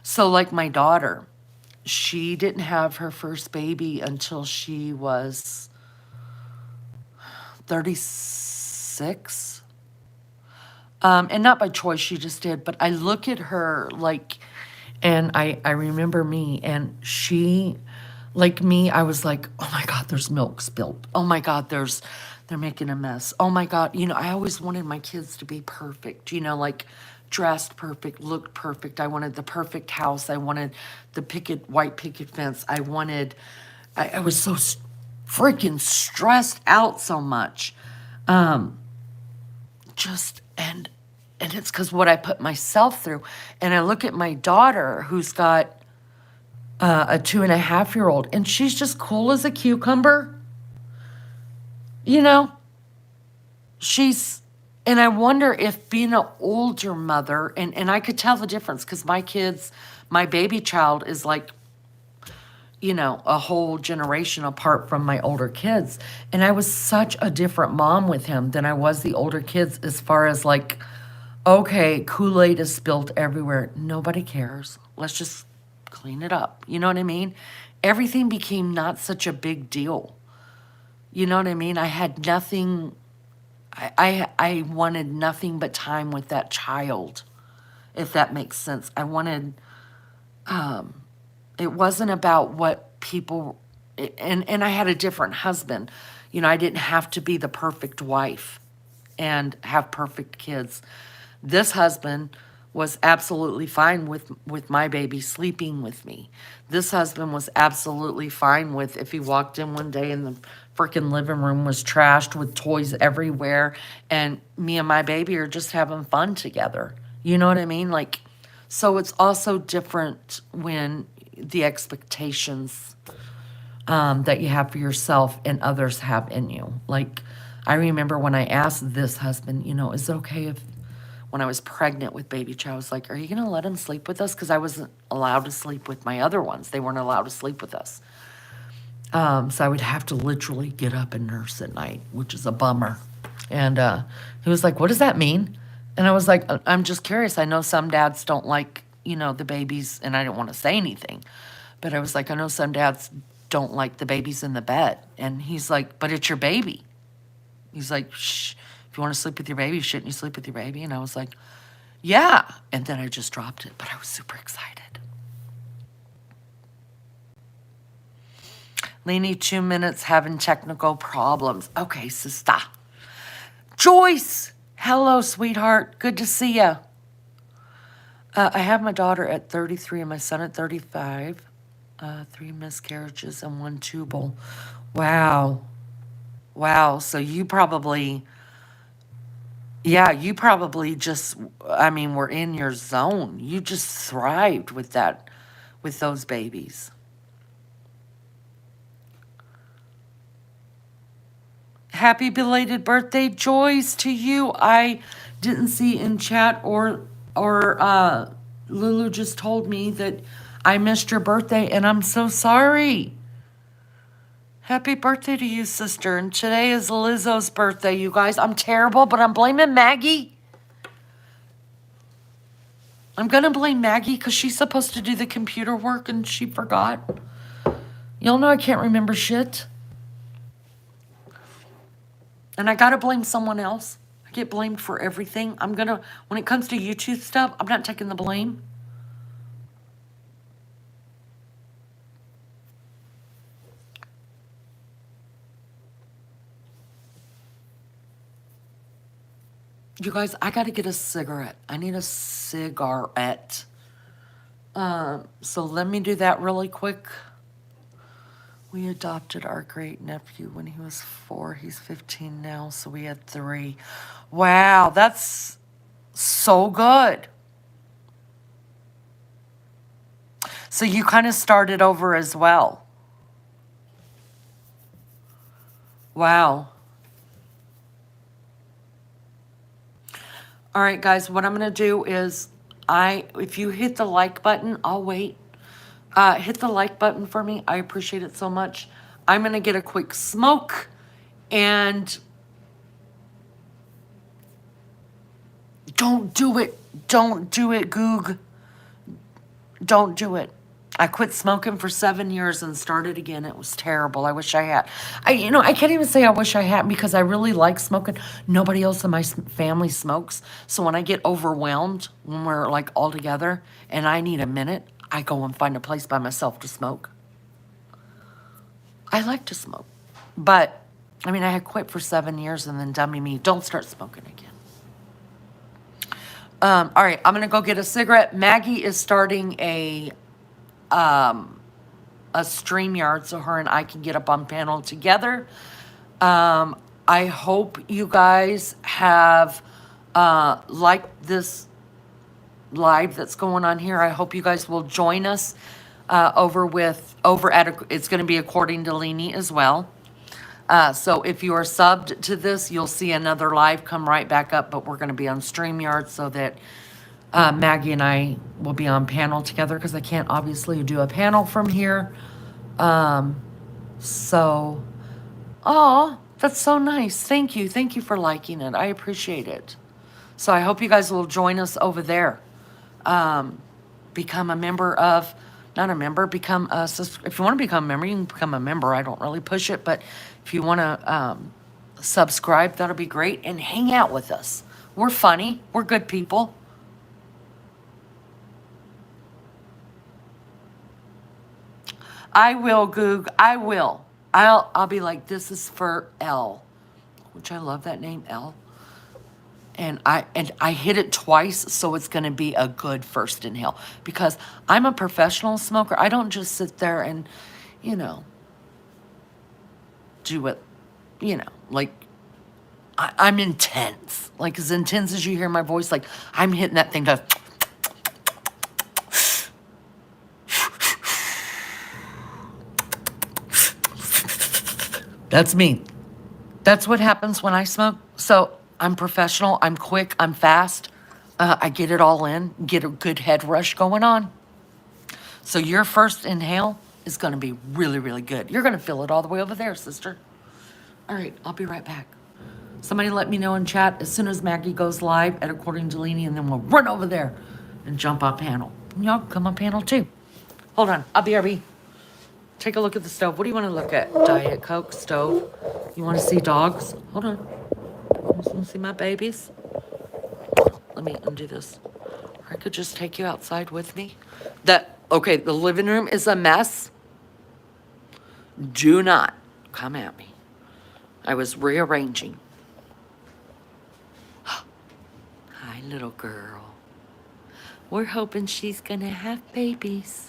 So like my daughter, she didn't have her first baby until she was 36. And not by choice, she just did. But I look at her and I remember me, and she, like me, I was like, oh my God, there's milk spilled. Oh my God, they're making a mess. Oh my God, I always wanted my kids to be perfect, like dressed perfect, looked perfect. I wanted the perfect house. I wanted the white picket fence. I was so freaking stressed out so much. And it's because what I put myself through. And I look at my daughter, who's got a 2.5-year-old, and she's just cool as a cucumber. And I wonder if being an older mother, and I could tell the difference because my baby child is like a whole generation apart from my older kids. And I was such a different mom with him than I was the older kids, as far as like, okay, Kool-Aid is spilled everywhere. Nobody cares. Let's just clean it up. You know what I mean? Everything became not such a big deal. You know what I mean? I had nothing, I wanted nothing but time with that child, if that makes sense. I wanted, it wasn't about what people, and I had a different husband. I didn't have to be the perfect wife and have perfect kids. This husband was absolutely fine with my baby sleeping with me. This husband was absolutely fine with if he walked in one day and the freaking living room was trashed with toys everywhere and me and my baby are just having fun together. You know what I mean? Like, so it's also different when the expectations that you have for yourself and others have in you. Like, I remember when I asked this husband, is it okay if, when I was pregnant with baby child, I was like, are you going to let him sleep with us? Because I wasn't allowed to sleep with my other ones. They weren't allowed to sleep with us. So I would have to literally get up and nurse at night, which is a bummer. And he was like, what does that mean? And I was like, I'm just curious. I know some dads don't like, the babies, and I didn't want to say anything. But I was like, I know some dads don't like the babies in the bed. And he's like, but it's your baby. He's like, shh. If you want to sleep with your baby, shouldn't you sleep with your baby? And I was like, yeah. And then I just dropped it, but I was super excited. Lene, 2 minutes, having technical problems. Okay, sister. Joyce, hello, sweetheart. Good to see you. I have my daughter at 33 and my son at 35. 3 miscarriages and 1 tubal. Wow. Wow. So you probably... Yeah, you probably just, were in your zone. You just thrived with that, with those babies. Happy belated birthday, Joyce, to you. I didn't see in chat or Lulu just told me that I missed your birthday, and I'm so sorry. Happy birthday to you, sister. And today is Lizzo's birthday, you guys. I'm terrible, but I'm blaming Maggie. I'm going to blame Maggie because she's supposed to do the computer work and she forgot. Y'all know I can't remember shit. And I got to blame someone else. I get blamed for everything. When it comes to YouTube stuff, I'm not taking the blame. You guys, I got to get a cigarette. I need a cigarette. So let me do that really quick. We adopted our great nephew when he was 4. He's 15 now, so we had 3. Wow, that's so good. So you kind of started over as well. Wow. All right, guys, what I'm going to do is, if you hit the like button, I'll wait. Hit the like button for me. I appreciate it so much. I'm going to get a quick smoke, and don't do it. Don't do it, Goog. Don't do it. I quit smoking for 7 years and started again. It was terrible. I wish I had. I can't even say I wish I had because I really like smoking. Nobody else in my family smokes. So when I get overwhelmed, when we're like all together and I need a minute, I go and find a place by myself to smoke. I like to smoke. But, I had quit for 7 years and then dummy me, don't start smoking again. All right, I'm going to go get a cigarette. Maggie is starting a StreamYard so her and I can get up on panel together. I hope you guys have liked this live that's going on here. I hope you guys will join us it's going to be according to Lene as well. So if you are subbed to this, you'll see another live come right back up, but we're going to be on StreamYard so that Maggie and I will be on panel together because I can't obviously do a panel from here. So, oh, that's so nice. Thank you. Thank you for liking it. I appreciate it. So I hope you guys will join us over there. Become a member of, not a member, become a, if you want to become a member, you can become a member. I don't really push it, but if you want to subscribe, that'll be great. And hang out with us. We're funny. We're good people. I will, Goog. I will. I'll be like, this is for L, which I love that name, L. And I hit it twice, so it's going to be a good first inhale because I'm a professional smoker. I don't just sit there and, you know, do it, you know, like I'm intense, like as intense as you hear my voice. Like I'm hitting that thing to. That's me. That's what happens when I smoke. So I'm professional. I'm quick. I'm fast. I get it all in. Get a good head rush going on. So your first inhale is going to be really, really good. You're going to feel it all the way over there, sister. All right, I'll be right back. Somebody let me know in chat as soon as Maggie goes live at According to Lene, and then we'll run over there and jump on panel. Y'all come on panel too. Hold on, I'll be RB. Take a look at the stove. What do you want to look at? Diet Coke, stove. You want to see dogs? Hold on. You want to see my babies? Let me undo this. Or I could just take you outside with me. Okay, the living room is a mess. Do not come at me. I was rearranging. Hi, little girl. We're hoping she's going to have babies.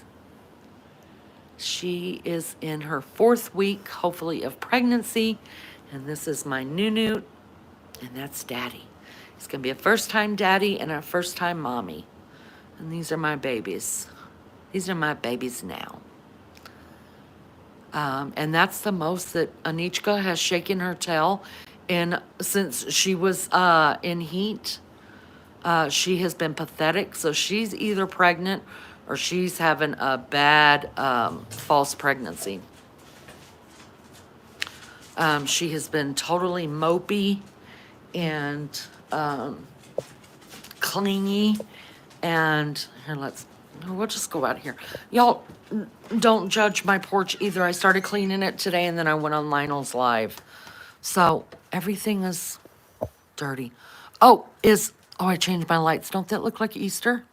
She is in her 4th week, hopefully, of pregnancy. And this is my Nunu, and that's Daddy. He's going to be a first-time daddy and a first-time mommy. And these are my babies. These are my babies now. And that's the most that Anichka has shaken her tail since she was in heat. She has been pathetic. So she's either pregnant or she's having a bad false pregnancy. She has been totally mopey and clingy. And here, we'll just go out here. Y'all, don't judge my porch either. I started cleaning it today and then I went on Lionel's live. So everything is dirty. I changed my lights. Don't that look like Easter?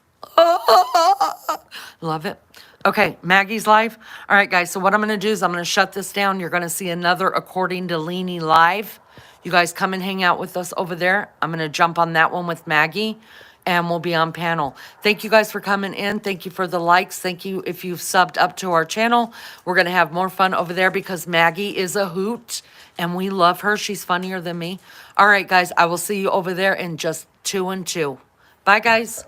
Love it. Okay, Maggie's live. All right, guys, so what I'm going to do is I'm going to shut this down. You're going to see another According to Lene live. You guys come and hang out with us over there. I'm going to jump on that one with Maggie, and we'll be on panel. Thank you guys for coming in. Thank you for the likes. Thank you if you've subbed up to our channel. We're going to have more fun over there because Maggie is a hoot, and we love her. She's funnier than me. All right, guys, I will see you over there in just 2 and 2. Bye, guys.